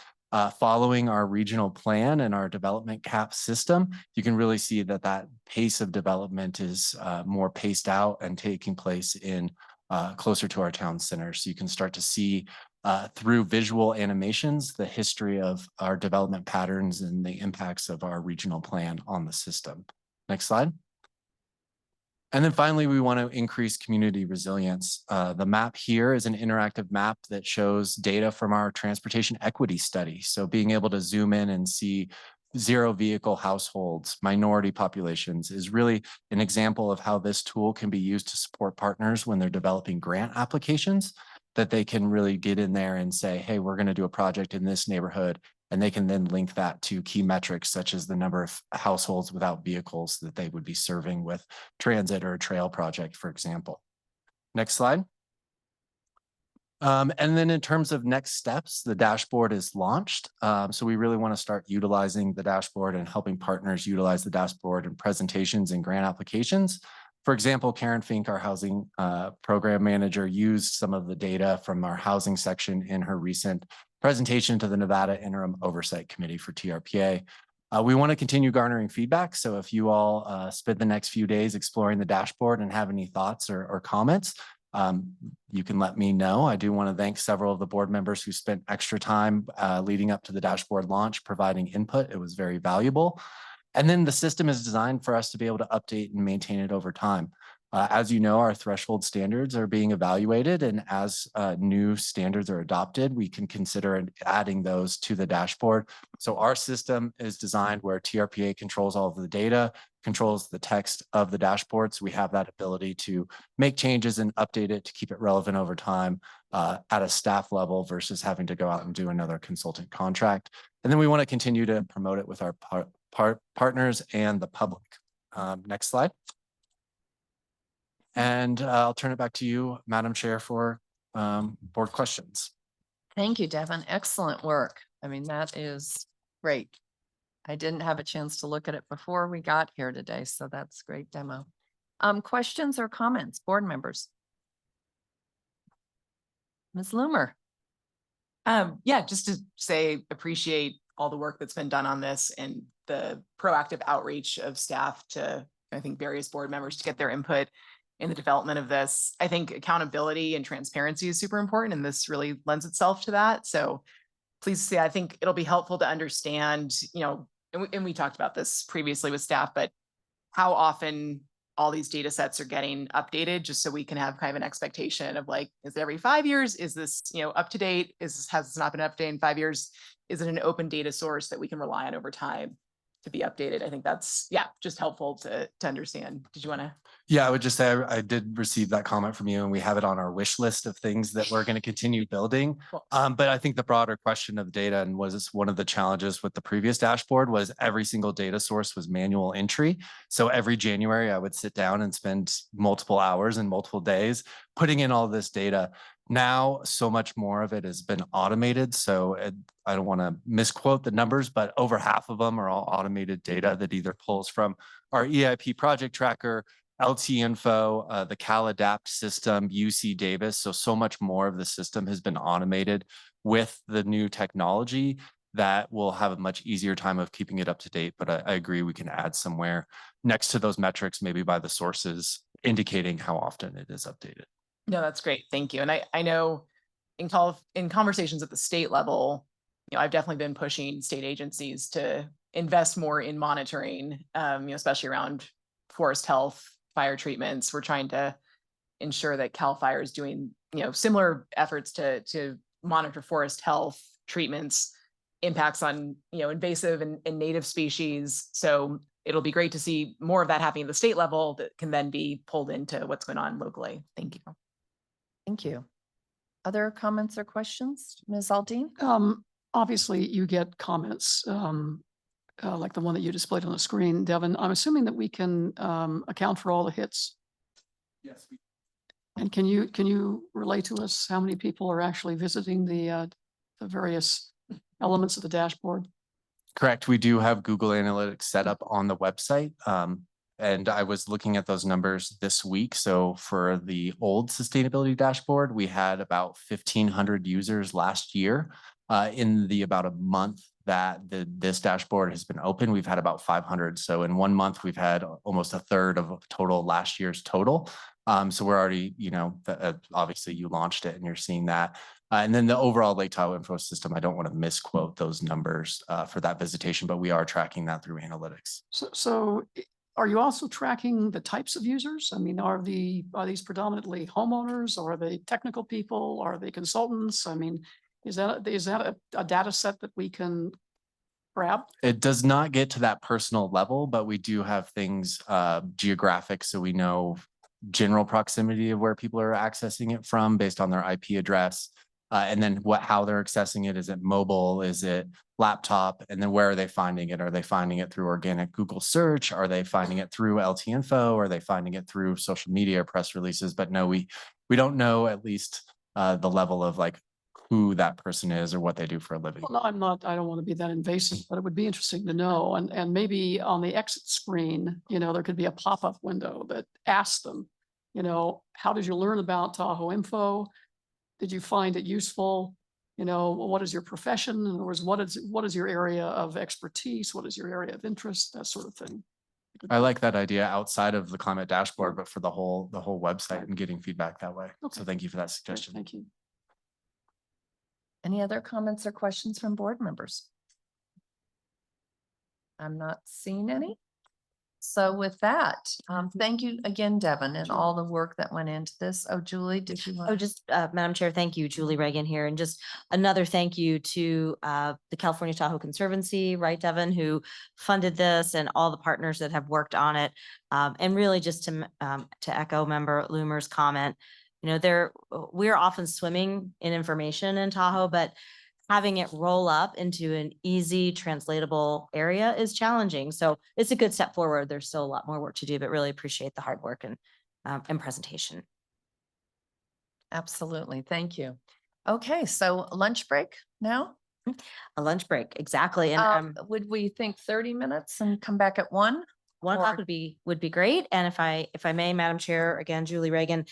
Following our regional plan and our development cap system, you can really see that that pace of development is more paced out and taking place in closer to our town centers. So you can start to see through visual animations the history of our development patterns and the impacts of our regional plan on the system. Next slide. And then finally, we want to increase community resilience. The map here is an interactive map that shows data from our transportation equity study. So being able to zoom in and see zero vehicle households, minority populations is really an example of how this tool can be used to support partners when they're developing grant applications, that they can really get in there and say, hey, we're going to do a project in this neighborhood. And they can then link that to key metrics such as the number of households without vehicles that they would be serving with transit or a trail project, for example. Next slide. And then in terms of next steps, the dashboard is launched. So we really want to start utilizing the dashboard and helping partners utilize the dashboard in presentations and grant applications. For example, Karen Fink, our housing program manager, used some of the data from our housing section in her recent presentation to the Nevada Interim Oversight Committee for TRPA. We want to continue garnering feedback. So if you all spend the next few days exploring the dashboard and have any thoughts or comments, you can let me know. I do want to thank several of the board members who spent extra time leading up to the dashboard launch, providing input. It was very valuable. And then the system is designed for us to be able to update and maintain it over time. As you know, our threshold standards are being evaluated, and as new standards are adopted, we can consider adding those to the dashboard. So our system is designed where TRPA controls all of the data, controls the text of the dashboard. So we have that ability to make changes and update it to keep it relevant over time at a staff level versus having to go out and do another consultant contract. And then we want to continue to promote it with our partners and the public. Next slide. And I'll turn it back to you, Madam Chair, for board questions. Thank you, Devin. Excellent work. I mean, that is great. I didn't have a chance to look at it before we got here today, so that's a great demo. Questions or comments, board members? Ms. Loomer. Yeah, just to say, appreciate all the work that's been done on this and the proactive outreach of staff to, I think, various board members to get their input in the development of this. I think accountability and transparency is super important, and this really lends itself to that. So please see, I think it'll be helpful to understand, and we talked about this previously with staff, but how often all these data sets are getting updated, just so we can have kind of an expectation of like, is it every 5 years? Is this, up to date? Has this not been updated in 5 years? Is it an open data source that we can rely on over time to be updated? I think that's, just helpful to understand. Did you want to? Yeah, I would just say I did receive that comment from you, and we have it on our wish list of things that we're going to continue building. But I think the broader question of data, and was one of the challenges with the previous dashboard, was every single data source was manual entry. So every January I would sit down and spend multiple hours and multiple days putting in all this data. Now, so much more of it has been automated. So I don't want to misquote the numbers, but over half of them are all automated data that either pulls from our EIP project tracker, LT Info, the CalAdapt system, UC Davis. So much more of the system has been automated with the new technology that will have a much easier time of keeping it up to date. But I agree, we can add somewhere next to those metrics, maybe by the sources, indicating how often it is updated. No, that's great. Thank you. And I know in conversations at the state level, I've definitely been pushing state agencies to invest more in monitoring, especially around forest health, fire treatments. We're trying to ensure that CAL FIRE is doing, similar efforts to monitor forest health treatments, impacts on, invasive and native species. So it'll be great to see more of that happening at the state level that can then be pulled into what's going on locally. Thank you. Thank you. Other comments or questions, Ms. Aldine? Obviously, you get comments like the one that you displayed on the screen, Devin. I'm assuming that we can account for all the hits. Yes. And can you relate to us how many people are actually visiting the various elements of the dashboard? Correct. We do have Google Analytics set up on the website. And I was looking at those numbers this week. So for the old sustainability dashboard, we had about 1,500 users last year. In the about a month that this dashboard has been open, we've had about 500. So in 1 month, we've had almost a third of total last year's total. So we're already, obviously you launched it and you're seeing that. And then the overall Lake Tahoe info system, I don't want to misquote those numbers for that visitation, but we are tracking that through analytics. So are you also tracking the types of users? I mean, are these predominantly homeowners, or are they technical people? Are they consultants? I mean, is that a data set that we can grab? It does not get to that personal level, but we do have things geographic. So we know general proximity of where people are accessing it from based on their IP address. And then how they're accessing it. Is it mobile? Is it laptop? And then where are they finding it? Are they finding it through organic Google search? Are they finding it through LT Info? Are they finding it through social media, press releases? But no, we don't know at least the level of like who that person is or what they do for a living. Well, no, I don't want to be that invasive, but it would be interesting to know. And maybe on the exit screen, there could be a pop-up window that asks them, how did you learn about Tahoe Info? Did you find it useful? What is your profession? In other words, what is your area of expertise? What is your area of interest? That sort of thing. I like that idea outside of the climate dashboard, but for the whole website and getting feedback that way. Okay. So thank you for that suggestion. Thank you. Any other comments or questions from board members? I'm not seeing any. So with that, thank you again, Devin, and all the work that went into this. Oh, Julie, did you want? Oh, just Madam Chair, thank you, Julie Reagan here. And just another thank you to the California Tahoe Conservancy, right, Devin, who funded this, and all the partners that have worked on it. And really just to echo Member Loomer's comment, we're often swimming in information in Tahoe, but having it roll up into an easy translatable area is challenging. So it's a good step forward. There's still a lot more work to do, but really appreciate the hard work and presentation. Absolutely. Thank you. Okay, so lunch break now? A lunch break, exactly. And would we think 30 minutes and come back at 1? 1 o'clock would be great. And if I may, Madam Chair, again, Julie Reagan,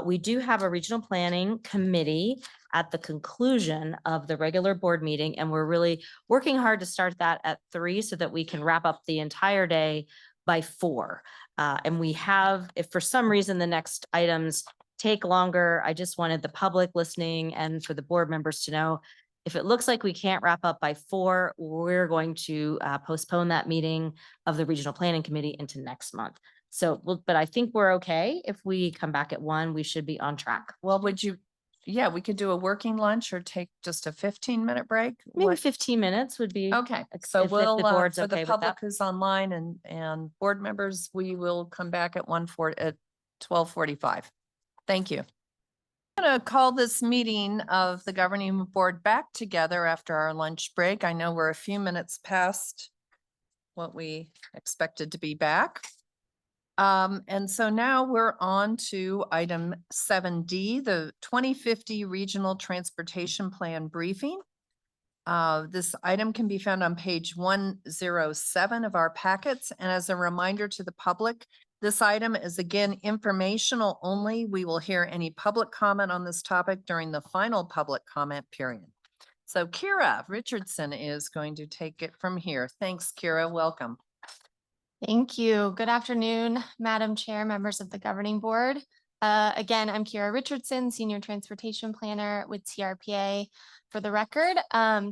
we do have a regional planning committee at the conclusion of the regular board meeting. And we're really working hard to start that at 3 so that we can wrap up the entire day by 4. And we have, if for some reason the next items take longer, I just wanted the public listening and for the board members to know, if it looks like we can't wrap up by 4, we're going to postpone that meeting of the Regional Planning Committee into next month. So, but I think we're okay. If we come back at 1, we should be on track. Well, yeah, we could do a working lunch or take just a 15-minute break. Maybe What- 15 minutes would be. Okay, if so the we'll, board's for okay the with public that. who's online and board members, we will come back at 12:45. Thank you. I'm going to call this meeting of the governing board back together after our lunch break. I know we're a few minutes past what we expected to be back. And so now we're on to item 7D, the 2050 Regional Transportation Plan Briefing. This item can be found on page 107 of our packets. And as a reminder to the public, this item is again informational only. We will hear any public comment on this topic during the final public comment period. So Kira Richardson is going to take it from here. Thanks, Kira. Welcome. Thank you. Good afternoon, Madam Chair, members of the Governing Board. Again, I'm Kira Richardson, Senior Transportation Planner with TRPA. For the record,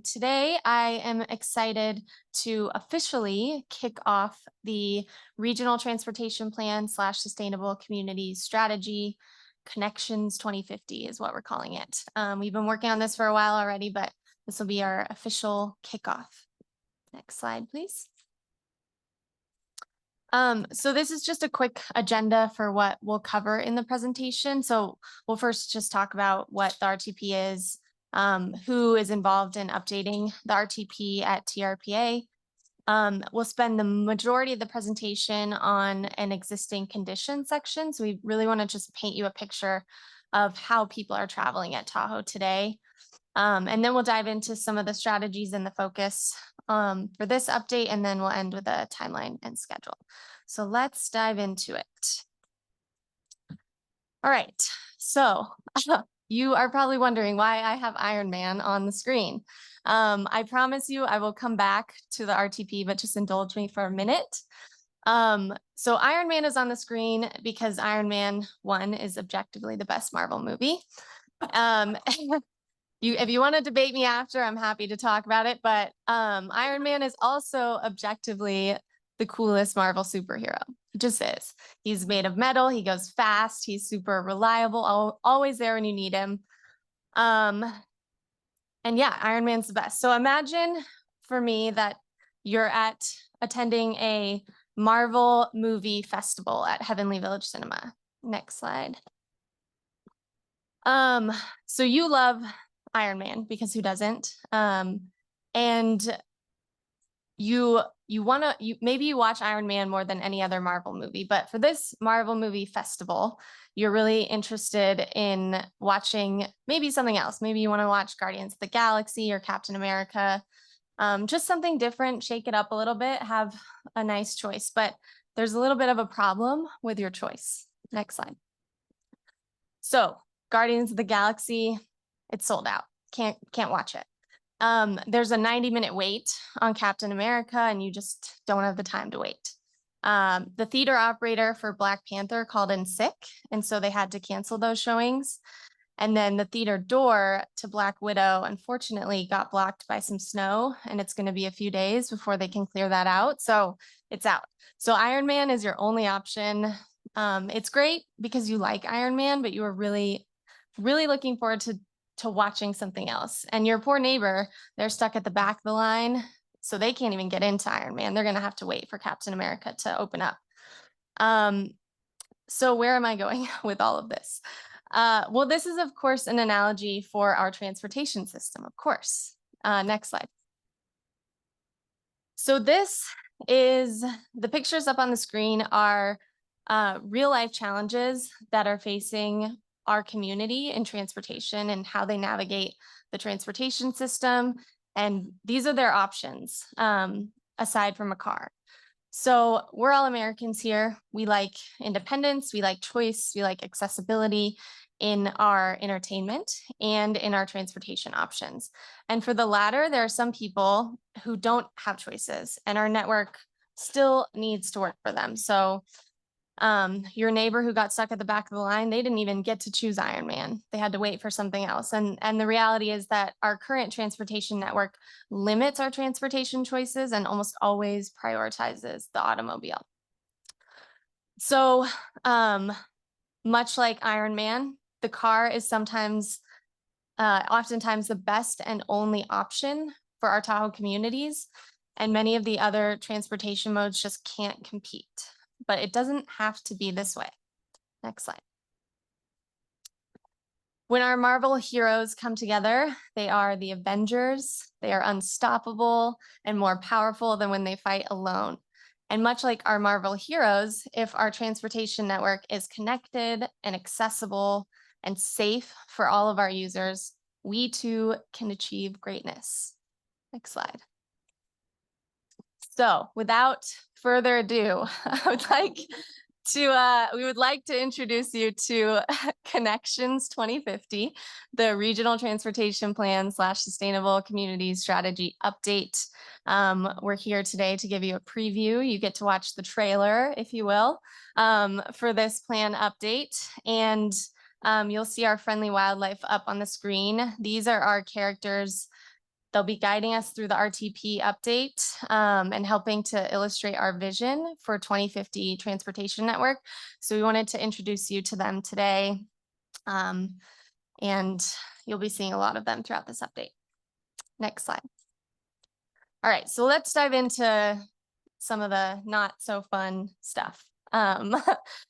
today I am excited to officially kick off the Regional Transportation Plan / Sustainable Community Strategy. Connections 2050 is what we're calling it. We've been working on this for a while already, but this will be our official kickoff. Next slide, please. So this is just a quick agenda for what we'll cover in the presentation. So we'll first just talk about what the RTP is, who is involved in updating the RTP at TRPA. We'll spend the majority of the presentation on an existing condition section. So we really want to just paint you a picture of how people are traveling at Tahoe today. And then we'll dive into some of the strategies and the focus for this update, and then we'll end with a timeline and schedule. So let's dive into it. All right, so you are probably wondering why I have Iron Man on the screen. I promise you I will come back to the RTP, but just indulge me for a minute. So Iron Man is on the screen because Iron Man 1 is objectively the best Marvel movie. If you want to debate me after, I'm happy to talk about it, but Iron Man is also objectively the coolest Marvel superhero. He just is. He's made of metal, he goes fast, he's super reliable, always there when you need him. And yeah, Iron Man's the best. So imagine for me that you're attending a Marvel movie festival at Heavenly Village Cinema. Next slide. So you love Iron Man, because who doesn't? And maybe you watch Iron Man more than any other Marvel movie, but for this Marvel movie festival, you're really interested in watching maybe something else. Maybe you want to watch Guardians of the Galaxy or Captain America. Just something different, shake it up a little bit, have a nice choice, but there's a little bit of a problem with your choice. Next slide. So Guardians of the Galaxy, it's sold out. Can't watch it. There's a 90-minute wait on Captain America, and you just don't have the time to wait. The theater operator for Black Panther called in sick, and so they had to cancel those showings. And then the theater door to Black Widow, unfortunately, got blocked by some snow, and it's going to be a few days before they can clear that out. So it's out. So Iron Man is your only option. It's great because you like Iron Man, but you are really, really looking forward to watching something else. And your poor neighbor, they're stuck at the back of the line, so they can't even get into Iron Man. They're going to have to wait for Captain America to open up. So where am I going with all of this? Well, this is, of course, an analogy for our transportation system, of course. Next slide. So this is, the pictures up on the screen are real life challenges that are facing our community in transportation and how they navigate the transportation system. And these are their options, aside from a car. So we're all Americans here. We like independence, we like choice, we like accessibility. in our entertainment and in our transportation options. And for the latter, there are some people who don't have choices and our network still needs to work for them. So your neighbor who got stuck at the back of the line, they didn't even get to choose Ironman. They had to wait for something else. And the reality is that our current transportation network limits our transportation choices and almost always prioritizes the automobile. So much like Ironman, the car is oftentimes the best and only option for our Tahoe communities. And many of the other transportation modes just can't compete. But it doesn't have to be this way. Next slide. When our Marvel heroes come together, they are the Avengers. They are unstoppable and more powerful than when they fight alone. And much like our Marvel heroes, if our transportation network is connected and accessible and safe for all of our users, we too can achieve greatness. Next slide. So without further ado, we would like to introduce you to Connections 2050, the Regional Transportation Plan / Sustainable Community Strategy Update. We're here today to give you a preview. You get to watch the trailer, if you will, for this plan update. And you'll see our friendly wildlife up on the screen. These are our characters. They'll be guiding us through the RTP update and helping to illustrate our vision for 2050 transportation network. So we wanted to introduce you to them today. And you'll be seeing a lot of them throughout this update. Next slide. All right, so let's dive into some of the not so fun stuff.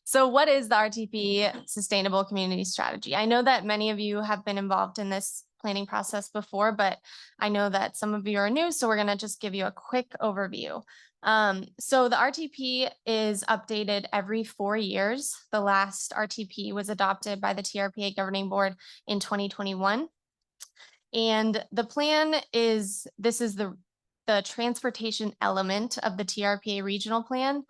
So what is the RTP Sustainable Community Strategy? I know that many of you have been involved in this planning process before, but I know that some of you are new, so we're going to just give you a quick overview. So the RTP is updated every 4 years. The last RTP was adopted by the TRPA Governing Board in 2021. And the plan is, this is the transportation element of the TRPA regional plan.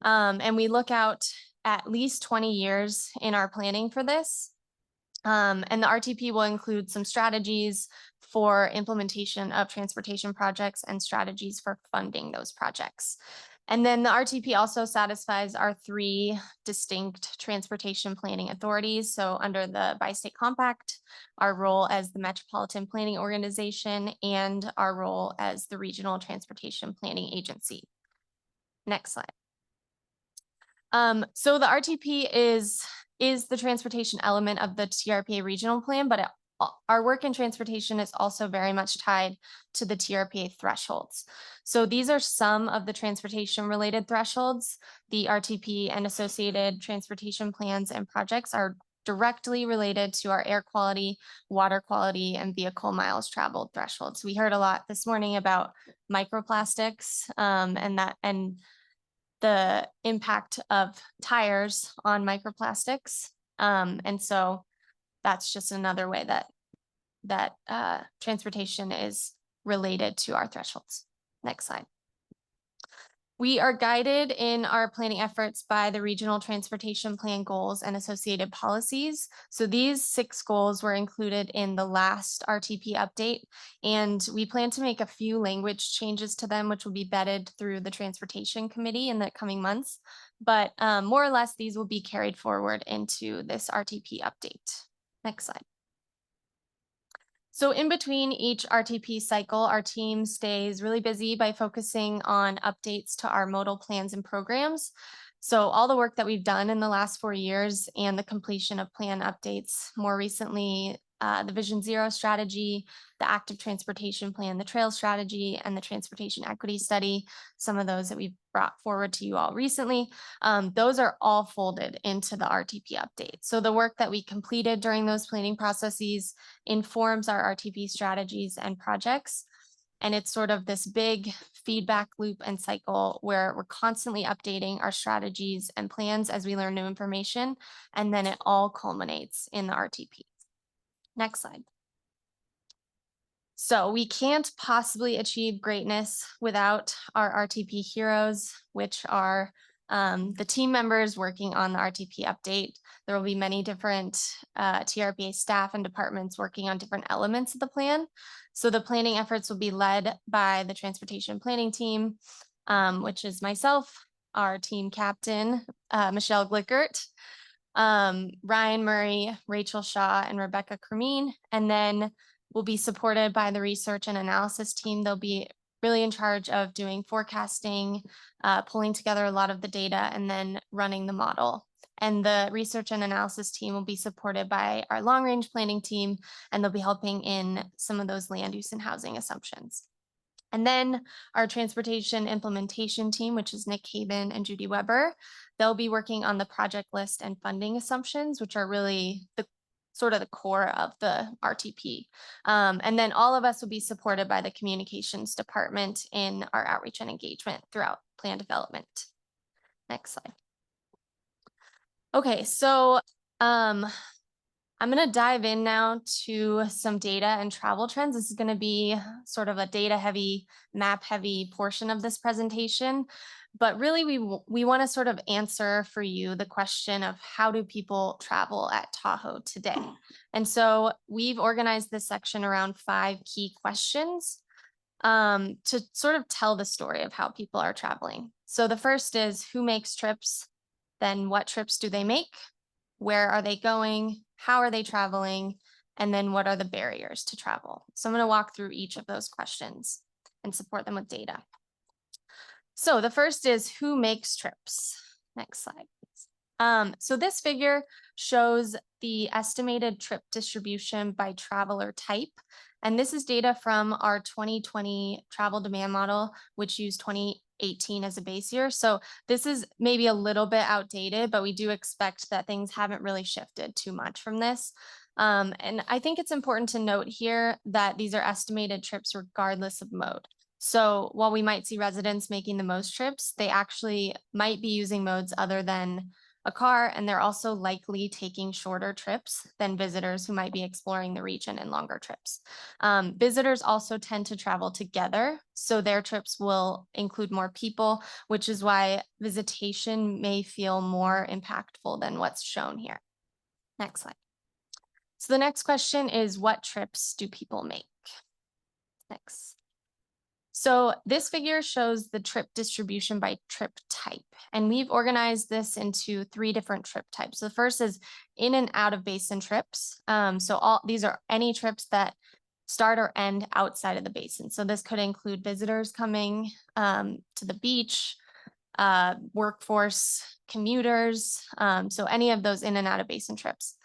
And we look out at least 20 years in our planning for this. And the RTP will include some strategies for implementation of transportation projects and strategies for funding those projects. And then the RTP also satisfies our 3 distinct transportation planning authorities. So under the Bi-State Compact, our role as the Metropolitan Planning Organization, and our role as the Regional Transportation Planning Agency. Next slide. So the RTP is the transportation element of the TRPA regional plan, but our work in transportation is also very much tied to the TRPA thresholds. So these are some of the transportation related thresholds. The RTP and associated transportation plans and projects are directly related to our air quality, water quality, and vehicle miles traveled thresholds. We heard a lot this morning about microplastics and the impact of tires on microplastics. And so that's just another way that transportation is related to our thresholds. Next slide. We are guided in our planning efforts by the Regional Transportation Plan goals and associated policies. So these 6 goals were included in the last RTP update, and we plan to make a few language changes to them, which will be vetted through the Transportation Committee in the coming months. But more or less, these will be carried forward into this RTP update. Next slide. So in between each RTP cycle, our team stays really busy by focusing on updates to our modal plans and programs. So all the work that we've done in the last 4 years and the completion of plan updates, more recently, the Vision Zero strategy, the active transportation plan, the trail strategy, and the transportation equity study, some of those that we've brought forward to you all recently, those are all folded into the RTP update. So the work that we completed during those planning processes informs our RTP strategies and projects. And it's sort of this big feedback loop and cycle where we're constantly updating our strategies and plans as we learn new information, and then it all culminates in the RTP. Next slide. So we can't possibly achieve greatness without our RTP heroes, which are the team members working on the RTP update. There will be many different TRPA staff and departments working on different elements of the plan. So the planning efforts will be led by the transportation planning team, which is myself, our team captain, Michelle Glickert, Ryan Murray, Rachel Shaw, and Rebecca Cremeen. And then we'll be supported by the research and analysis team. They'll be really in charge of doing forecasting, pulling together a lot of the data, and then running the model. And the research and analysis team will be supported by our long-range planning team, and they'll be helping in some of those land use and housing assumptions. And then our transportation implementation team, which is Nick Haben and Judy Weber, they'll be working on the project list and funding assumptions, which are really the sort of the core of the RTP. And then all of us will be supported by the communications department in our outreach and engagement throughout plan development. Next slide. Okay, so I'm going to dive in now to some data and travel trends. This is going to be sort of a data heavy, map heavy portion of this presentation. But really, we want to sort of answer for you the question of how do people travel at Tahoe today? And so we've organized this section around 5 key questions to sort of tell the story of how people are traveling. So the first is who makes trips? Then what trips do they make? Where are they going? How are they traveling? And then what are the barriers to travel? So I'm going to walk through each of those questions and support them with data. So the first is who makes trips? Next slide, please. So this figure shows the estimated trip distribution by traveler type. And this is data from our 2020 travel demand model, which used 2018 as a base year. So this is maybe a little bit outdated, but we do expect that things haven't really shifted too much from this. And I think it's important to note here that these are estimated trips regardless of mode. So while we might see residents making the most trips, they actually might be using modes other than a car, and they're also likely taking shorter trips than visitors who might be exploring the region in longer trips. Visitors also tend to travel together, so their trips will include more people, which is why visitation may feel more impactful than what's shown here. Next slide. So the next question is, what trips do people make? Next. So this figure shows the trip distribution by trip type, and we've organized this into 3 different trip types. So the first is in and out of basin trips. So these are any trips that start or end outside of the basin. So this could include visitors coming to the beach, workforce, commuters. So any of those in and out of basin trips.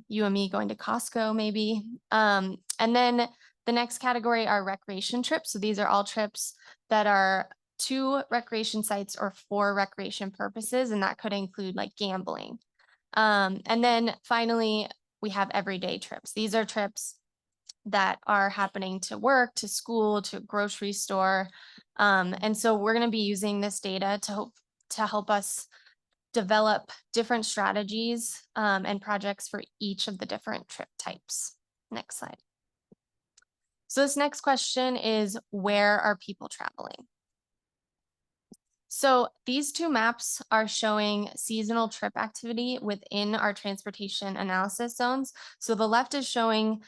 You and me going to Costco maybe. And then the next category are recreation trips. So these are all trips that are to recreation sites or for recreation purposes, and that could include like gambling. And then finally, we have everyday trips. These are trips that are happening to work, to school, to a grocery store. And so we're going to be using this data to help us develop different strategies and projects for each of the different trip types. Next slide. So this next question is, where are people traveling? So these 2 maps are showing seasonal trip activity within our transportation analysis zones. So the left is showing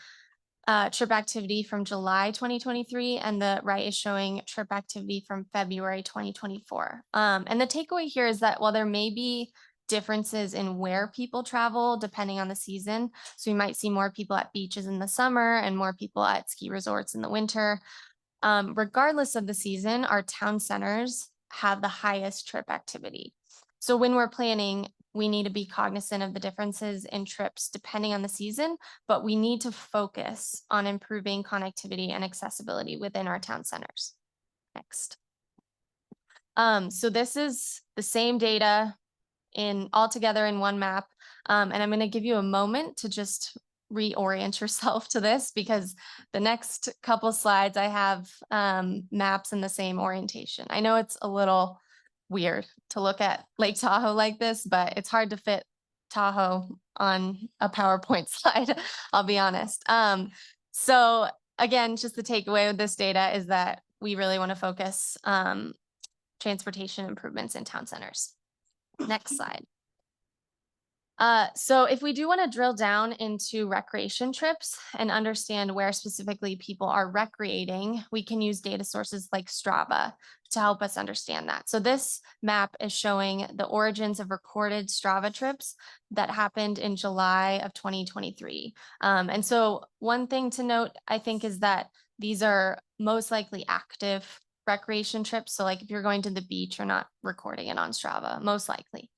trip activity from July 2023, and the right is showing trip activity from February 2024. And the takeaway here is that while there may be differences in where people travel depending on the season, so we might see more people at beaches in the summer and more people at ski resorts in the winter. Regardless of the season, our town centers have the highest trip activity. So when we're planning, we need to be cognizant of the differences in trips depending on the season, but we need to focus on improving connectivity and accessibility within our town centers. Next. So this is the same data all together in one map. And I'm going to give you a moment to just reorient yourself to this, because the next couple slides I have maps in the same orientation. I know it's a little weird to look at Lake Tahoe like this, but it's hard to fit Tahoe on a PowerPoint slide, I'll be honest. So again, just the takeaway with this data is that we really want to focus transportation improvements in town centers. Next slide. So if we do want to drill down into recreation trips and understand where specifically people are recreating, we can use data sources like Strava to help us understand that. So this map is showing the origins of recorded Strava trips that happened in July of 2023. And so one thing to note, I think, is that these are most likely active recreation trips. So like if you're going to the beach, you're not recording it on Strava, most likely.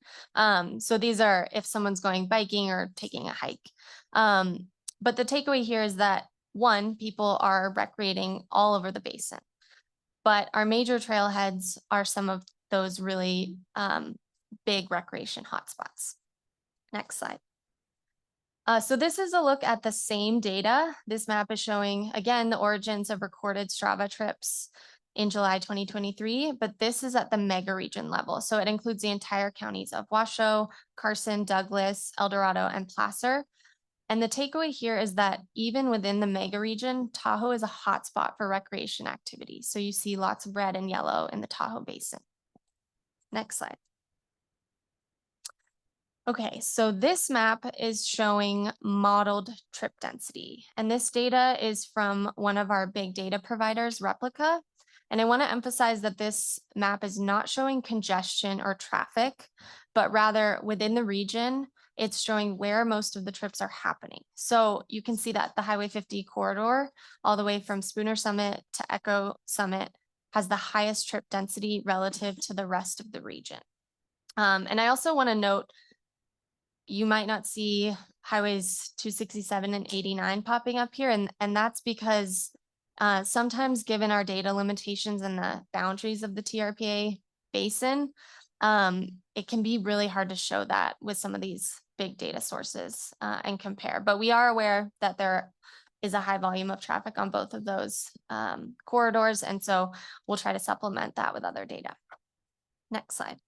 So these are if someone's going biking or taking a hike. But the takeaway here is that one, people are recreating all over the basin, but our major trailheads are some of those really big recreation hotspots. Next slide. So this is a look at the same data. This map is showing, again, the origins of recorded Strava trips in July 2023, but this is at the mega region level. So it includes the entire counties of Washoe, Carson, Douglas, El Dorado, and Placer. And the takeaway here is that even within the mega region, Tahoe is a hotspot for recreation activity. So you see lots of red and yellow in the Tahoe Basin. Next slide. Okay, so this map is showing modeled trip density. And this data is from one of our big data providers, Replica. And I want to emphasize that this map is not showing congestion or traffic, but rather within the region, it's showing where most of the trips are happening. So you can see that the Highway 50 corridor, all the way from Spooner Summit to Echo Summit, has the highest trip density relative to the rest of the region. And I also want to note, you might not see highways 267 and 89 popping up here. And that's because sometimes given our data limitations and the boundaries of the TRPA basin, it can be really hard to show that with some of these big data sources and compare. But we are aware that there is a high volume of traffic on both of those corridors. And so we'll try to supplement that with other data. Next slide.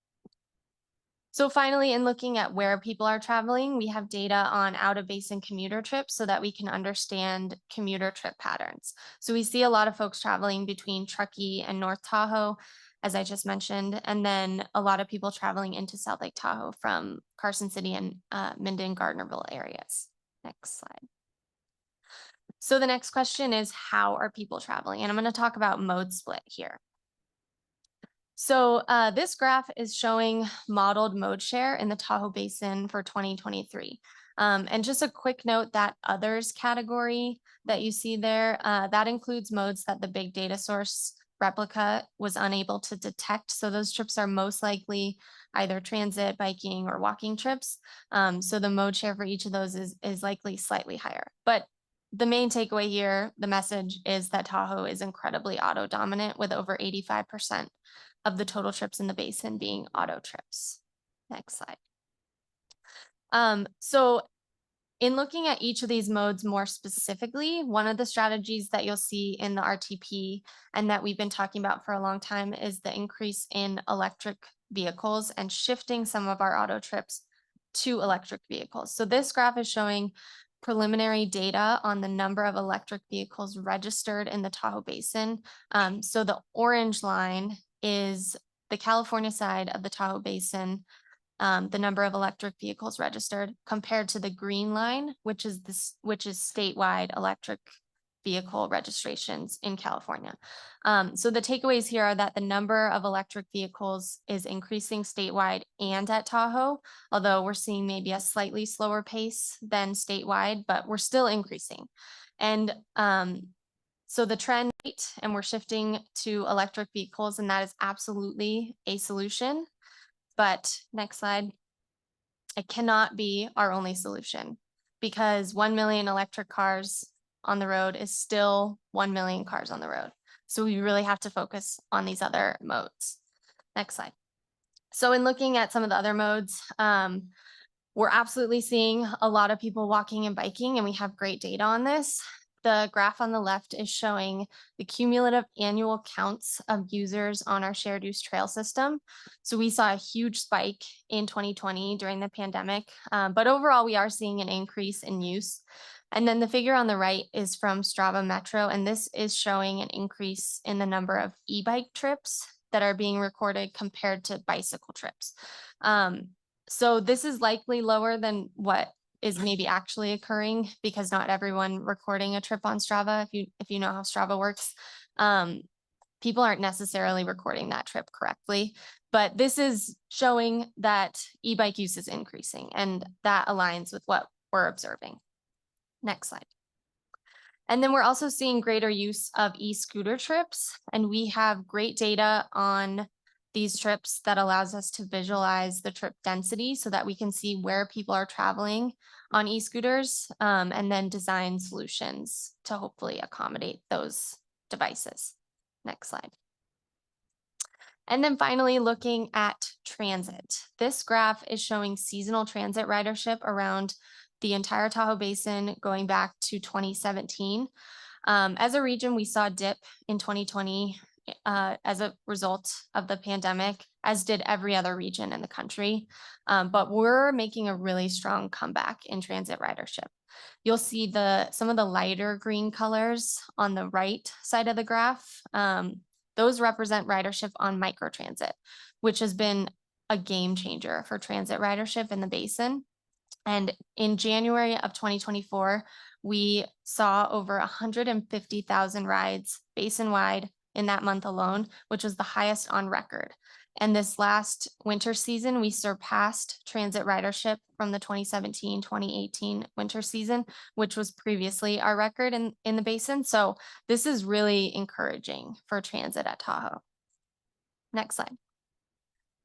So finally, in looking at where people are traveling, we have data on out-of-basin commuter trips so that we can understand commuter trip patterns. So we see a lot of folks traveling between Truckee and North Tahoe, as I just mentioned, and then a lot of people traveling into South Lake Tahoe from Carson City and Minden, Gardnerville areas. Next slide. So the next question is, how are people traveling? And I'm going to talk about mode split here. So this graph is showing modeled mode share in the Tahoe Basin for 2023. And just a quick note, that others category that you see there, that includes modes that the big data source Replica was unable to detect. So those trips are most likely either transit, biking, or walking trips. So the mode share for each of those is likely slightly higher. But the main takeaway here, the message is that Tahoe is incredibly auto dominant, with over 85% of the total trips in the basin being auto trips. Next slide. So in looking at each of these modes more specifically, one of the strategies that you'll see in the RTP and that we've been talking about for a long time is the increase in electric vehicles and shifting some of our auto trips to electric vehicles. So this graph is showing preliminary data on the number of electric vehicles registered in the Tahoe Basin. So the orange line is the California side of the Tahoe Basin, the number of electric vehicles registered, compared to the green line, which is statewide electric vehicle registrations in California. So the takeaways here are that the number of electric vehicles is increasing statewide and at Tahoe, although we're seeing maybe a slightly slower pace than statewide, but we're still increasing. And so the trend, and we're shifting to electric vehicles, and that is absolutely a solution. But next slide, it cannot be our only solution, because 1 million electric cars on the road is still 1 million cars on the road. So we really have to focus on these other modes. Next slide. So in looking at some of the other modes, we're absolutely seeing a lot of people walking and biking, and we have great data on this. The graph on the left is showing the cumulative annual counts of users on our shared use trail system. So we saw a huge spike in 2020 during the pandemic, but overall we are seeing an increase in use. And then the figure on the right is from Strava Metro, and this is showing an increase in the number of e-bike trips that are being recorded compared to bicycle trips. So this is likely lower than what is maybe actually occurring because not everyone recording a trip on Strava, if you know how Strava works, people aren't necessarily recording that trip correctly. But this is showing that e-bike use is increasing, and that aligns with what we're observing. Next slide. And then we're also seeing greater use of e-scooter trips, and we have great data on these trips that allows us to visualize the trip density so that we can see where people are traveling on e-scooters, and then design solutions to hopefully accommodate those devices. Next slide. And then finally, looking at transit. This graph is showing seasonal transit ridership around the entire Tahoe Basin going back to 2017. As a region, we saw a dip in 2020 as a result of the pandemic, as did every other region in the country. But we're making a really strong comeback in transit ridership. You'll see some of the lighter green colors on the right side of the graph. Those represent ridership on microtransit, which has been a game changer for transit ridership in the basin. And in January of 2024, we saw over 150,000 rides basin-wide in that month alone, which was the highest on record. And this last winter season, we surpassed transit ridership from the 2017-2018 winter season, which was previously our record in the basin. So this is really encouraging for transit at Tahoe. Next slide.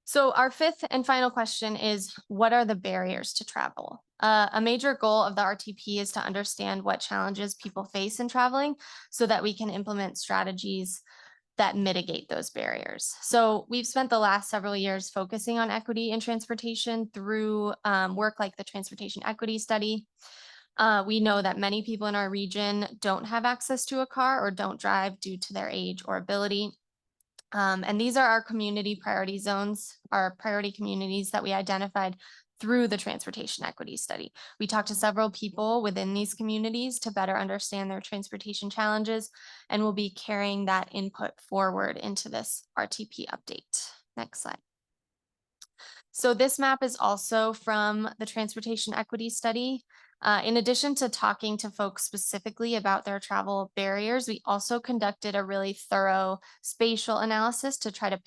So our fifth and final question is, what are the barriers to travel? A major goal of the RTP is to understand what challenges people face in traveling so that we can implement strategies that mitigate those barriers. So we've spent the last several years focusing on equity in transportation through work like the Transportation Equity Study. We know that many people in our region don't have access to a car or don't drive due to their age or ability. And these are our community priority zones, our priority communities that we identified through the Transportation Equity Study. We talked to several people within these communities to better understand their transportation challenges, and we'll be carrying that input forward into this RTP update. Next slide. So this map is also from the Transportation Equity Study. In addition to talking to folks specifically about their travel barriers, we also conducted a really thorough spatial analysis to try to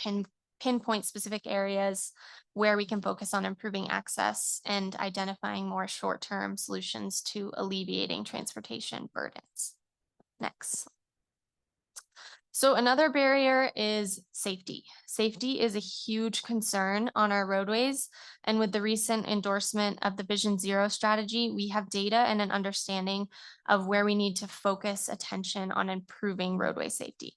pinpoint specific areas where we can focus on improving access and identifying more short-term solutions to alleviating transportation burdens. Next. So another barrier is safety. Safety is a huge concern on our roadways. And with the recent endorsement of the Vision Zero strategy, we have data and an understanding of where we need to focus attention on improving roadway safety.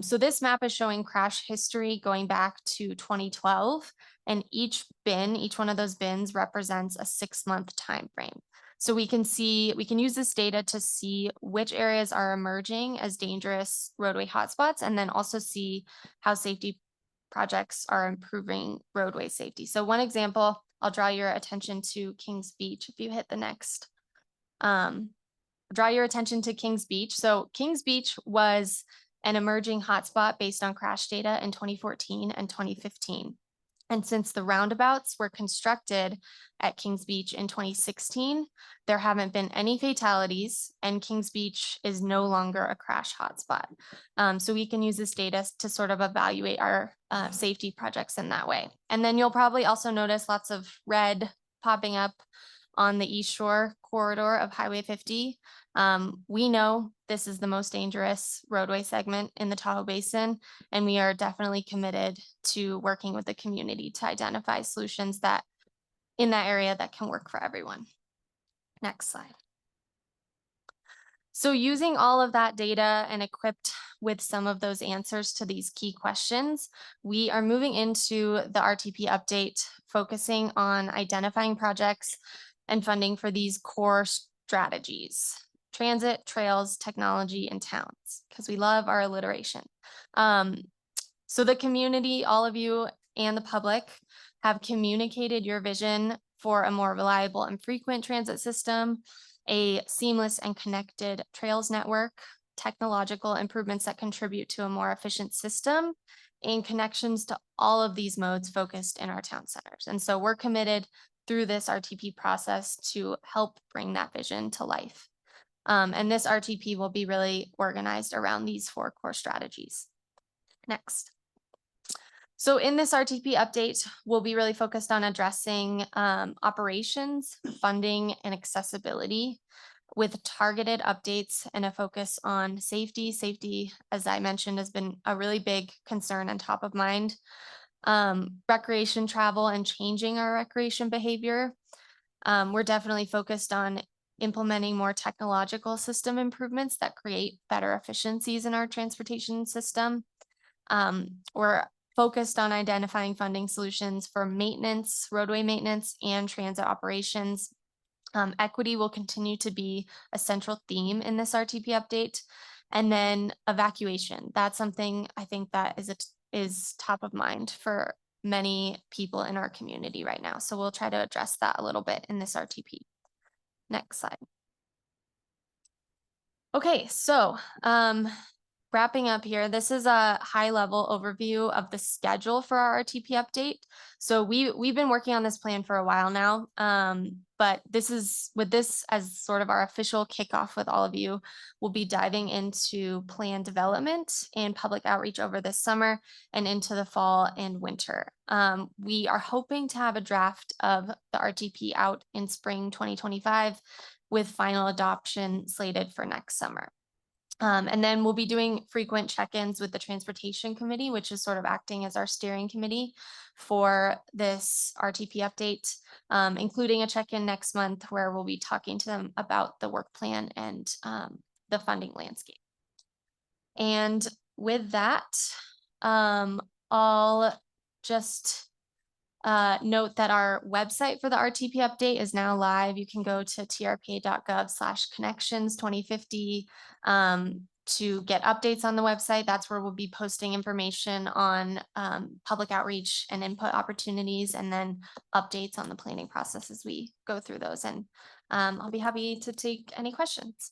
So this map is showing crash history going back to 2012, and each one of those bins represents a 6-month time frame. So we can use this data to see which areas are emerging as dangerous roadway hotspots, and then also see how safety projects are improving roadway safety. So one example, I'll draw your attention to Kings Beach. If you hit the next, draw your attention to Kings Beach. So Kings Beach was an emerging hotspot based on crash data in 2014 and 2015. And since the roundabouts were constructed at Kings Beach in 2016, there haven't been any fatalities, and Kings Beach is no longer a crash hotspot. So we can use this data to sort of evaluate our safety projects in that way. And then you'll probably also notice lots of red popping up on the East Shore corridor of Highway 50. We know this is the most dangerous roadway segment in the Tahoe Basin, and we are definitely committed to working with the community to identify solutions that in that area that can work for everyone. Next slide. So using all of that data and equipped with some of those answers to these key questions, we are moving into the RTP update, focusing on identifying projects and funding for these core strategies: transit, trails, technology, and towns, because we love our alliteration. So the community, all of you and the public, have communicated your vision for a more reliable and frequent transit system, a seamless and connected trails network, technological improvements that contribute to a more efficient system, and connections to all of these modes focused in our town centers. And so we're committed through this RTP process to help bring that vision to life. And this RTP will be really organized around these 4 core strategies. Next. So in this RTP update, we'll be really focused on addressing operations, funding, and accessibility with targeted updates and a focus on safety. Safety, as I mentioned, has been a really big concern and top of mind. Recreation travel and changing our recreation behavior. We're definitely focused on implementing more technological system improvements that create better efficiencies in our transportation system. We're focused on identifying funding solutions for maintenance, roadway maintenance, and transit operations. Equity will continue to be a central theme in this RTP update. And then evacuation. That's something I think that is top of mind for many people in our community right now. So we'll try to address that a little bit in this RTP. Next slide. Okay, so wrapping up here, this is a high-level overview of the schedule for our RTP update. So we've been working on this plan for a while now, but this is with this as sort of our official kickoff with all of you. We'll be diving into plan development and public outreach over this summer and into the fall and winter. We are hoping to have a draft of the RTP out in spring 2025 with final adoption slated for next summer. And then we'll be doing frequent check-ins with the Transportation Committee, which is sort of acting as our steering committee for this RTP update, including a check-in next month where we'll be talking to them about the work plan and the funding landscape. And with that, I'll just note that our website for the RTP update is now live. You can go to trpa.gov/connections2050 to get updates on the website. That's where we'll be posting information on public outreach and input opportunities, and then updates on the planning process as we go through those. And I'll be happy to take any questions.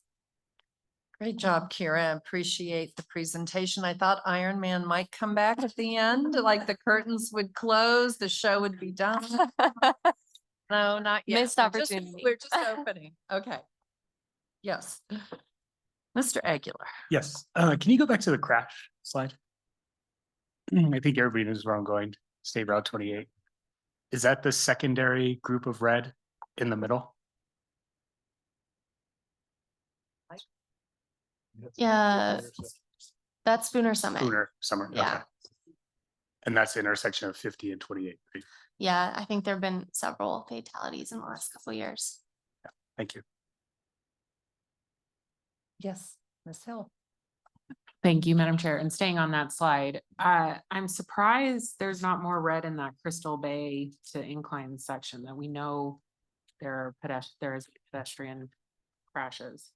Great job, Kira. Appreciate the presentation. I thought Iron Man might come back at the end, like the curtains would close, the show would be done. No, not yet. Missed We're just- opportunity. We're just opening. Okay. Yes. Mr. Aguilar. Yes, can you go back to the crash slide? I think everybody knows where I'm going, State Route 28. Is that the secondary group of red in the middle? Yeah, that's Spooner Summit. Spooner Summer, Yeah. okay. And that's the intersection of 50 and 28, right? Yeah, I think there've been several fatalities in the last couple of years. Thank you. Yes, Ms. Hill. Thank you, Madam Chair. And staying on that slide, I'm surprised there's not more red in that Crystal Bay to incline section, that we know there is pedestrian crashes.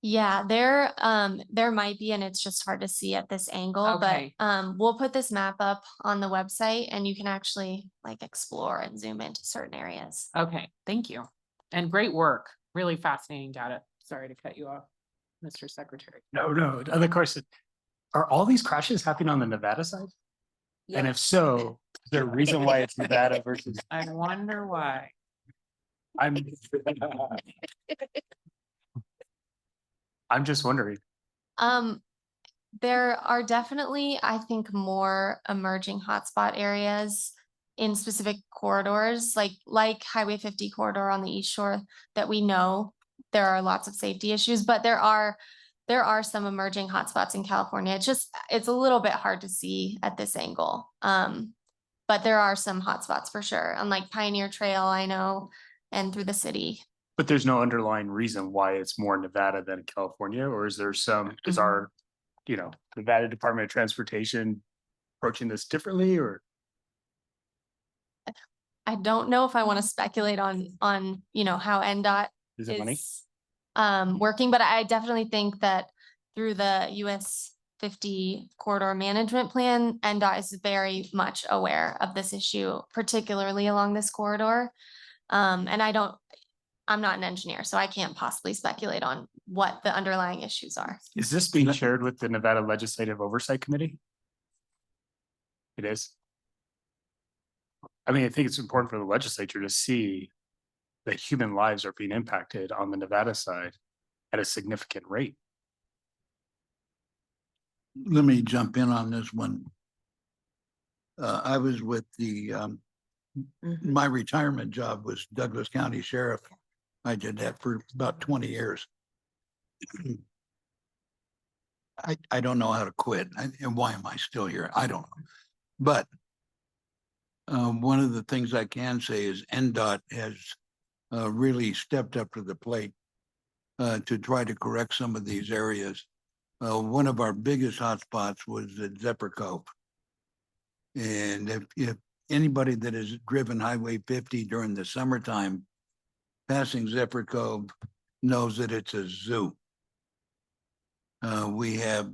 Yeah, there might be, and it's just hard to see at this angle, but Okay. we'll put this map up on the website and you can actually like explore and zoom into certain areas. Okay, thank you. And great work. Really fascinating data. Sorry to cut you off, Mr. Secretary. No, other question. Are all these crashes happening on the Nevada side? And if so, is there a reason why it's Nevada versus? I wonder why. I'm just wondering. There are definitely, I think, more emerging hotspot areas in specific corridors, like Highway 50 corridor on the East Shore, that we know there are lots of safety issues, but there are some emerging hotspots in California. It's a little bit hard to see at this angle. But there are some hotspots for sure, on like Pioneer Trail, I know, and through the city. But there's no underlying reason why it's more Nevada than California, or is there some, is our, Nevada Department of Transportation approaching this differently, or? I don't know if I want to speculate on how NDOT Is it money? Working, but I definitely think that through the US 50 corridor management plan, NDOT is very much aware of this issue, particularly along this corridor. And I'm not an engineer, so I can't possibly speculate on what the underlying issues are. Is this being shared with the Nevada Legislative Oversight Committee? It is. I mean, I think it's important for the legislature to see that human lives are being impacted on the Nevada side at a significant rate. Let me jump in on this one. I was with my retirement job was Douglas County Sheriff. I did that for about 20 years. I don't know how to quit. And why am I still here? I don't know. But one of the things I can say is NDOT has really stepped up to the plate to try to correct some of these areas. One of our biggest hotspots was at Zephyr Cove. And if anybody that has driven Highway 50 during the summertime, passing Zephyr Cove knows that it's a zoo. We have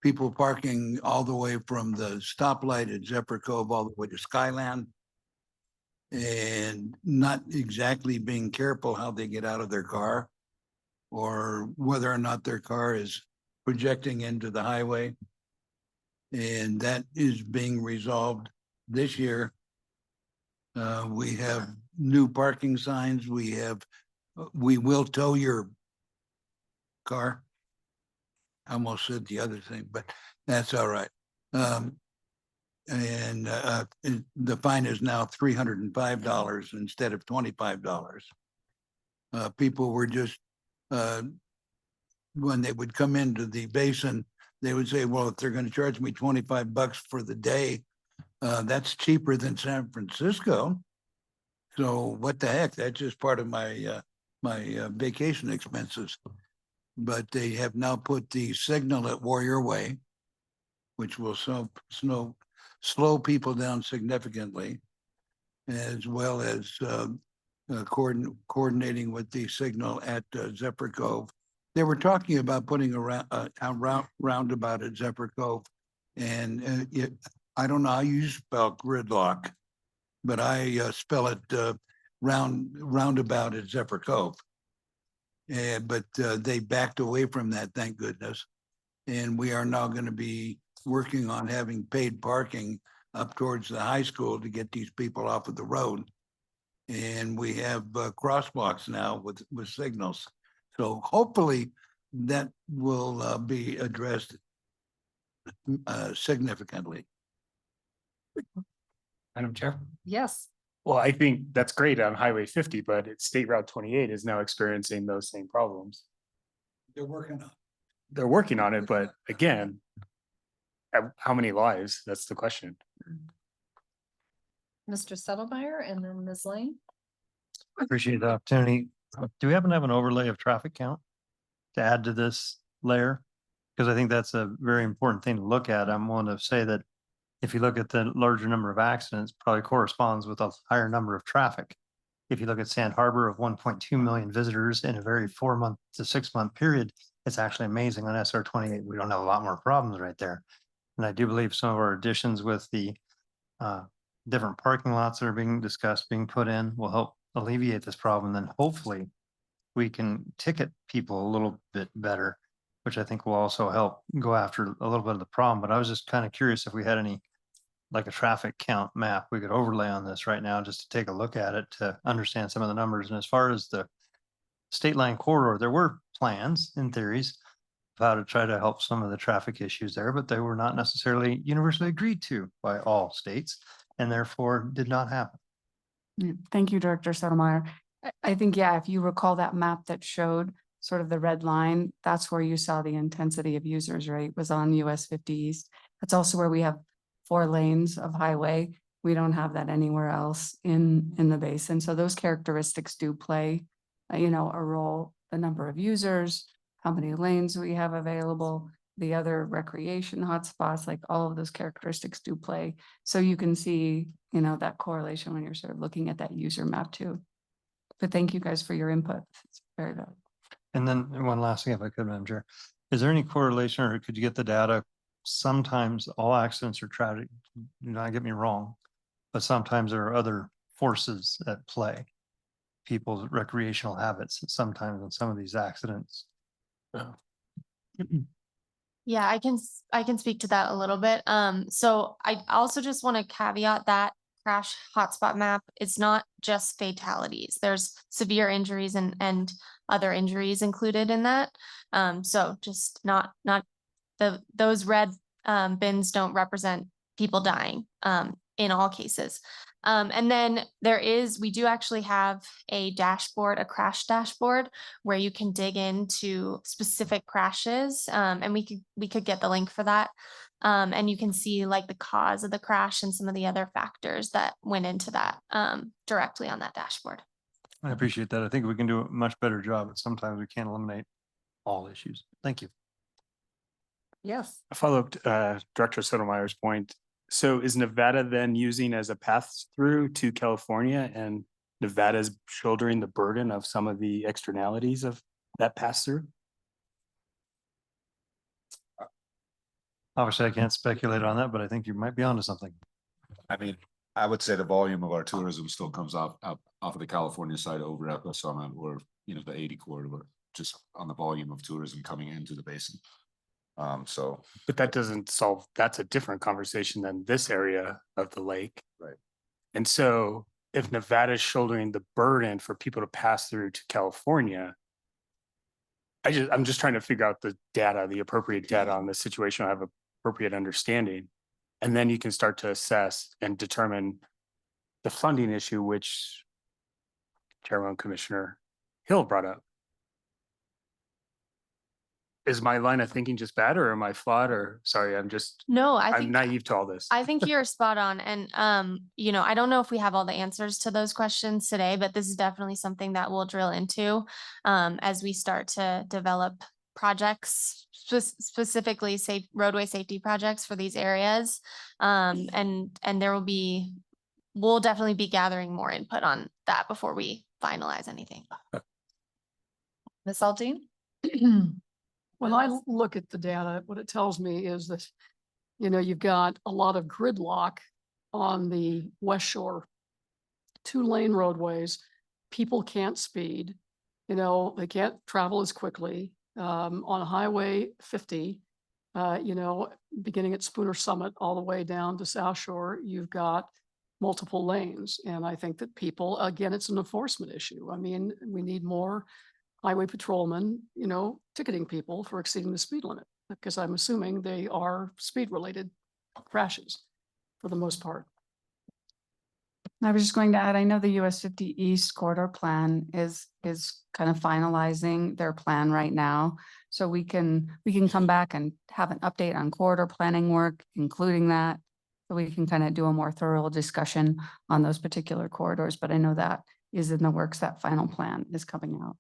people parking all the way from the stoplight at Zephyr Cove all the way to Skyland and not exactly being careful how they get out of their car or whether or not their car is projecting into the highway. And that is being resolved this year. We have new parking signs. We will tow your car. I almost said the other thing, but that's all right. The fine is now $305 instead of $25. People were just, when they would come into the basin, they would say, well, if they're going to charge me $25 for the day, that's cheaper than San Francisco. So what the heck? That's just part of my vacation expenses. But they have now put the signal at Warrior Way, which will slow people down significantly, as well as coordinating with the signal at Zephyr Cove. They were talking about putting a roundabout at Zephyr Cove, and I don't know how you spell gridlock, but I spell it roundabout at Zephyr Cove. But they backed away from that, thank goodness. And we are now going to be working on having paid parking up towards the high school to get these people off of the road. And we have crosswalks now with signals. So hopefully that will be addressed significantly. Madam Chair? Yes. Well, I think that's great on Highway 50, but State Route 28 is now experiencing those same problems. They're working on it. They're working on it, but again, how many lives? That's the question. Mr. Settlemeyer and then Ms. Lane. Appreciate the opportunity. Do we happen to have an overlay of traffic count to add to this layer? Because I think that's a very important thing to look at. I'm willing to say that if you look at the larger number of accidents, probably corresponds with a higher number of traffic. If you look at Sand Harbor of 1.2 million visitors in a very 4-month to 6-month period, it's actually amazing. On SR 28, we don't have a lot more problems right there. And I do believe some of our additions with the different parking lots that are being discussed, being put in, will help alleviate this problem. Then hopefully we can ticket people a little bit better, which I think will also help go after a little bit of the problem. But I was just kind of curious if we had any, like a traffic count map we could overlay on this right now, just to take a look at it to understand some of the numbers. And as far as the state line corridor, there were plans and theories of how to try to help some of the traffic issues there, but they were not necessarily universally agreed to by all states and therefore did not happen. Thank you, Director Sotomayor. I think, yeah, if you recall that map that showed sort of the red line, that's where you saw the intensity of users, right? Was on US 50 East. That's also where we have 4 lanes of highway. We don't have that anywhere else in the basin. So those characteristics do play, a role. The number of users, how many lanes we have available, the other recreation hotspots, like all of those characteristics do play. So you can see, that correlation when you're sort of looking at that user map too. But thank you guys for your input. It's very valuable. And then one last thing, if I could, Madam Chair, is there any correlation, or could you get the data? Sometimes all accidents are tragic, do not get me wrong, but sometimes there are other forces at play. People's recreational habits, sometimes in some of these accidents. Yeah, I can speak to that a little bit. So I also just want to caveat that crash hotspot map, it's not just fatalities. There's severe injuries and other injuries included in that. So just not those red bins don't represent people dying in all cases. And then we do actually have a dashboard, a crash dashboard, where you can dig into specific crashes. And we could get the link for that. And you can see like the cause of the crash and some of the other factors that went into that directly on that dashboard. I appreciate that. I think we can do a much better job, but sometimes we can't eliminate all issues. Thank you. Yes. A follow-up to Director Sotomayor's point. So is Nevada then using as a path through to California, and Nevada's shouldering the burden of some of the externalities of that pass through? Obviously, I can't speculate on that, but I think you might be onto something. I mean, I would say the volume of our tourism still comes off of the California side over at the Summit, or, you know, the 80 corridor, just on the volume of tourism coming into the basin. So. But that doesn't solve, that's a different conversation than this area of the lake. Right. And so if Nevada's shouldering the burden for people to pass through to California, I'm just trying to figure out the data, the appropriate data on the situation. I have appropriate understanding. And then you can start to assess and determine the funding issue, which Chairman Commissioner Hill brought up. Is my line of thinking just bad, or am I flawed, or sorry, I'm I'm naive to all this. I think you're spot on. And, you know, I don't know if we have all the answers to those questions today, but this is definitely something that we'll drill into as we start to develop projects, specifically roadway safety projects for these areas. And we'll definitely be gathering more input on that before we finalize anything. Ms. Aldean? When I look at the data, what it tells me is that, you know, you've got a lot of gridlock on the West Shore, 2-lane roadways. People can't speed, you know, they can't travel as quickly. On Highway 50, you know, beginning at Spooner Summit all the way down to South Shore, you've got multiple lanes. And I think that people, again, it's an enforcement issue. I mean, we need more highway patrolmen, you know, ticketing people for exceeding the speed limit, because I'm assuming they are speed related crashes for the most part. I was just going to add, I know the US 50 East corridor plan is kind of finalizing their plan right now. So we can come back and have an update on corridor planning work, including that. So we can kind of do a more thorough discussion on those particular corridors, but I know that is in the works. That final plan is coming out.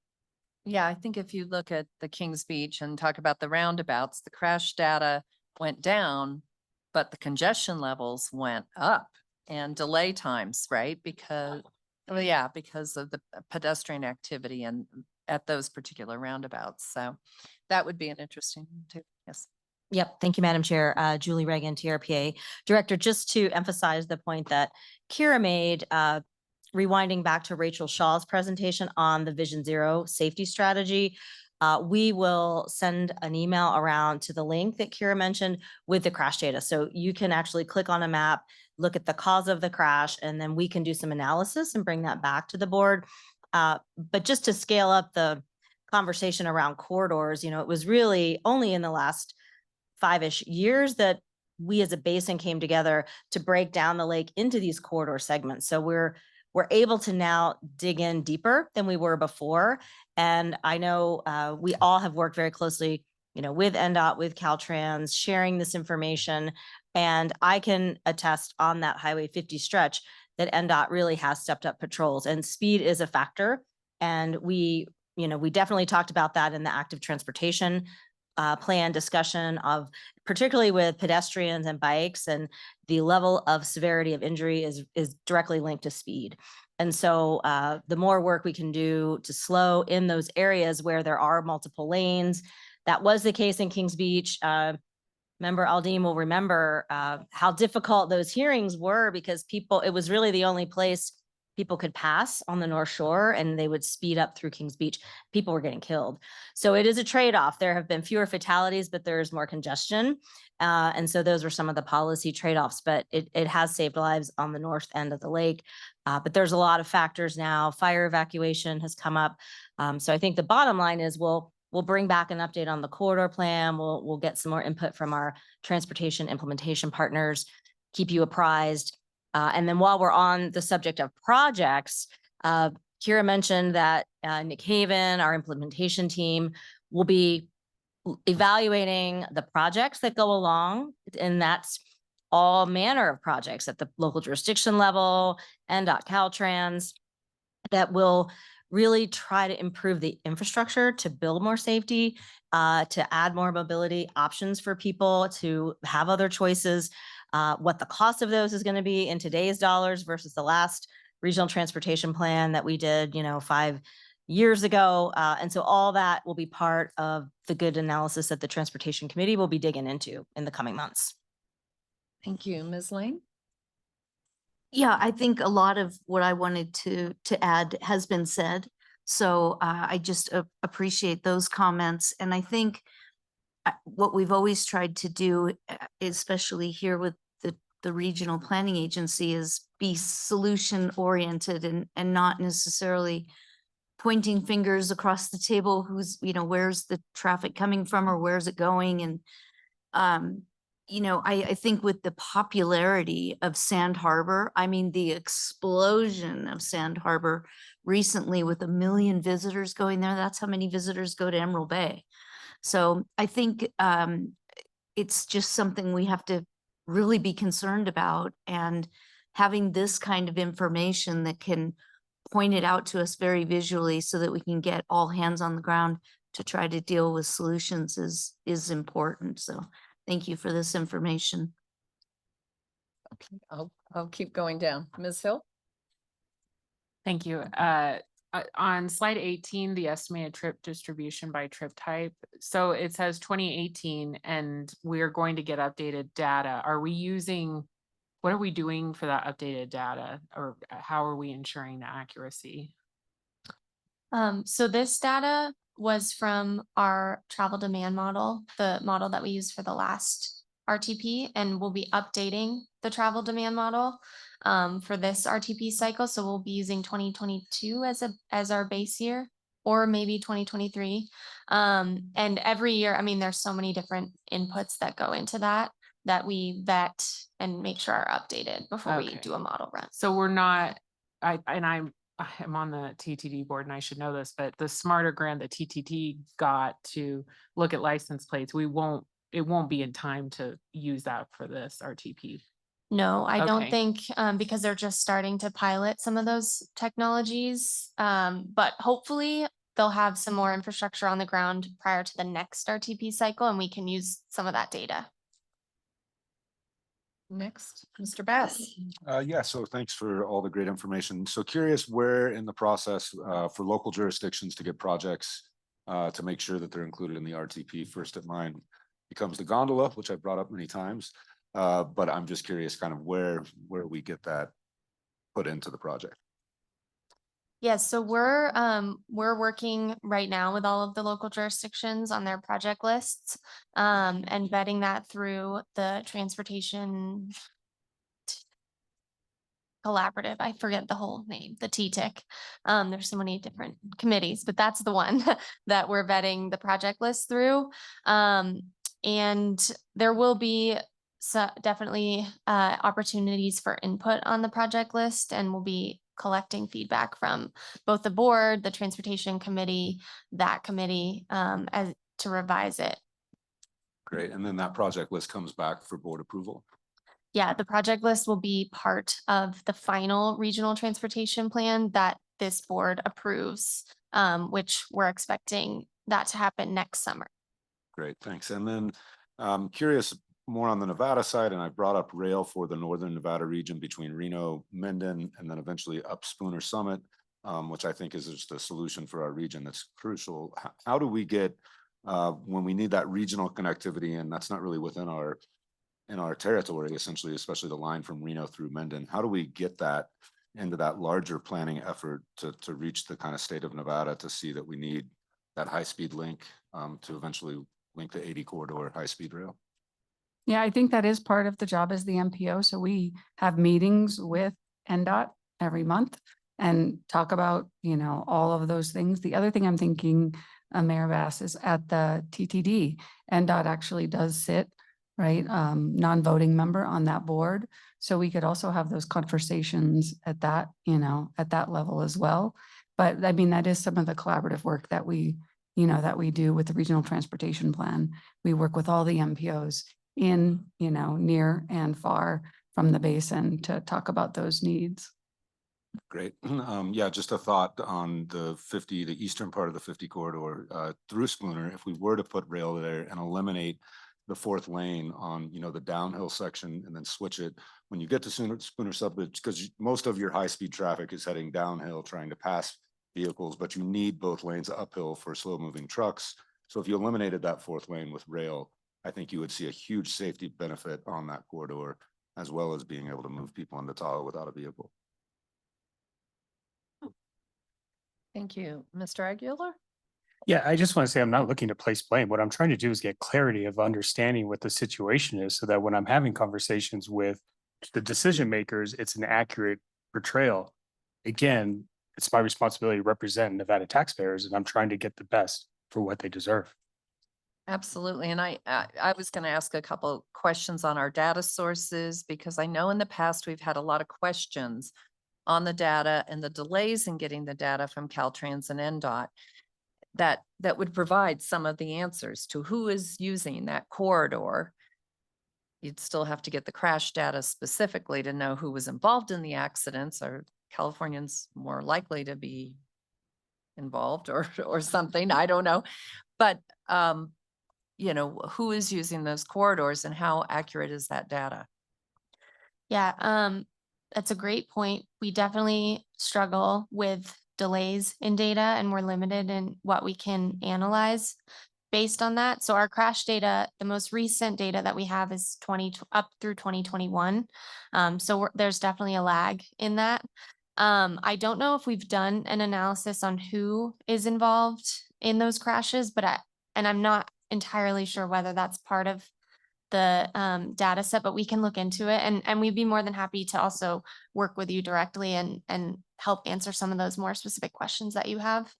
Yeah, I think if you look at the Kings Beach and talk about the roundabouts, the crash data went down, but the congestion levels went up and delay times, right? Because, well, yeah, because of the pedestrian activity and at those particular roundabouts. So that would be an interesting one too. Yes. Yep. Thank you, Madam Chair. Julie Reagan, TRPA Director, just to emphasize the point that Kira made, rewinding back to Rachel Shaw's presentation on the Vision Zero safety strategy. We will send an email around to the link that Kira mentioned with the crash data. So you can actually click on a map, look at the cause of the crash, and then we can do some analysis and bring that back to the board. But just to scale up the conversation around corridors, you know, it was really only in the last 5-ish years that we as a basin came together to break down the lake into these corridor segments. So we're able to now dig in deeper than we were before. And I know we all have worked very closely, you know, with NDOT, with Caltrans, sharing this information. And I can attest on that Highway 50 stretch that NDOT really has stepped up patrols, and speed is a factor. And we definitely talked about that in the active transportation plan discussion of, particularly with pedestrians and bikes, and the level of severity of injury is directly linked to speed. And so the more work we can do to slow in those areas where there are multiple lanes. That was the case in Kings Beach. Member Aldean will remember how difficult those hearings were, because it was really the only place people could pass on the North Shore and they would speed up through Kings Beach. People were getting killed. So it is a trade-off. There have been fewer fatalities, but there's more congestion. And so those are some of the policy trade-offs, but it has saved lives on the north end of the lake. But there's a lot of factors now. Fire evacuation has come up. So I think the bottom line is we'll bring back an update on the corridor plan. We'll get some more input from our transportation implementation partners, keep you apprised. And then while we're on the subject of projects, Kira mentioned that Nick Haven, our implementation team, will be evaluating the projects that go along, and that's all manner of projects at the local jurisdiction level and Caltrans that will really try to improve the infrastructure to build more safety, to add more mobility options for people to have other choices, what the cost of those is going to be in today's dollars versus the last regional transportation plan that we did, 5 years ago. And so all that will be part of the good analysis that the Transportation Committee will be digging into in the coming months. Thank you. Ms. Lane? Yeah, I think a lot of what I wanted to add has been said. So I just appreciate those comments. And I think what we've always tried to do, especially here with the regional planning agency, is be solution oriented and not necessarily pointing fingers across the table who's, where's the traffic coming from or where's it going? And, I think with the popularity of Sand Harbor, I mean, the explosion of Sand Harbor recently with 1 million visitors going there, that's how many visitors go to Emerald Bay. So I think it's just something we have to really be concerned about, and having this kind of information that can point it out to us very visually so that we can get all hands on the ground to try to deal with solutions is important. So thank you for this information. Okay, I'll keep going down. Ms. Hill? Thank you. On slide 18, the estimated trip distribution by trip type. So it says 2018, and we're going to get updated data. What are we doing for that updated data, or how are we ensuring the accuracy? So this data was from our travel demand model, the model that we used for the last RTP, and we'll be updating the travel demand model for this RTP cycle. So we'll be using 2022 as our base year, or maybe 2023. And every year, I mean, there's so many different inputs that go into that we vet and make sure are updated before we do a model run. So we're not, I'm on the TTD board and I should know this, but the smarter grant that TTD got to look at license plates, it won't be in time to use that for this RTP. No, I don't Okay. think, because they're just starting to pilot some of those technologies. But hopefully they'll have some more infrastructure on the ground prior to the next RTP cycle, and we can use some of that data. Next, Mr. Bass. Yeah, so thanks for all the great information. So curious where in the process for local jurisdictions to get projects to make sure that they're included in the RTP. First in mind becomes the gondola, which I've brought up many times. But I'm just curious kind of where we get that put into the project. Yes, so we're working right now with all of the local jurisdictions on their project lists, and vetting that through the transportation collaborative. I forget the whole name, the TTIC. There's so many different committees, but that's the one that we're vetting the project list through. And there will be definitely opportunities for input on the project list, and we'll be collecting feedback from both the board, the transportation committee, that committee, as to revise it. Great. And then that project list comes back for board approval. Yeah, the project list will be part of the final regional transportation plan that this board approves, which we're expecting that to happen next summer. Great, thanks. And then curious more on the Nevada side, and I brought up rail for the Northern Nevada region between Reno, Minden, and then eventually up Spooner Summit, which I think is just a solution for our region that's crucial. How do we get, when we need that regional connectivity, and that's not really within in our territory, essentially, especially the line from Reno through Minden, how do we get that into that larger planning effort to reach the kind of state of Nevada to see that we need that high-speed link to eventually link the 80 corridor high-speed rail. Yeah, I think that is part of the job as the MPO. So we have meetings with NDOT every month and talk about, you know, all of those things. The other thing I'm thinking, Mayor Bass, is at the TTD, NDOT actually does sit, right, non-voting member on that board. So we could also have those conversations at that, you know, at that level as well. But I mean, that is some of the collaborative work that we, you know, that we do with the regional transportation plan. We work with all the MPOs in, you know, near and far from the basin to talk about those needs. Great. Yeah, just a thought on the eastern part of the 50 corridor through Spooner. If we were to put rail there and eliminate the fourth lane on, you know, the downhill section and then switch it when you get to Spooner Subbridge, because most of your high-speed traffic is heading downhill trying to pass vehicles, but you need both lanes uphill for slow-moving trucks. So if you eliminated that fourth lane with rail, I think you would see a huge safety benefit on that corridor, as well as being able to move people into Tahoe without a vehicle. Thank you. Mr. Aguilar? Yeah, I just want to say I'm not looking to place blame. What I'm trying to do is get clarity of understanding what the situation is so that when I'm having conversations with the decision makers, it's an accurate portrayal. Again, it's my responsibility to represent Nevada taxpayers, and I'm trying to get the best for what they deserve. Absolutely. And I was going to ask a couple questions on our data sources, because I know in the past we've had a lot of questions on the data and the delays in getting the data from Caltrans and NDOT that would provide some of the answers to who is using that corridor. You'd still have to get the crash data specifically to know who was involved in the accidents. Are Californians more likely to be involved or something? I don't know. But you know, who is using those corridors and how accurate is that data? Yeah, that's a great point. We definitely struggle with delays in data, and we're limited in what we can analyze based on that. So our crash data, the most recent data that we have is up through 2021. So there's definitely a lag in that. I don't know if we've done an analysis on who is involved in those crashes, but I'm not entirely sure whether that's part of the data set, but we can look into it, and we'd be more than happy to also work with you directly and help answer some of those more specific questions that you have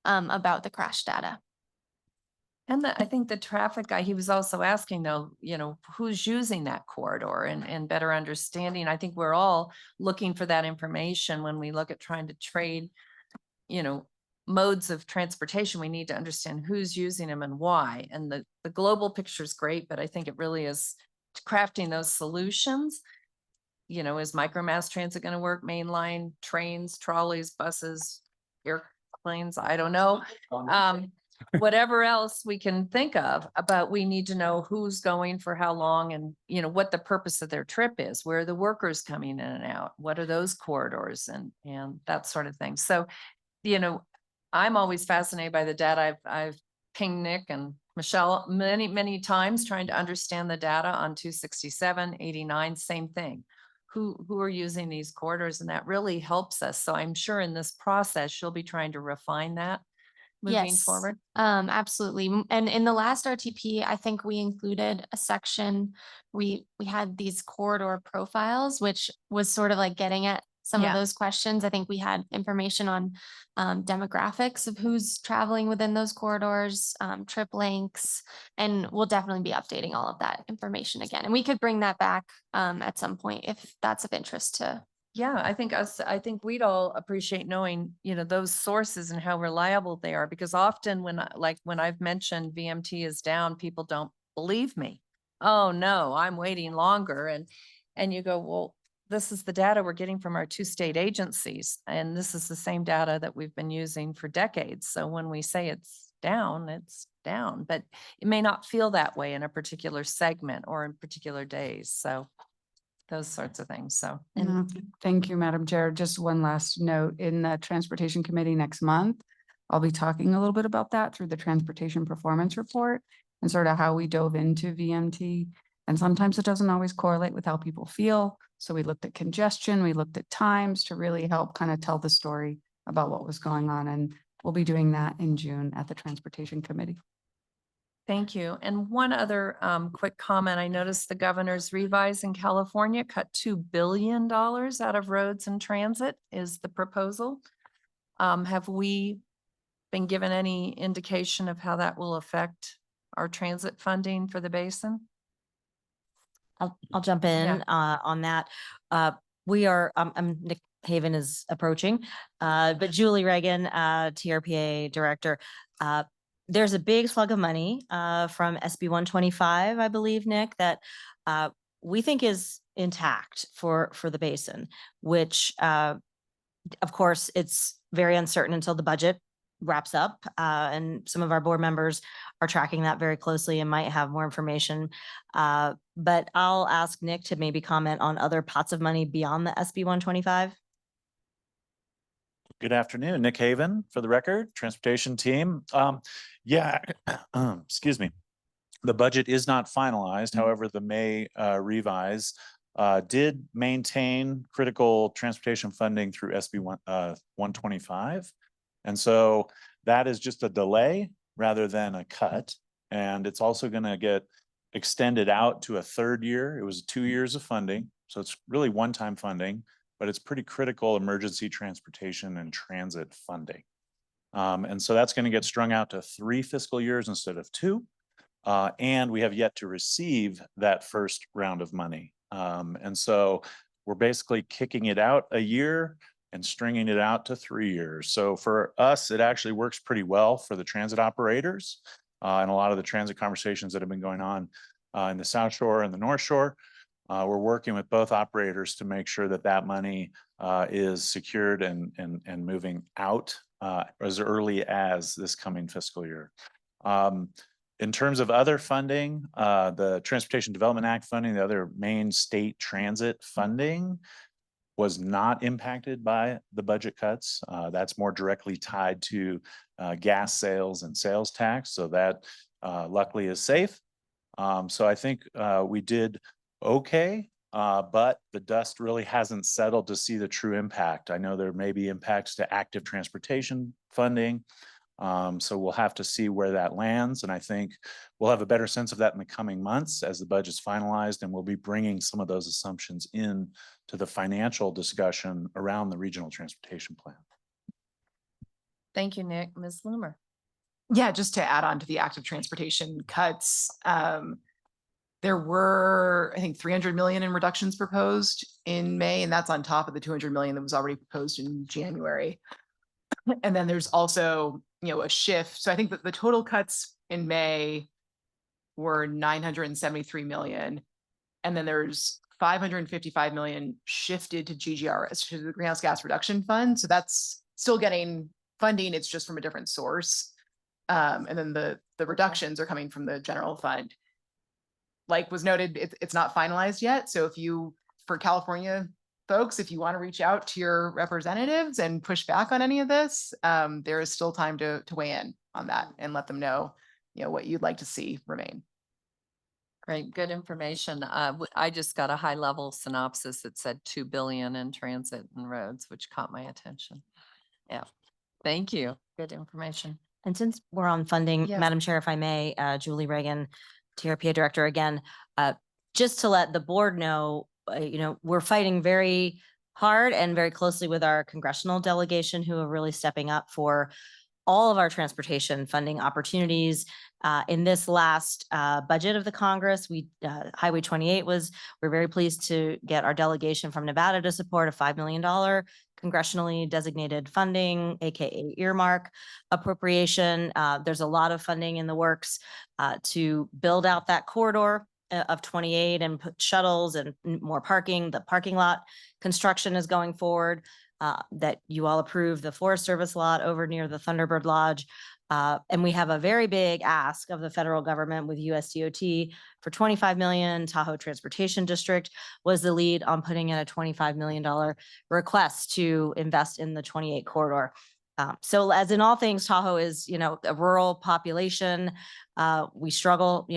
about the crash data. And I think the traffic guy, he was also asking though, you know, who's using that corridor and better understanding. I think we're all looking for that information when we look at trying to trade, you know, modes of transportation. We need to understand who's using them and why. And the global picture is great, but I think it really is crafting those solutions. You know, is micromass transit going to work? Mainline trains, trolleys, buses, airplanes? I don't know. Whatever else we can think of, but we need to know who's going for how long and, you know, what the purpose of their trip is, where are the workers coming in and out, what are those corridors and that sort of thing. So, you know, I'm always fascinated by the data. I've pinged Nick and Michelle many times trying to understand the data on 267, 89, same thing. Who are using these corridors, and that really helps us. So I'm sure in this process, you'll be trying to refine that moving forward. Absolutely. And in the last RTP, I think we included a section, we had these corridor profiles, which was sort of like getting at some of those questions. I think we had information on demographics of who's traveling within those corridors, trip lengths, and we'll definitely be updating all of that information again. And we could bring that back at some point if that's of interest to. Yeah, I think we'd all appreciate knowing, you know, those sources and how reliable they are, because often when I've mentioned VMT is down, people don't believe me. Oh no, I'm waiting longer. And you go, well, this is the data we're getting from our two state agencies. And this is the same data that we've been using for decades. So when we say it's down, but it may not feel that way in a particular segment or in particular days. So those sorts of things. So, Thank you, Madam Chair. Just one last note, in the Transportation Committee next month, I'll be talking a little bit about that through the Transportation Performance Report and sort of how we dove into VMT. And sometimes it doesn't always correlate with how people feel. So we looked at congestion, we looked at times to really help kind of tell the story about what was going on. And we'll be doing that in June at the Transportation Committee. Thank you. And one other quick comment. I noticed the governor's revise in California cut $2 billion out of roads and transit is the proposal. Have we been given any indication of how that will affect our transit funding for the basin? I'll jump in on that. We are, Nick Haven is approaching, but Julie Reagan, TRPA director, there's a big slug of money from SB 125, I believe, Nick, that we think is intact for the basin, which of course it's very uncertain until the budget wraps up. And some of our board members are tracking that very closely and might have more information. But I'll ask Nick to maybe comment on other pots of money beyond the SB 125. Good afternoon, Nick Haven for the record, transportation team. Excuse me. The budget is not finalized. However, the May revise did maintain critical transportation funding through SB 125. And so that is just a delay rather than a cut. And it's also going to get extended out to a third year. It was 2 years of funding. So it's really one-time funding, but it's pretty critical emergency transportation and transit funding. And so that's going to get strung out to 3 fiscal years instead of 2. And we have yet to receive that first round of money. And so we're basically kicking it out a year and stringing it out to 3 years. So for us, it actually works pretty well for the transit operators and a lot of the transit conversations that have been going on in the South Shore and the North Shore. We're working with both operators to make sure that that money is secured and moving out as early as this coming fiscal year. In terms of other funding, the Transportation Development Act funding, the other main state transit funding was not impacted by the budget cuts. That's more directly tied to gas sales and sales tax. So that luckily is safe. So I think we did okay, but the dust really hasn't settled to see the true impact. I know there may be impacts to active transportation funding. So we'll have to see where that lands. And I think we'll have a better sense of that in the coming months as the budget's finalized, and we'll be bringing some of those assumptions in to the financial discussion around the regional transportation plan. Thank you, Nick. Ms. Loomer. Yeah, just to add on to the active transportation cuts, there were, I think, 300 million in reductions proposed in May, and that's on top of the 200 million that was already proposed in January. And then there's also, a shift. So I think that the total cuts in May were 973 million. And then there's 555 million shifted to GGRS, to the Greenhouse Gas Reduction Fund. So that's still getting funding. It's just from a different source. And then the reductions are coming from the general fund. Like was noted, it's not finalized yet. So for California folks, if you want to reach out to your representatives and push back on any of this, there is still time to weigh in on that and let them know, what you'd like to see remain. Great, good information. I just got a high level synopsis that said 2 billion in transit and roads, which caught my attention. Yeah, thank you. Good information. And since we're on funding, Yes. Madam Chair, if I may, Julie Reagan, TRPA director again, just to let the board know, we're fighting very hard and very closely with our congressional delegation who are really stepping up for all of our transportation funding opportunities. In this last budget of the Congress, Highway 28 we're very pleased to get our delegation from Nevada to support a $5 million congressionally designated funding, AKA earmark appropriation. There's a lot of funding in the works to build out that corridor of 28 and put shuttles and more parking. The parking lot construction is going forward. That you all approved the Forest Service lot over near the Thunderbird Lodge. And we have a very big ask of the federal government with USDOT for 25 million. Tahoe Transportation District was the lead on putting in a $25 million request to invest in the 28 corridor. So as in all things, Tahoe is, a rural population. We struggle,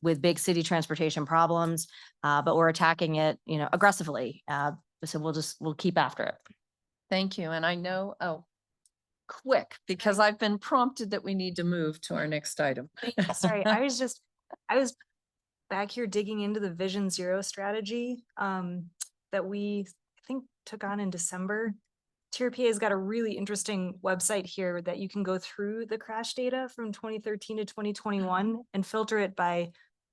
with big city transportation problems, but we're attacking it, aggressively. So we'll keep after it. Thank you. And I know, quick, because I've been prompted that we need to move to our next item. Sorry, I was back here digging into the Vision Zero strategy that we, I think, took on in December. TRPA has got a really interesting website here that you can go through the crash data from 2013 to 2021 and filter it by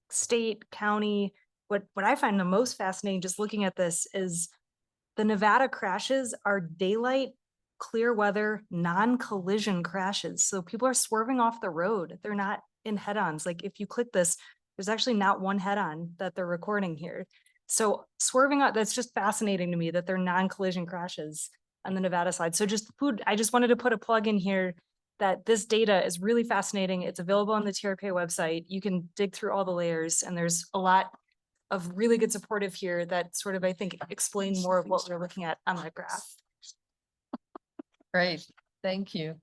state, county. What I find the most fascinating just looking at this is the Nevada crashes are daylight, clear weather, non-collision crashes. So people are swerving off the road. They're not in head-ons. Like if you click this, there's actually not one head-on that they're recording here. So swerving out, that's just fascinating to me that they're non-collision crashes on the Nevada side. So I just wanted to put a plug in here that this data is really fascinating. It's available on the TRPA website. You can dig through all the layers and there's a lot of really good supportive here that sort of, I think, explain more of what we're looking at on the graph. Great, thank you.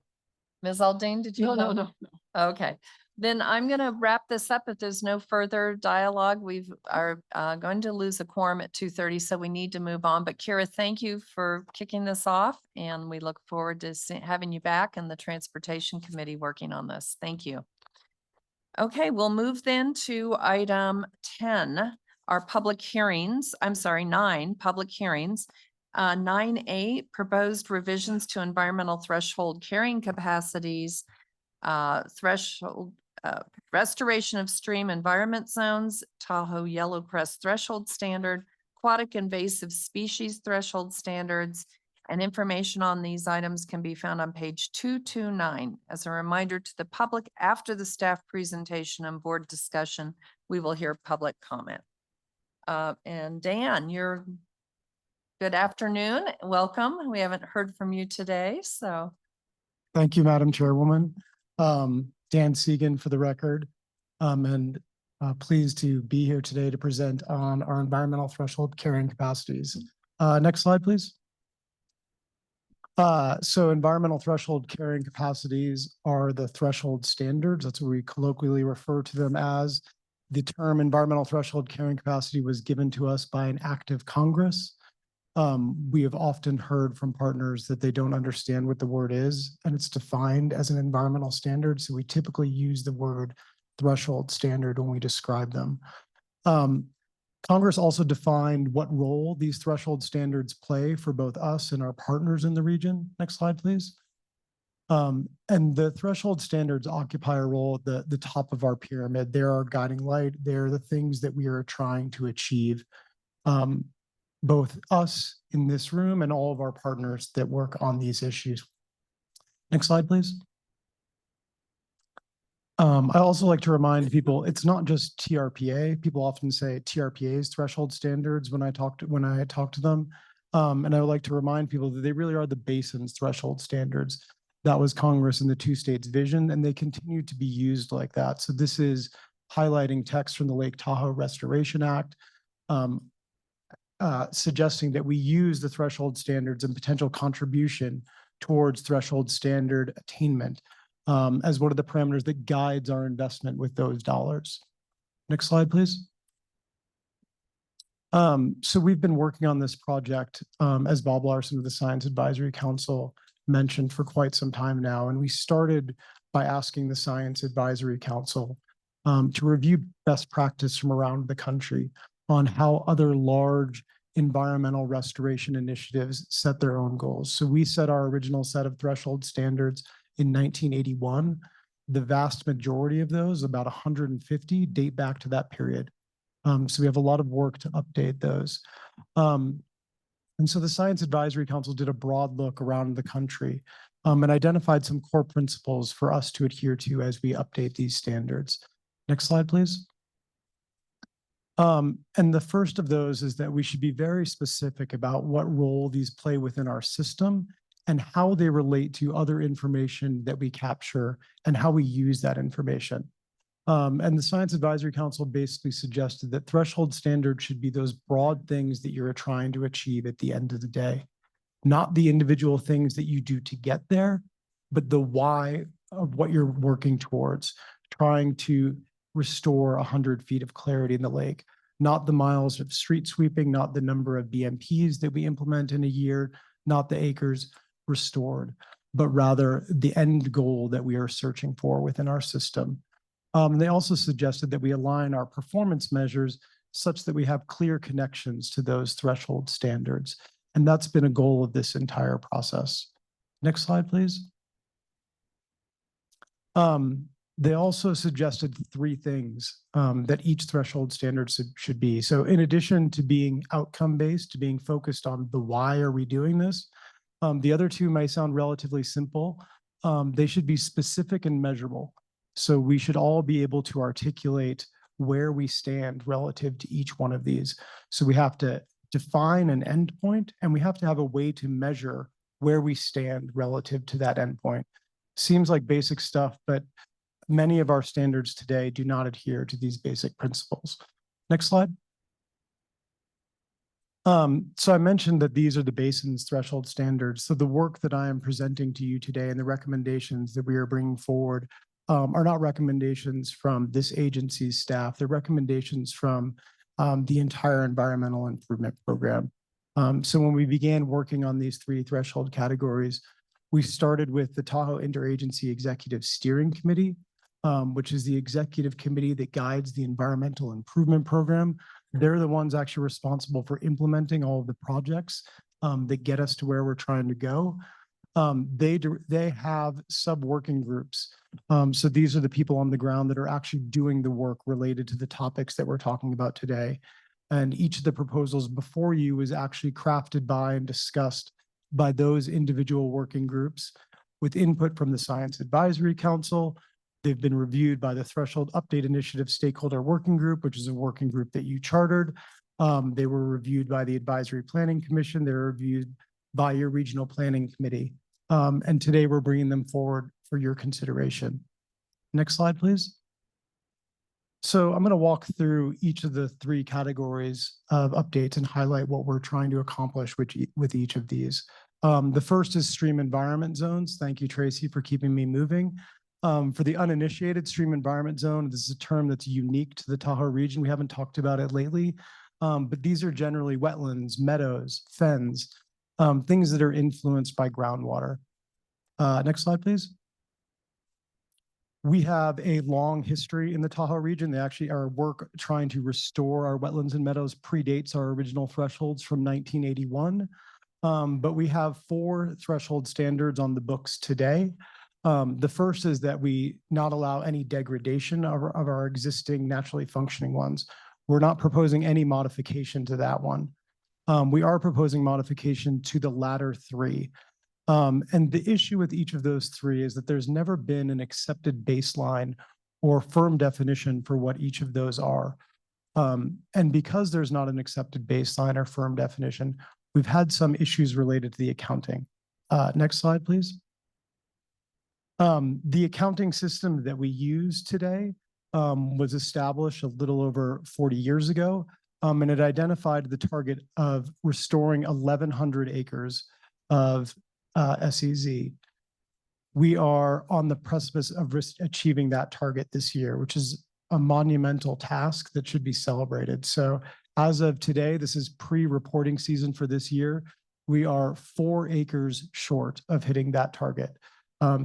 Ms. Aldine, did you? No. Okay, then I'm gonna wrap this up. If there's no further dialogue, we are going to lose a quorum at 2:30, so we need to move on. But Kira, thank you for kicking this off, and we look forward to having you back and the Transportation Committee working on this. Thank you. Okay, we'll move then to item 10, our public hearings. I'm sorry, 9 public hearings. 9A, proposed revisions to environmental threshold carrying capacities, restoration of stream environment zones, Tahoe Yellow Crest threshold standard, aquatic invasive species threshold standards, and information on these items can be found on page 229. As a reminder to the public, after the staff presentation and board discussion, we will hear public comment. And Dan, good afternoon. Welcome. We haven't heard from you today, so. Thank you, Madam Chairwoman. Dan Segan for the record, and pleased to be here today to present on our environmental threshold carrying capacities. Next slide, please. So environmental threshold carrying capacities are the threshold standards. That's what we colloquially refer to them as. The term environmental threshold carrying capacity was given to us by an act of Congress. We have often heard from partners that they don't understand what the word is, and it's defined as an environmental standard. So we typically use the word threshold standard when we describe them. Congress also defined what role these threshold standards play for both us and our partners in the region. Next slide, please. And the threshold standards occupy a role at the top of our pyramid. They're our guiding light. They're the things that we are trying to achieve. Both us in this room and all of our partners that work on these issues. Next slide, please. I also like to remind people, it's not just TRPA. People often say TRPA's threshold standards when I talk to them. And I would like to remind people that they really are the basin's threshold standards. That was Congress and the 2 states' vision, and they continue to be used like that. So this is highlighting text from the Lake Tahoe Restoration Act, suggesting that we use the threshold standards and potential contribution towards threshold standard attainment as one of the parameters that guides our investment with those dollars. Next slide, please. So we've been working on this project, as Bob Larson of the Science Advisory Council mentioned, for quite some time now. And we started by asking the Science Advisory Council to review best practice from around the country on how other large environmental restoration initiatives set their own goals. So we set our original set of threshold standards in 1981. The vast majority of those, about 150, date back to that period. So we have a lot of work to update those. And so the Science Advisory Council did a broad look around the country and identified some core principles for us to adhere to as we update these standards. Next slide, please. And the first of those is that we should be very specific about what role these play within our system and how they relate to other information that we capture and how we use that information. And the Science Advisory Council basically suggested that threshold standards should be those broad things that you're trying to achieve at the end of the day, not the individual things that you do to get there, but the why of what you're working towards, trying to restore 100 feet of clarity in the lake, not the miles of street sweeping, not the number of BMPs that we implement in a year, not the acres restored, but rather the end goal that we are searching for within our system. They also suggested that we align our performance measures such that we have clear connections to those threshold standards. And that's been a goal of this entire process. Next slide, please. They also suggested three things that each threshold standard should be. So in addition to being outcome-based, to being focused on the why are we doing this, the other two may sound relatively simple. They should be specific and measurable. So we should all be able to articulate where we stand relative to each one of these. So we have to define an endpoint, and we have to have a way to measure where we stand relative to that endpoint. Seems like basic stuff, but many of our standards today do not adhere to these basic principles. Next slide. So I mentioned that these are the basin's threshold standards. So the work that I am presenting to you today and the recommendations that we are bringing forward are not recommendations from this agency's staff. They're recommendations from the entire environmental improvement program. So when we began working on these three threshold categories, we started with the Tahoe Interagency Executive Steering Committee, which is the executive committee that guides the environmental improvement program. They're the ones actually responsible for implementing all of the projects that get us to where we're trying to go. They have sub-working groups. So these are the people on the ground that are actually doing the work related to the topics that we're talking about today. And each of the proposals before you is actually crafted by and discussed by those individual working groups with input from the Science Advisory Council. They've been reviewed by the Threshold Update Initiative Stakeholder Working Group, which is a working group that you chartered. They were reviewed by the Advisory Planning Commission. They were reviewed by your Regional Planning Committee. And today we're bringing them forward for your consideration. Next slide, please. So I'm going to walk through each of the three categories of updates and highlight what we're trying to accomplish with each of these. The first is stream environment zones. Thank you, Tracy, for keeping me moving. For the uninitiated, stream environment zone, this is a term that's unique to the Tahoe region. We haven't talked about it lately, but these are generally wetlands, meadows, fens, things that are influenced by groundwater. Next slide, please. We have a long history in the Tahoe region. Our work trying to restore our wetlands and meadows predates our original thresholds from 1981. But we have 4 threshold standards on the books today. The first is that we not allow any degradation of our existing naturally functioning ones. We're not proposing any modification to that one. We are proposing modification to the latter 3. And the issue with each of those 3 is that there's never been an accepted baseline or firm definition for what each of those are. And because there's not an accepted baseline or firm definition, we've had some issues related to the accounting. Next slide, please. The accounting system that we use today was established a little over 40 years ago, and it identified the target of restoring 1,100 acres of SEZ. We are on the precipice of achieving that target this year, which is a monumental task that should be celebrated. So as of today, this is pre-reporting season for this year. We are 4 acres short of hitting that target.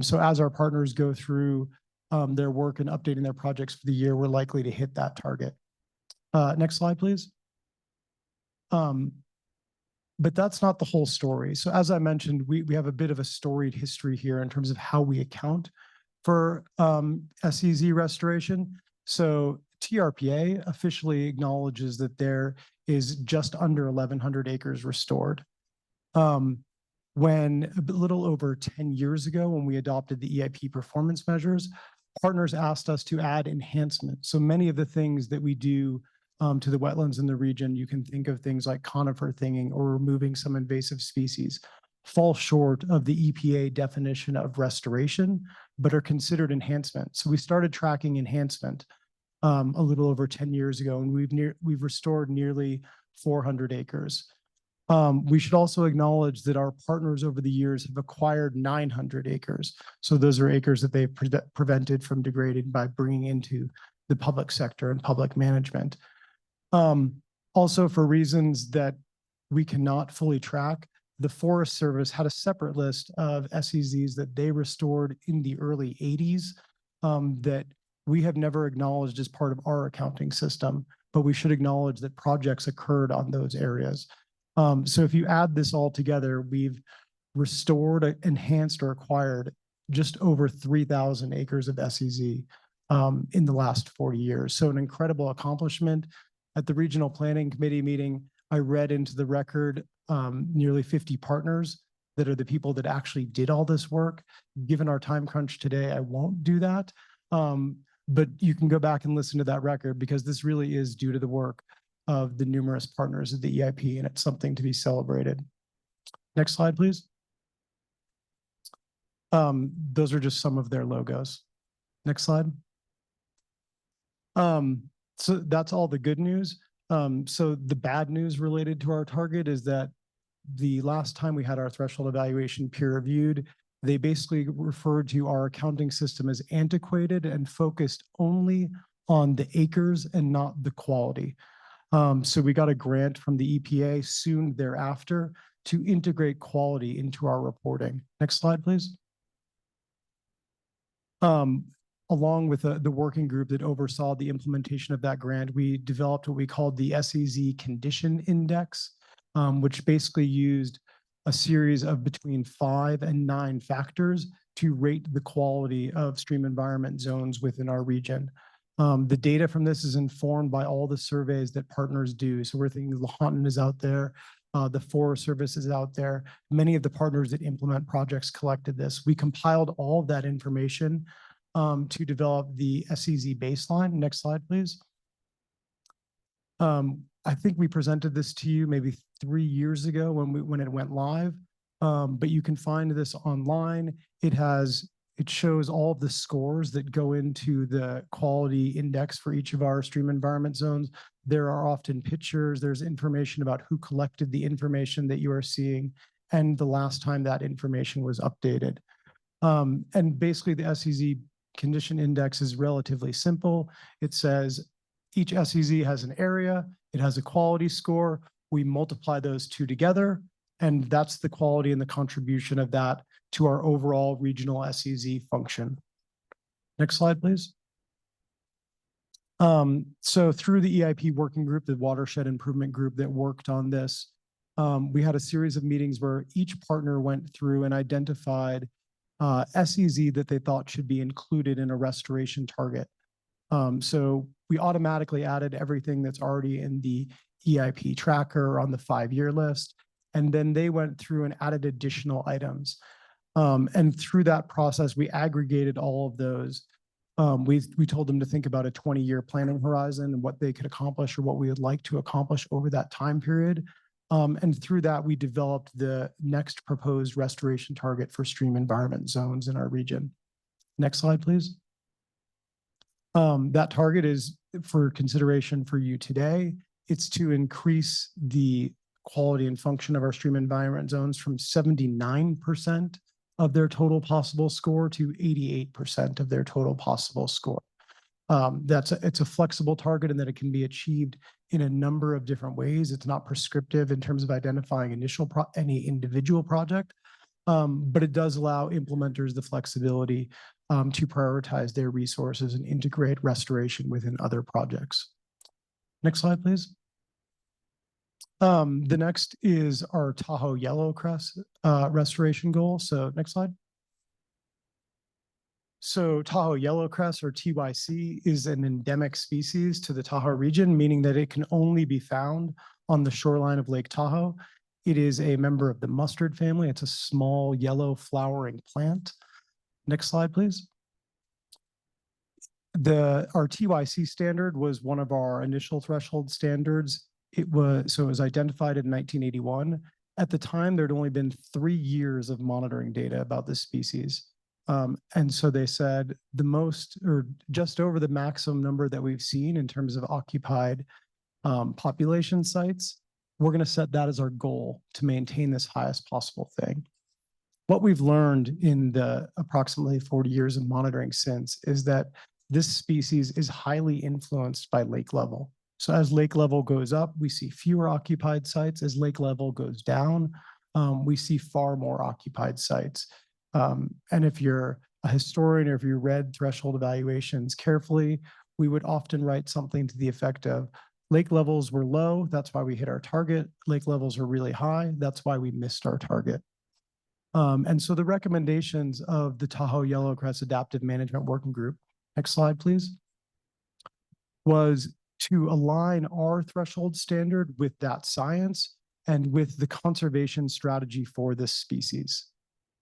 So as our partners go through their work and updating their projects for the year, we're likely to hit that target. Next slide, please. But that's not the whole story. So as I mentioned, we have a bit of a storied history here in terms of how we account for SEZ restoration. So TRPA officially acknowledges that there is just under 1,100 acres restored. When a little over 10 years ago, when we adopted the EIP performance measures, partners asked us to add enhancements. So many of the things that we do to the wetlands in the region, you can think of things like conifer thinning or removing some invasive species, fall short of the EPA definition of restoration, but are considered enhancement. So we started tracking enhancement a little over 10 years ago, and we've restored nearly 400 acres. We should also acknowledge that our partners over the years have acquired 900 acres. So those are acres that they've prevented from degrading by bringing into the public sector and public management. Also, for reasons that we cannot fully track, the Forest Service had a separate list of SEZs that they restored in the early 80s that we have never acknowledged as part of our accounting system, but we should acknowledge that projects occurred on those areas. So if you add this all together, we've restored, enhanced, or acquired just over 3,000 acres of SEZ in the last 40 years. So an incredible accomplishment. At the Regional Planning Committee meeting, I read into the record nearly 50 partners that are the people that actually did all this work. Given our time crunch today, I won't do that. But you can go back and listen to that record because this really is due to the work of the numerous partners of the EIP, and it's something to be celebrated. Next slide, please. Those are just some of their logos. Next slide. So that's all the good news. So the bad news related to our target is that the last time we had our threshold evaluation peer reviewed, they basically referred to our accounting system as antiquated and focused only on the acres and not the quality. So we got a grant from the EPA soon thereafter to integrate quality into our reporting. Next slide, please. Along with the working group that oversaw the implementation of that grant, we developed what we called the SEZ Condition Index, which basically used a series of between 5 and 9 factors to rate the quality of stream environment zones within our region. The data from this is informed by all the surveys that partners do. So we're thinking Lahontan is out there, the Forest Service is out there. Many of the partners that implement projects collected this. We compiled all of that information to develop the SEZ baseline. Next slide, please. I think we presented this to you maybe 3 years ago when it went live, but you can find this online. It shows all of the scores that go into the quality index for each of our stream environment zones. There are often pictures, there's information about who collected the information that you are seeing and the last time that information was updated. And basically the SEZ Condition Index is relatively simple. It says each SEZ has an area, it has a quality score. We multiply those two together, and that's the quality and the contribution of that to our overall regional SEZ function. Next slide, please. So through the EIP working group, the watershed improvement group that worked on this, we had a series of meetings where each partner went through and identified SEZ that they thought should be included in a restoration target. So we automatically added everything that's already in the EIP tracker on the 5-year list. And then they went through and added additional items. And through that process, we aggregated all of those. We told them to think about a 20-year planning horizon and what they could accomplish or what we would like to accomplish over that time period. And through that, we developed the next proposed restoration target for stream environment zones in our region. Next slide, please. That target is for consideration for you today. It's to increase the quality and function of our stream environment zones from 79% of their total possible score to 88% of their total possible score. It's a flexible target in that it can be achieved in a number of different ways. It's not prescriptive in terms of identifying any individual project, but it does allow implementers the flexibility to prioritize their resources and integrate restoration within other projects. Next slide, please. The next is our Tahoe yellowcrest restoration goal. So next slide. So Tahoe yellowcrest, or TYC, is an endemic species to the Tahoe region, meaning that it can only be found on the shoreline of Lake Tahoe. It is a member of the mustard family. It's a small yellow flowering plant. Next slide, please. Our TYC standard was one of our initial threshold standards. It was identified in 1981. At the time, there'd only been 3 years of monitoring data about this species. And so they said the most, or just over the maximum number that we've seen in terms of occupied population sites we're going to set that as our goal to maintain this highest possible thing. What we've learned in the approximately 40 years of monitoring since is that this species is highly influenced by lake level. So as lake level goes up, we see fewer occupied sites. As lake level goes down, we see far more occupied sites. And if you're a historian or if you read threshold evaluations carefully, we would often write something to the effect of lake levels were low, that's why we hit our target. Lake levels are really high, that's why we missed our target. And so the recommendations of the Tahoe Yellowcrest Adaptive Management Working Group, next slide, please, was to align our threshold standard with that science and with the conservation strategy for this species.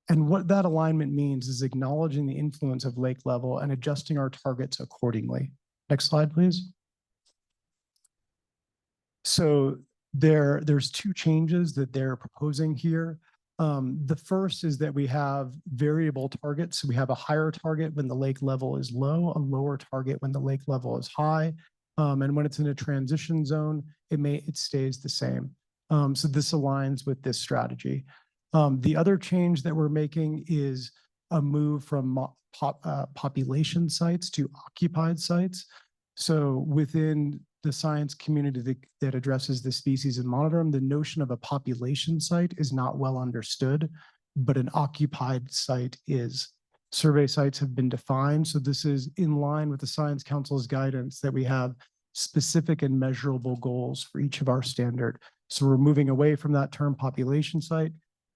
And what that alignment means is acknowledging the influence of lake level and adjusting our targets accordingly. Next slide, please. So there's two changes that they're proposing here. The first is that we have variable targets. So we have a higher target when the lake level is low, a lower target when the lake level is high. And when it's in a transition zone, it stays the same. So this aligns with this strategy. The other change that we're making is a move from population sites to occupied sites. So within the science community that addresses the species and monitor them, the notion of a population site is not well understood, but an occupied site is. Survey sites have been defined, so this is in line with the Science Council's guidance that we have specific and measurable goals for each of our standard. So we're moving away from that term population site,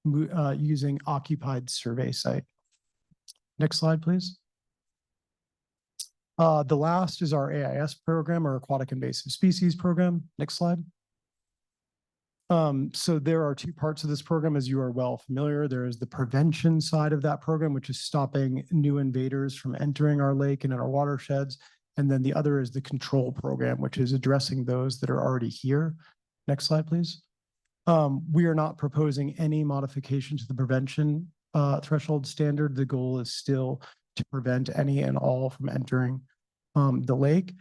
using occupied survey site. Next slide, please. The last is our AIS program, or Aquatic Invasive Species Program. Next slide. So there are two parts of this program, as you are well familiar. There is the prevention side of that program, which is stopping new invaders from entering our lake and in our watersheds. And then the other is the control program, which is addressing those that are already here. Next slide, please. We are not proposing any modification to the prevention threshold standard. The goal is still to prevent any and all from entering the lake.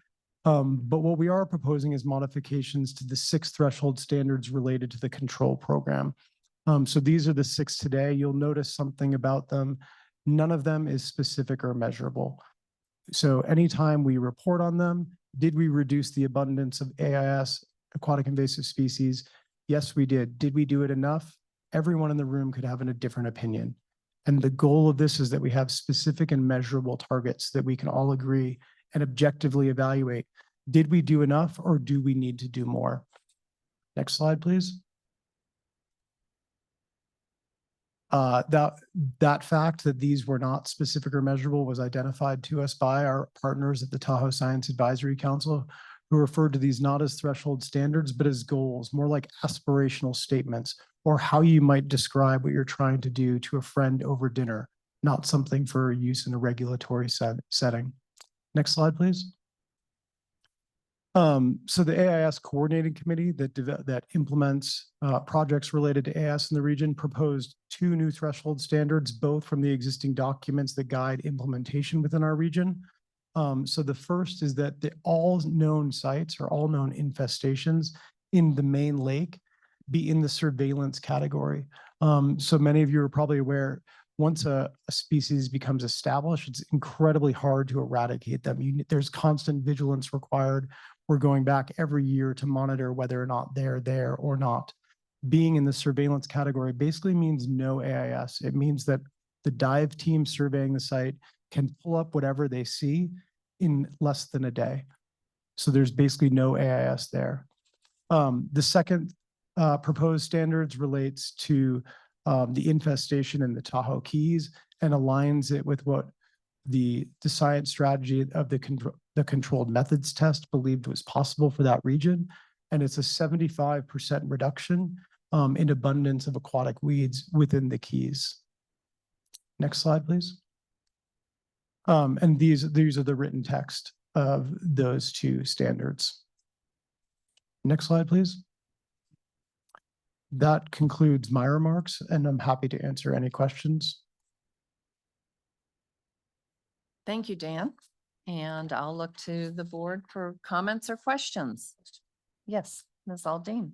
But what we are proposing is modifications to the 6 threshold standards related to the control program. So these are the 6 today. You'll notice something about them. None of them is specific or measurable. So anytime we report on them, did we reduce the abundance of AIS, aquatic invasive species? Yes, we did. Did we do it enough? Everyone in the room could have a different opinion. And the goal of this is that we have specific and measurable targets that we can all agree and objectively evaluate. Did we do enough, or do we need to do more? Next slide, please. That fact that these were not specific or measurable was identified to us by our partners at the Tahoe Science Advisory Council, who referred to these not as threshold standards, but as goals, more like aspirational statements, or how you might describe what you're trying to do to a friend over dinner, not something for use in a regulatory setting. Next slide, please. So the AIS Coordinating Committee that implements projects related to AIS in the region proposed 2 new threshold standards, both from the existing documents that guide implementation within our region. So the first is that all known sites or all known infestations in the main lake be in the surveillance category. So many of you are probably aware, once a species becomes established, it's incredibly hard to eradicate them. There's constant vigilance required. We're going back every year to monitor whether or not they're there or not. Being in the surveillance category basically means no AIS. It means that the dive team surveying the site can pull up whatever they see in less than a day. So there's basically no AIS there. The second proposed standards relates to the infestation in the Tahoe Keys and aligns it with what the science strategy of the controlled methods test believed was possible for that region. And it's a 75% reduction in abundance of aquatic weeds within the Keys. Next slide, please. And these are the written text of those 2 standards. Next slide, please. That concludes my remarks, and I'm happy to answer any questions. Thank you, Dan. And I'll look to the board for comments or questions. Yes, Ms. Aldine.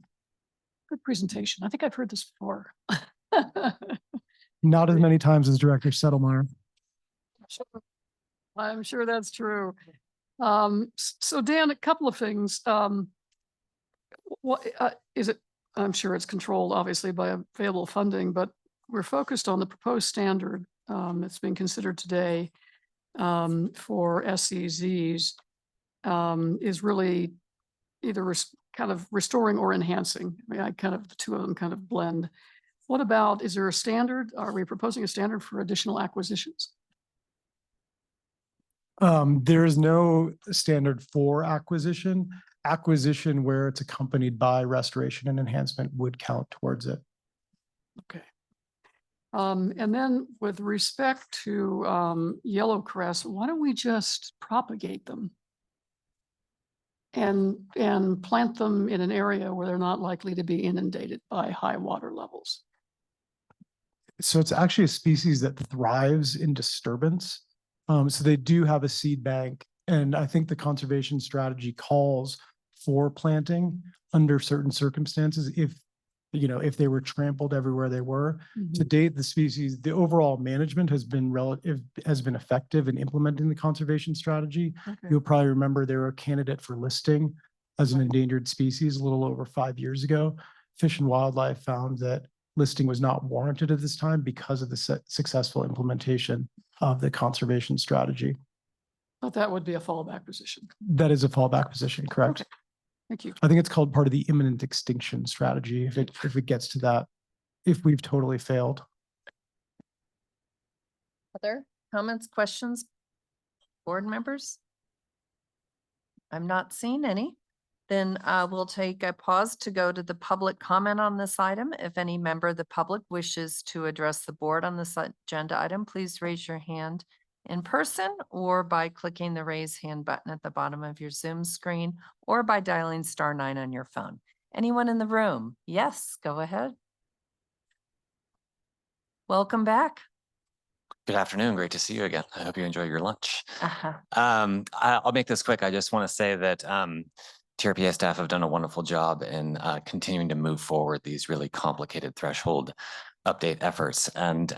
Good presentation. I think I've heard this before. Not as many times as Director Settlemeyer. I'm sure that's true. So Dan, a couple of things. What is it? I'm sure it's controlled obviously by available funding, but we're focused on the proposed standard that's being considered today for SEZs is really either kind of restoring or enhancing. I mean, the two of them kind of blend. What about, is there a standard? Are we proposing a standard for additional acquisitions? There is no standard for acquisition. Acquisition where it's accompanied by restoration and enhancement would count towards it. Okay. And then with respect to yellow cress, why don't we just propagate them and plant them in an area where they're not likely to be inundated by high water levels? So it's actually a species that thrives in disturbance. So they do have a seed bank, and I think the conservation strategy calls for planting under certain circumstances if they were trampled everywhere they were. To date, the species, the overall management has been effective in implementing the conservation strategy. Okay. You'll probably remember they were a candidate for listing as an endangered species a little over 5 years ago. Fish and Wildlife found that listing was not warranted at this time because of the successful implementation of the conservation strategy. But that would be a fallback position. That is a fallback position, correct? Okay. Thank you. I think it's called part of the imminent extinction strategy if it gets to that, if we've totally failed. Other comments, questions? Board members? I'm not seeing any. Then we'll take a pause to go to the public comment on this item. If any member of the public wishes to address the board on this agenda item, please raise your hand in person or by clicking the raise hand button at the bottom of your Zoom screen or by dialing *9 on your phone. Anyone in the room? Yes, go ahead. Welcome back. Good afternoon. Great to see you again. I hope you enjoy your lunch. Uh-huh. I'll make this quick. I just want to say that TRPA staff have done a wonderful job in continuing to move forward these really complicated threshold update efforts. And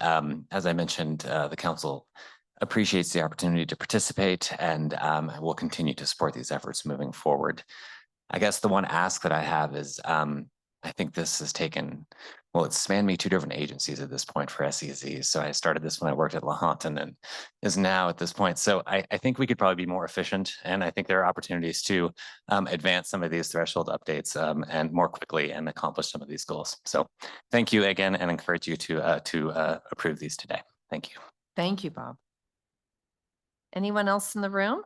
as I mentioned, the council appreciates the opportunity to participate and will continue to support these efforts moving forward. I guess the one ask that I have is I think this has taken, well, it's spanned me 2 different agencies at this point for SEZ. So I started this when I worked at Lahontan and is now at this point. So I think we could probably be more efficient. And I think there are opportunities to advance some of these threshold updates and more quickly and accomplish some of these goals. So thank you again and encourage you to approve these today. Thank you. Thank you, Bob. Anyone else in the room?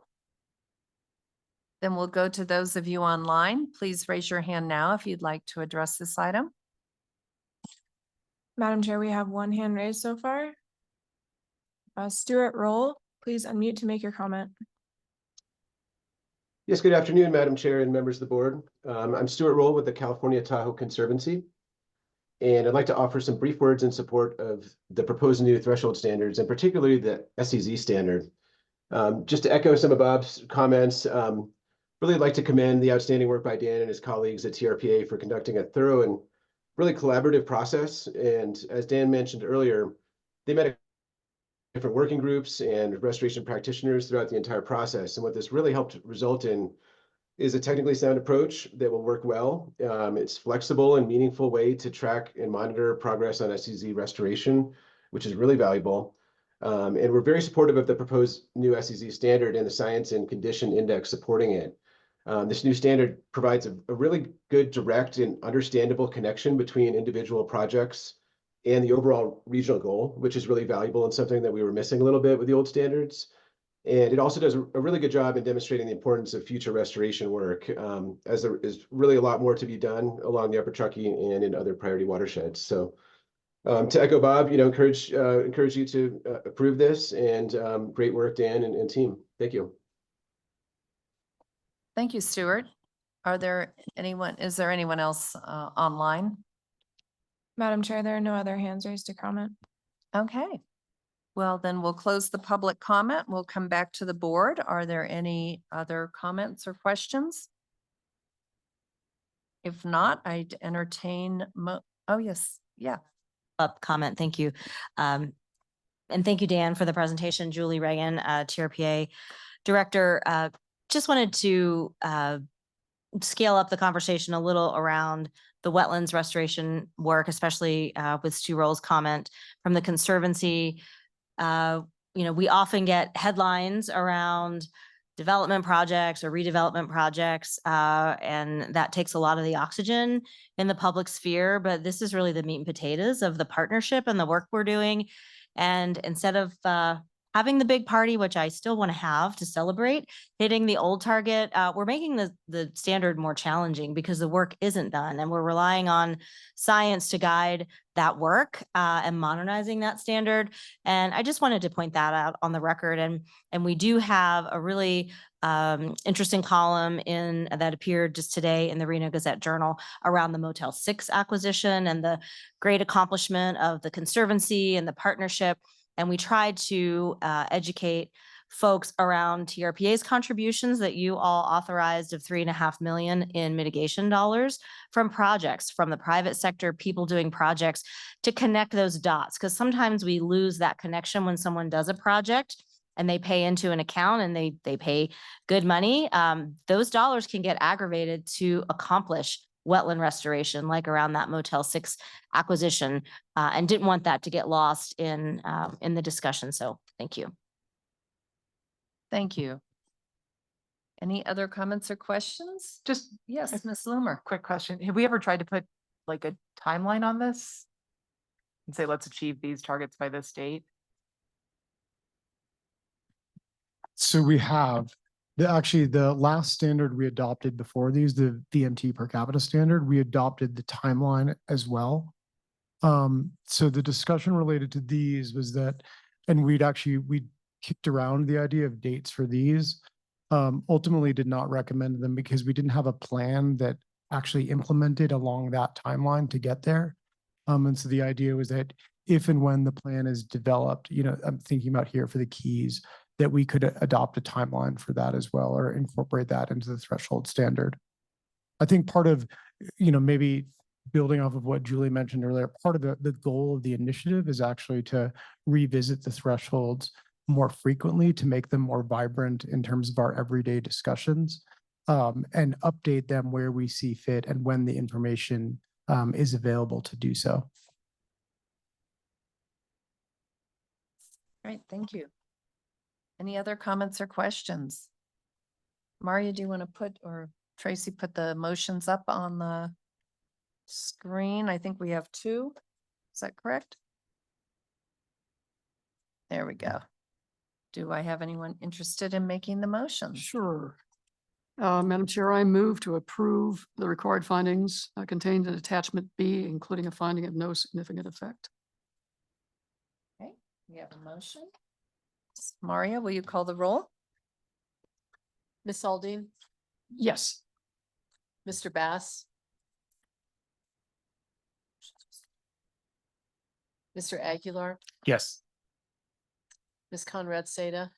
Then we'll go to those of you online. Please raise your hand now if you'd like to address this item. Madam Chair, we have one hand raised so far. Stuart Roll, please unmute to make your comment. Yes, good afternoon, Madam Chair and members of the board. I'm Stuart Roll with the California Tahoe Conservancy, and I'd like to offer some brief words in support of the proposed new threshold standards, and particularly the SEZ standard. Just to echo some of Bob's comments, really like to commend the outstanding work by Dan and his colleagues at TRPA for conducting a thorough and really collaborative process. And as Dan mentioned earlier, they met different working groups and restoration practitioners throughout the entire process. And what this really helped result in is a technically sound approach that will work well. It's flexible and meaningful way to track and monitor progress on SEZ restoration, which is really valuable. And we're very supportive of the proposed new SEZ standard and the science and condition index supporting it. This new standard provides a really good, direct, and understandable connection between individual projects and the overall regional goal, which is really valuable and something that we were missing a little bit with the old standards. And it also does a really good job in demonstrating the importance of future restoration work, as there is really a lot more to be done along the Upper Truckee and in other priority watersheds. So to echo Bob, encourage you to approve this, and great work, Dan and team. Thank you. Thank you, Stuart. Is there anyone else online? Madam Chair, there are no other hands raised to comment. Okay. Well, then we'll close the public comment. We'll come back to the board. Are there any other comments or questions? If not, I'd entertain oh, yes, yeah. Up comment. Thank you. And thank you, Dan, for the presentation. Julie Reagan, TRPA Director. Just wanted to scale up the conversation a little around the wetlands restoration work, especially with Stu Roll's comment from the Conservancy. We often get headlines around development projects or redevelopment projects, and that takes a lot of the oxygen in the public sphere. But this is really the meat and potatoes of the partnership and the work we're doing. And instead of having the big party, which I still want to have to celebrate hitting the old target, we're making the standard more challenging because the work isn't done, and we're relying on science to guide that work and modernizing that standard. And I just wanted to point that out on the record. And we do have a really interesting column that appeared just today in the Reno Gazette Journal around the Motel 6 acquisition and the great accomplishment of the Conservancy and the partnership. And we tried to educate folks around TRPA's contributions that you all authorized of $3.5 million in mitigation dollars from projects, from the private sector, people doing projects, to connect those dots. Because sometimes we lose that connection when someone does a project and they pay into an account and they pay good money. Those dollars can get aggravated to accomplish wetland restoration, like around that Motel 6 acquisition, and didn't want that to get lost in the discussion. So thank you. Thank you. Any other comments or questions? Just Yes, Ms. Loomer. quick question. Have we ever tried to put like a timeline on this? And say, let's achieve these targets by this date? So we have actually the last standard we adopted before these, the VMT per capita standard, we adopted the timeline as well. So the discussion related to these was that, and we kicked around the idea of dates for these. Ultimately did not recommend them because we didn't have a plan that actually implemented along that timeline to get there. And so the idea was that if and when the plan is developed, I'm thinking about here for the keys, that we could adopt a timeline for that as well, or incorporate that into the threshold standard. I think part of, maybe building off of what Julie mentioned earlier, part of the goal of the initiative is actually to revisit the thresholds more frequently to make them more vibrant in terms of our everyday discussions, and update them where we see fit and when the information is available to do so. Great, thank you. Any other comments or questions? Maria, do you want to or Tracy put the motions up on the screen? I think we have two. Is that correct? There we go. Do I have anyone interested in making the motion? Sure. Madam Chair, I move to approve the required findings contained in attachment B, including a finding of no significant effect. Okay, we have a motion. Maria, will you call the roll? Ms. Aldine, Yes. Mr. Bass, Mr. Aguilar, Yes. Ms. Conrad Seda,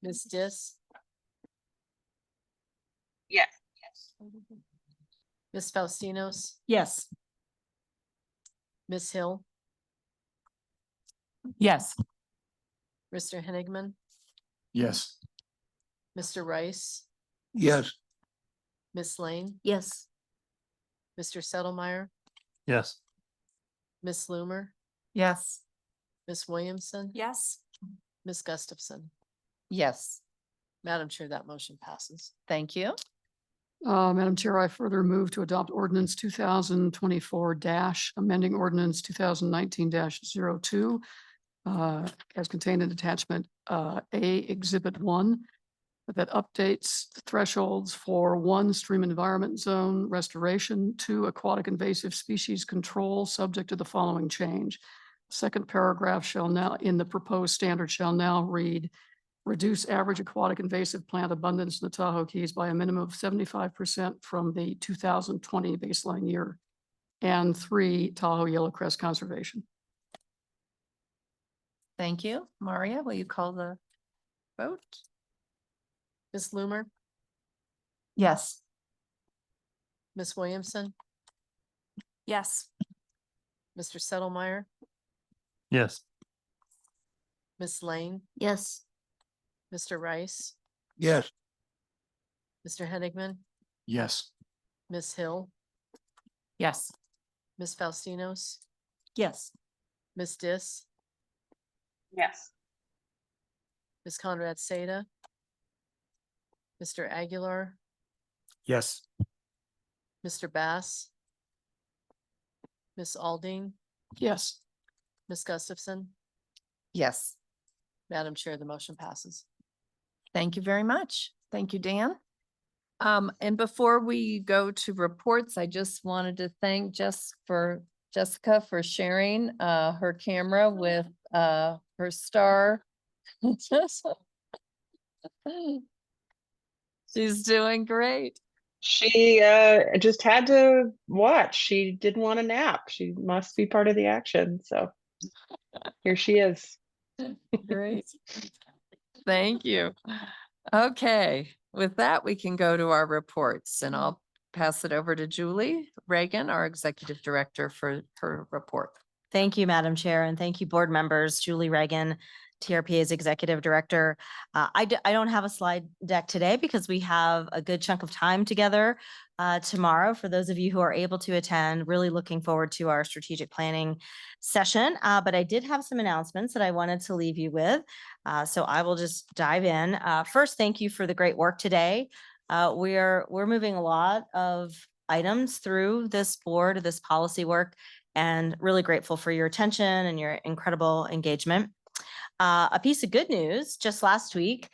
Ms. Dis. Yes. Ms. Faustinos, Yes. Ms. Hill, Yes. Mr. Henigman, Yes. Mr. Rice, Yes. Ms. Lane, Yes. Mr. Settlemyre, Yes. Ms. Loomer, Yes. Ms. Williamson, Yes. Ms. Gustafson. Yes, Madam Chair, that motion passes. thank you. Madam Chair, I further move to adopt ordinance 2024 amending ordinance 2019-02 as contained in attachment A, Exhibit 1, that updates the thresholds for 1, stream environment zone restoration, 2, aquatic invasive species control, subject to the following change. Second paragraph in the proposed standard shall now read, reduce average aquatic invasive plant abundance in the Tahoe Keys by a minimum of 75% from the 2020 baseline year. And 3, Tahoe Yellowcrest conservation. Thank you. Maria, will you call the vote? Ms. Loomer, Yes. Ms. Williamson, Yes. Mr. Settlemyer, Yes. Ms. Lane, Yes. Mr. Rice, Yes. Mr. Henigman, Yes. Ms. Hill, Yes. Ms. Faustinos, Yes. Ms. Dis, Yes. Ms. Conrad Seda, Mr. Aguilar, Yes. Mr. Bass, Ms. Aldine, Yes. Ms. Gustafson. Yes. Madam Chair, the motion passes. Thank you very much. Thank you, Dan. And before we go to reports, I just wanted to thank Jessica for sharing her camera with her star. She's doing great. She just had to watch. She didn't want to nap. She must be part of the action. So here she is. Great. Thank you. Okay, with that, we can go to our reports and I'll pass it over to Julie Reagan, our Executive Director, for her report. Thank you, Madam Chair, and thank you, board members. Julie Reagan, TRPA's Executive Director. I don't have a slide deck today because we have a good chunk of time together tomorrow. For those of you who are able to attend, really looking forward to our strategic planning session. But I did have some announcements that I wanted to leave you with. So I will just dive in. First, thank you for the great work today. We're moving a lot of items through this board, this policy work, and really grateful for your attention and your incredible engagement. A piece of good news, just last week,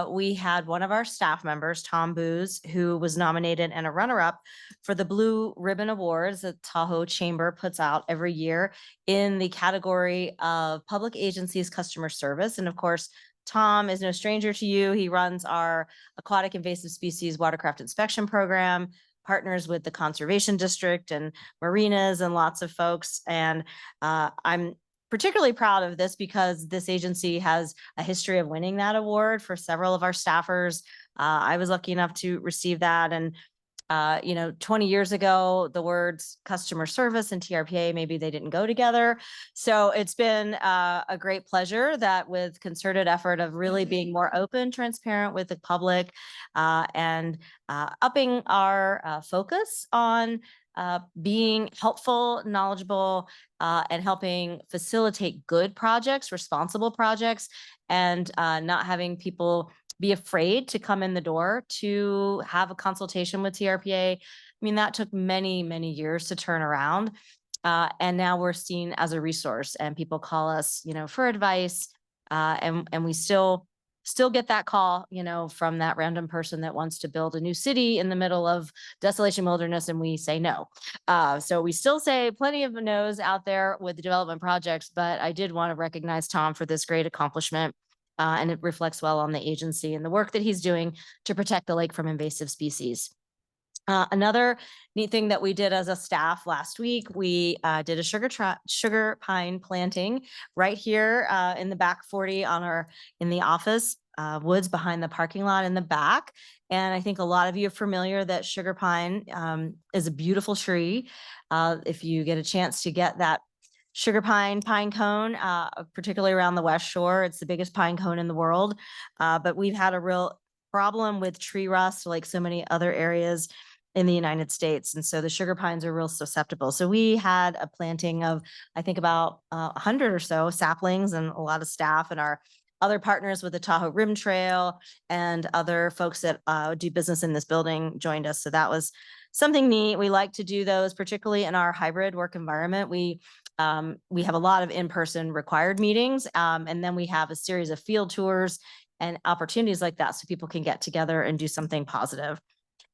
we had one of our staff members, Tom Booz, who was nominated and a runner-up for the Blue Ribbon Awards that Tahoe Chamber puts out every year in the category of public agencies customer service. And of course, Tom is no stranger to you. He runs our aquatic invasive species watercraft inspection program, partners with the Conservation District and marinas and lots of folks. And I'm particularly proud of this because this agency has a history of winning that award for several of our staffers. I was lucky enough to receive that. And 20 years ago, the words customer service and TRPA, maybe they didn't go together. So it's been a great pleasure that with concerted effort of really being more open, transparent with the public and upping our focus on being helpful, knowledgeable, and helping facilitate good projects, responsible projects, and not having people be afraid to come in the door to have a consultation with TRPA. I mean, that took many, many years to turn around. And now we're seen as a resource and people call us, for advice. And we still get that call, from that random person that wants to build a new city in the middle of desolation wilderness. And we say no. So we still say plenty of no's out there with the development projects, but I did want to recognize Tom for this great accomplishment. And it reflects well on the agency and the work that he's doing to protect the lake from invasive species. Another neat thing that we did as a staff last week, we did a sugar pine planting right here in the back 40 in the office woods behind the parking lot in the back. And I think a lot of you are familiar that sugar pine is a beautiful tree. If you get a chance to get that sugar pine cone, particularly around the West Shore. It's the biggest pine cone in the world. But we've had a real problem with tree rust, like so many other areas in the United States. And so the sugar pines are real susceptible. So we had a planting of, I think about 100 or so saplings, and a lot of staff and our other partners with the Tahoe Rim Trail and other folks that do business in this building joined us. So that was something neat. We like to do those, particularly in our hybrid work environment. We have a lot of in-person required meetings, and then we have a series of field tours and opportunities like that so people can get together and do something positive.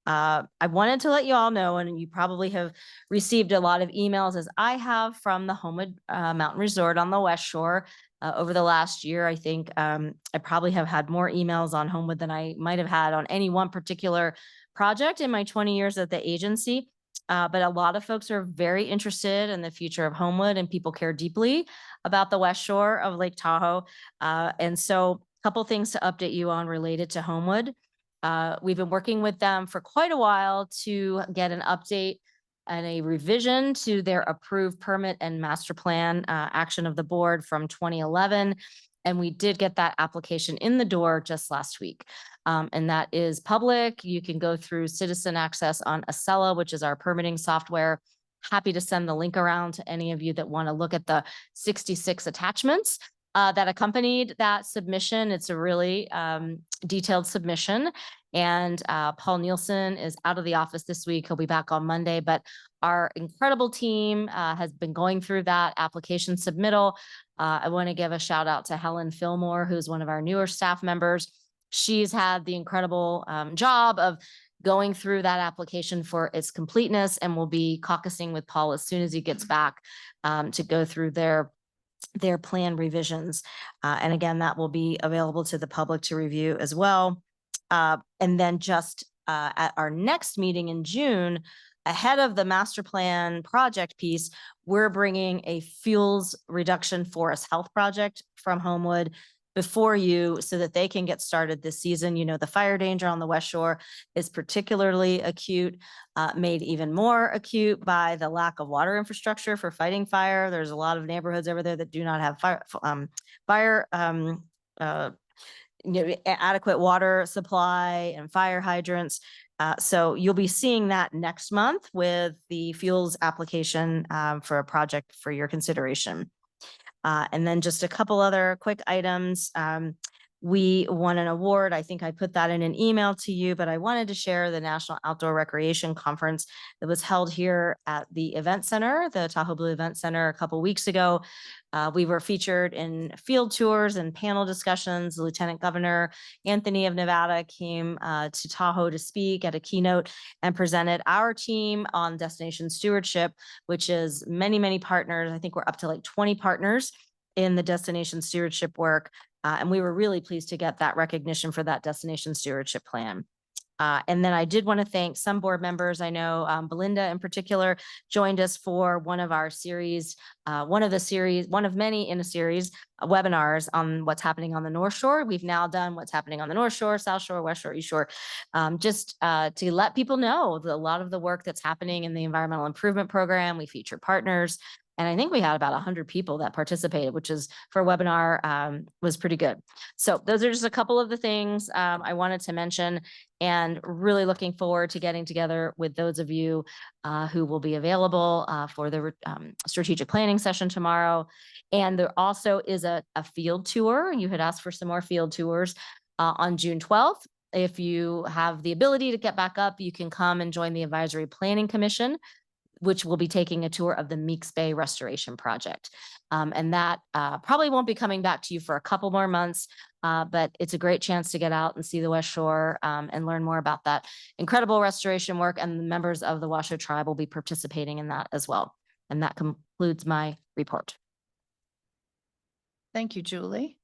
I wanted to let you all know, and you probably have received a lot of emails as I have from the Homewood Mountain Resort on the West Shore over the last year. I think I probably have had more emails on Homewood than I might have had on any one particular project in my 20 years at the agency. But a lot of folks are very interested in the future of Homewood, and people care deeply about the West Shore of Lake Tahoe. And so a couple things to update you on related to Homewood. We've been working with them for quite a while to get an update and a revision to their approved permit and master plan action of the board from 2011. And we did get that application in the door just last week. And that is public. You can go through citizen access on Acela, which is our permitting software. Happy to send the link around to any of you that want to look at the 66 attachments that accompanied that submission. It's a really detailed submission. And Paul Nielsen is out of the office this week. He'll be back on Monday, but our incredible team has been going through that application submittal. I want to give a shout out to Helen Fillmore, who's one of our newer staff members. She's had the incredible job of going through that application for its completeness, and will be caucusing with Paul as soon as he gets back to go through their plan revisions. And again, that will be available to the public to review as well. And then just at our next meeting in June, ahead of the master plan project piece, we're bringing a fuels reduction forest health project from Homewood before you so that they can get started this season. You know, the fire danger on the West Shore is particularly acute, made even more acute by the lack of water infrastructure for fighting fire. There's a lot of neighborhoods over there that do not have adequate water supply and fire hydrants. So you'll be seeing that next month with the fuels application for a project for your consideration. And then just a couple other quick items. We won an award. I think I put that in an email to you, but I wanted to share the National Outdoor Recreation Conference that was held here at the event center, the Tahoe Blue Event Center, a couple weeks ago. We were featured in field tours and panel discussions. The Lieutenant Governor Anthony of Nevada came to Tahoe to speak at a keynote and presented our team on destination stewardship, which is many, many partners. I think we're up to like 20 partners in the destination stewardship work. And we were really pleased to get that recognition for that destination stewardship plan. And then I did want to thank some board members. I know Belinda in particular joined us for one of our series, one of many in a series webinars on what's happening on the North Shore. We've now done what's happening on the North Shore, South Shore, West Shore, East Shore, just to let people know a lot of the work that's happening in the environmental improvement program. We feature partners. And I think we had about 100 people that participated, which is for a webinar was pretty good. So those are just a couple of the things I wanted to mention, and really looking forward to getting together with those of you who will be available for the strategic planning session tomorrow. And there also is a field tour. You had asked for some more field tours on June 12th. If you have the ability to get back up, you can come and join the Advisory Planning Commission, which will be taking a tour of the Meeks Bay Restoration Project. And that probably won't be coming back to you for a couple more months, but it's a great chance to get out and see the West Shore and learn more about that incredible restoration work. And the members of the Washoe Tribe will be participating in that as well. And that concludes my report. Thank you, Julie.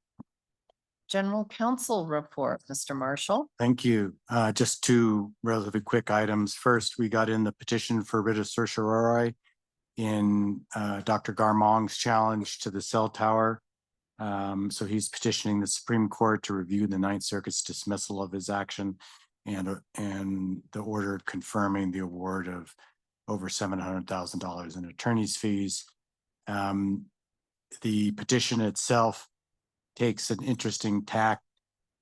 General Counsel report, Mr. Marshall. Thank you. Just two relatively quick items. First, we got in the petition for writ of certiorari in Dr. Garmong's challenge to the cell tower. So he's petitioning the Supreme Court to review the Ninth Circuit's dismissal of his action and the order confirming the award of over $700,000 in attorney's fees. The petition itself takes an interesting tack.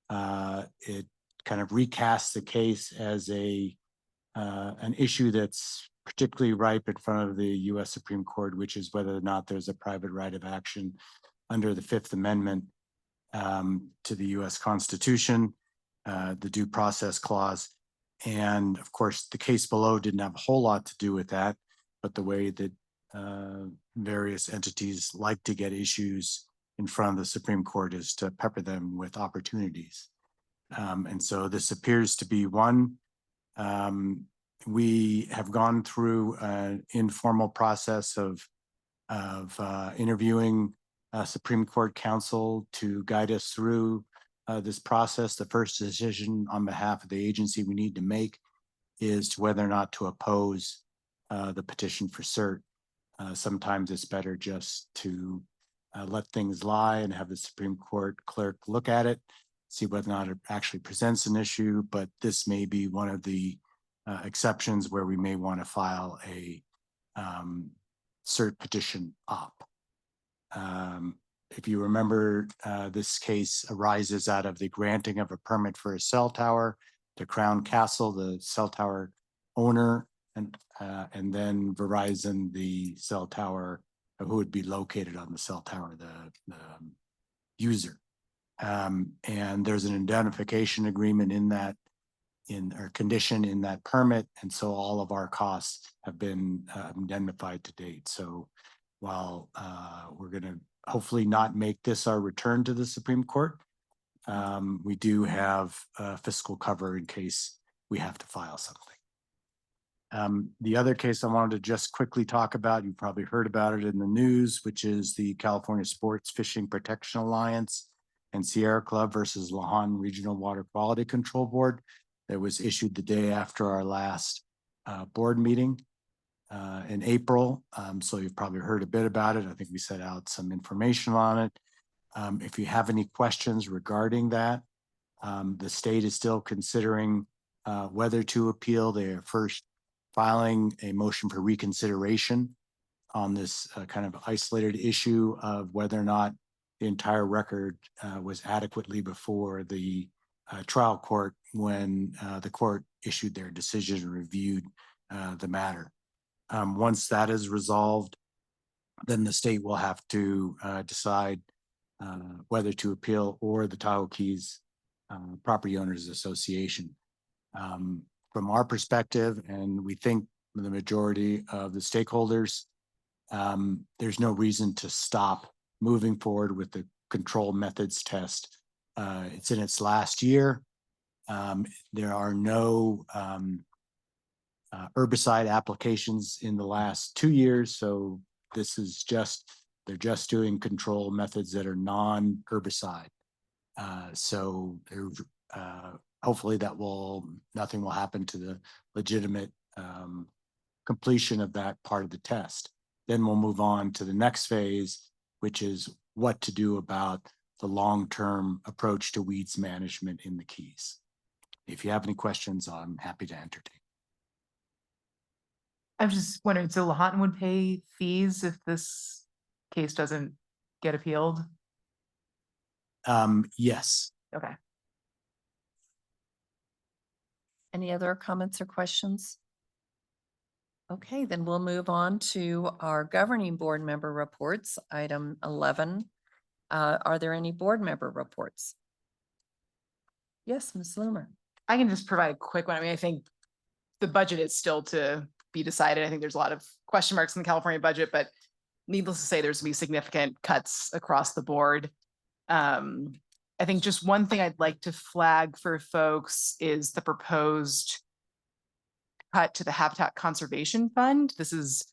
It kind of recasts the case as an issue that's particularly ripe in front of the U.S. Supreme Court, which is whether or not there's a private right of action under the Fifth Amendment to the U.S. Constitution, the Due Process Clause. And of course, the case below didn't have a whole lot to do with that, but the way that various entities like to get issues in front of the Supreme Court is to pepper them with opportunities. And so this appears to be one. We have gone through an informal process of interviewing Supreme Court counsel to guide us through this process. The first decision on behalf of the agency we need to make is to whether or not to oppose the petition for cert. Sometimes it's better just to let things lie and have the Supreme Court clerk look at it. see whether or not it actually presents an issue, but this may be one of the exceptions where we may want to file a cert petition up. If you remember, this case arises out of the granting of a permit for a cell tower to Crown Castle, the cell tower owner, and then Verizon, the cell tower, who would be located on the cell tower, the user. And there's an indemnification agreement in that, or condition in that permit, and so all of our costs have been indemnified to date. So while we're going to hopefully not make this our return to the Supreme Court, we do have fiscal cover in case we have to file something. The other case I wanted to just quickly talk about, you probably heard about it in the news, which is the California Sports Fishing Protection Alliance and Sierra Club versus Lahan Regional Water Quality Control Board that was issued the day after our last board meeting in April. So you've probably heard a bit about it. I think we set out some information on it. If you have any questions regarding that, the state is still considering whether to appeal. They are first filing a motion for reconsideration on this kind of isolated issue of whether or not the entire record was adequately before the trial court when the court issued their decision and reviewed the matter. Once that is resolved, then the state will have to decide whether to appeal or the Tahoe Keys Property Owners Association. From our perspective, and we think the majority of the stakeholders, there's no reason to stop moving forward with the control methods test. It's in its last year. There are no herbicide applications in the last 2 years. So this is just, they're just doing control methods that are non-herbicide. So hopefully that nothing will happen to the legitimate completion of that part of the test. Then we'll move on to the next phase, which is what to do about the long-term approach to weeds management in the Keys. If you have any questions, I'm happy to entertain. I'm just wondering, so Lahontan would pay fees if this case doesn't get appealed? Yes. Okay. Any other comments or questions? Okay, then we'll move on to our governing board member reports, item 11. Are there any board member reports? Yes, Ms. Loomer. I can just provide a quick one. I mean, I think the budget is still to be decided. I think there's a lot of question marks in the California budget, but needless to say, there's gonna be significant cuts across the board. I think just one thing I'd like to flag for folks is the proposed cut to the Habitat Conservation Fund. This is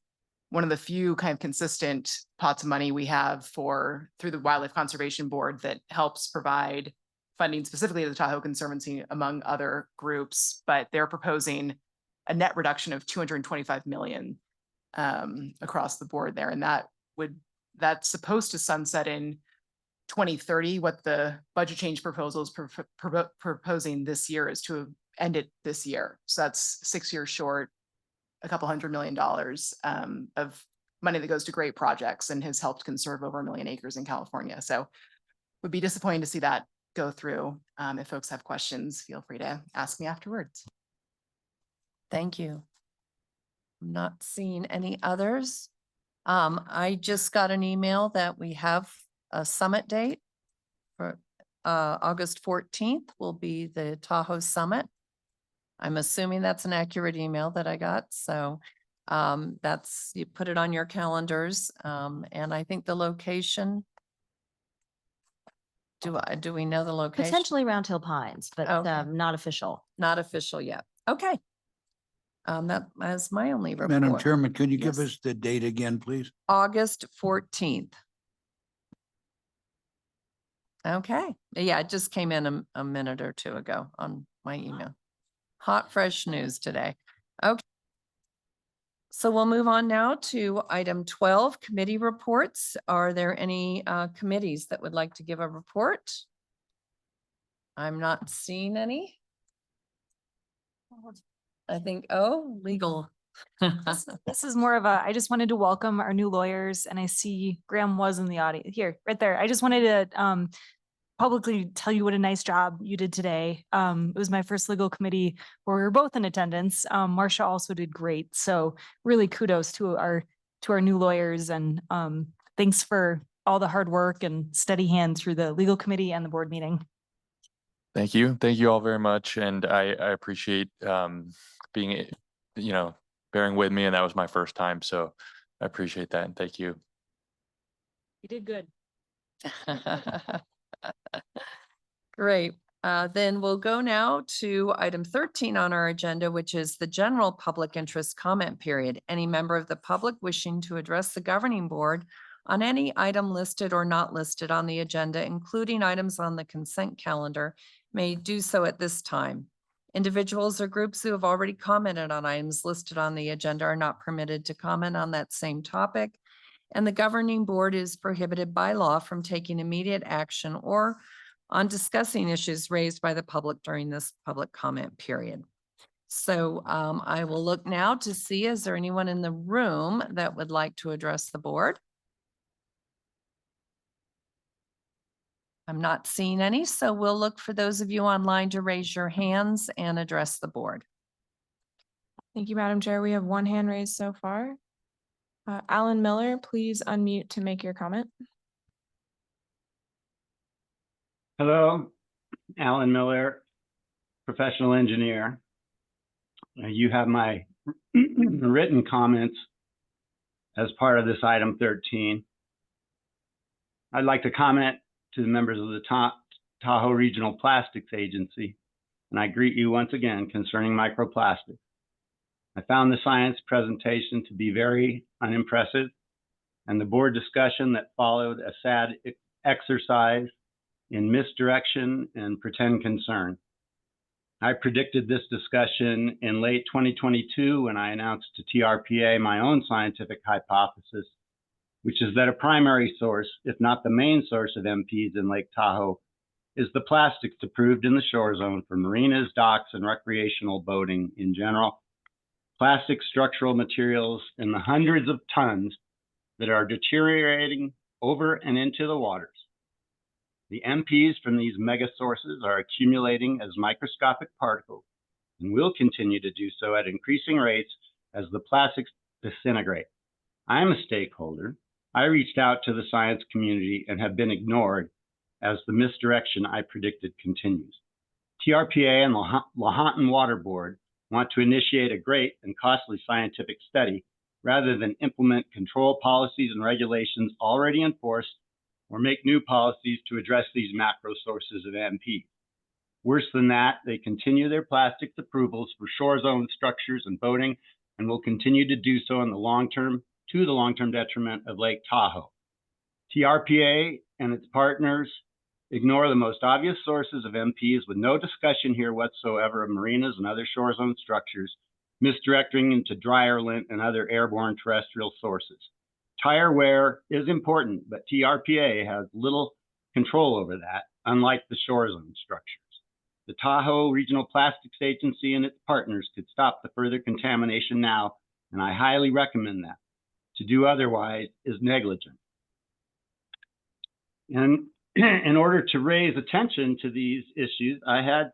one of the few kind of consistent pots of money we have through the Wildlife Conservation Board that helps provide funding specifically to the Tahoe Conservancy among other groups, but they're proposing a net reduction of 225 million across the board there. And that's supposed to sunset in 2030. What the budget change proposal is proposing this year is to end it this year. So that's 6 years short, a couple $100 million of money that goes to great projects and has helped conserve over 1 million acres in California. So would be disappointing to see that go through. If folks have questions, feel free to ask me afterwards. Thank you. I'm not seeing any others. I just got an email that we have a summit date for August 14th will be the Tahoe Summit. I'm assuming that's an accurate email that I got. So you put it on your calendars. And I think the location. Do we know the location? Potentially Round Hill Pines, but Okay. not official. Not official yet. Okay. That is my only report. Madam Chairman, could you give Yes. us the date again, please? August 14th. Okay. Yeah, it just came in a minute or two ago on my email. Hot, fresh news today. Okay. So we'll move on now to item 12, committee reports. Are there any committees that would like to give a report? I'm not seeing any. I think, legal. This is more of a, I just wanted to welcome our new lawyers, and I see Graham was in the audience here, right there. I just wanted to publicly tell you what a nice job you did today. It was my first legal committee where we were both in attendance. Marcia also did great. So really kudos to our new lawyers, and thanks for all the hard work and steady hand through the legal committee and the board meeting. Thank you. Thank you all very much. And I appreciate being, bearing with me. And that was my first time. So I appreciate that. And thank you. You did good. Great. Then we'll go now to item 13 on our agenda, which is the general public interest comment period. Any member of the public wishing to address the governing board on any item listed or not listed on the agenda, including items on the consent calendar, may do so at this time. Individuals or groups who have already commented on items listed on the agenda are not permitted to comment on that same topic, and the governing board is prohibited by law from taking immediate action or on discussing issues raised by the public during this public comment period. So I will look now to see, is there anyone in the room that would like to address the board? I'm not seeing any, so we'll look for those of you online to raise your hands and address the board. Thank you, Madam Chair. We have one hand raised so far. Alan Miller, please unmute to make your comment. Hello, Alan Miller, professional engineer. You have my written comments as part of this item 13. I'd like to comment to the members of the Tahoe Regional Plastics Agency, and I greet you once again concerning microplastics. I found the science presentation to be very unimpressive, and the board discussion that followed a sad exercise in misdirection and pretend concern. I predicted this discussion in late 2022 when I announced to TRPA my own scientific hypothesis, which is that a primary source, if not the main source of MPs in Lake Tahoe, is the plastics approved in the shore zone for marinas, docks, and recreational boating in general. Plastic structural materials in the hundreds of tons that are deteriorating over and into the waters. The MPs from these mega sources are accumulating as microscopic particles and will continue to do so at increasing rates as the plastics disintegrate. I'm a stakeholder. I reached out to the science community and have been ignored as the misdirection I predicted continues. TRPA and Lahontan Water Board want to initiate a great and costly scientific study rather than implement control policies and regulations already enforced or make new policies to address these macro sources of MP. Worse than that, they continue their plastics approvals for shore zone structures and boating and will continue to do so in the long term to the long-term detriment of Lake Tahoe. TRPA and its partners ignore the most obvious sources of MPs with no discussion here whatsoever of marinas and other shore zone structures, misdirecting into dryer lint and other airborne terrestrial sources. Tire wear is important, but TRPA has little control over that, unlike the shore zone structures. The Tahoe Regional Plastics Agency and its partners could stop the further contamination now, and I highly recommend that. To do otherwise is negligent. And in order to raise attention to these issues, I had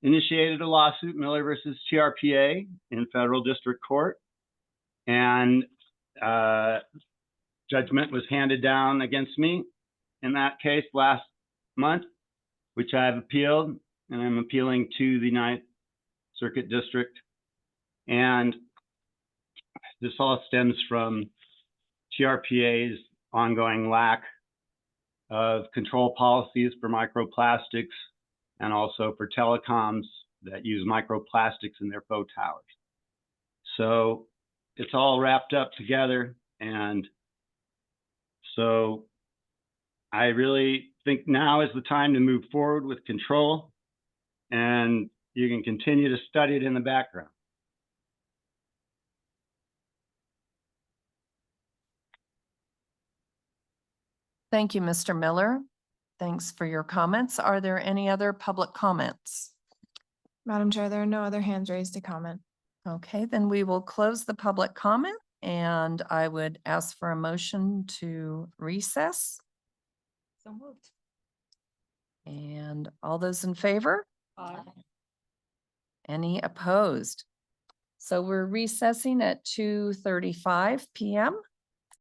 initiated a lawsuit, Miller versus TRPA, in federal district court. And judgment was handed down against me in that case last month, which I have appealed, and I'm appealing to the Ninth Circuit District. And this all stems from TRPA's ongoing lack of control policies for microplastics and also for telecoms that use microplastics in their faux towers. So it's all wrapped up together. And so I really think now is the time to move forward with control, and you can continue to study it in the background. Thank you, Mr. Miller. Thanks for your comments. Are there any other public comments? Madam Chair, there are no other hands raised to comment. Okay, then we will close the public comment and I would ask for a motion to recess. So moved. And all those in favor? Any opposed? So we're recessing at 2:35 PM.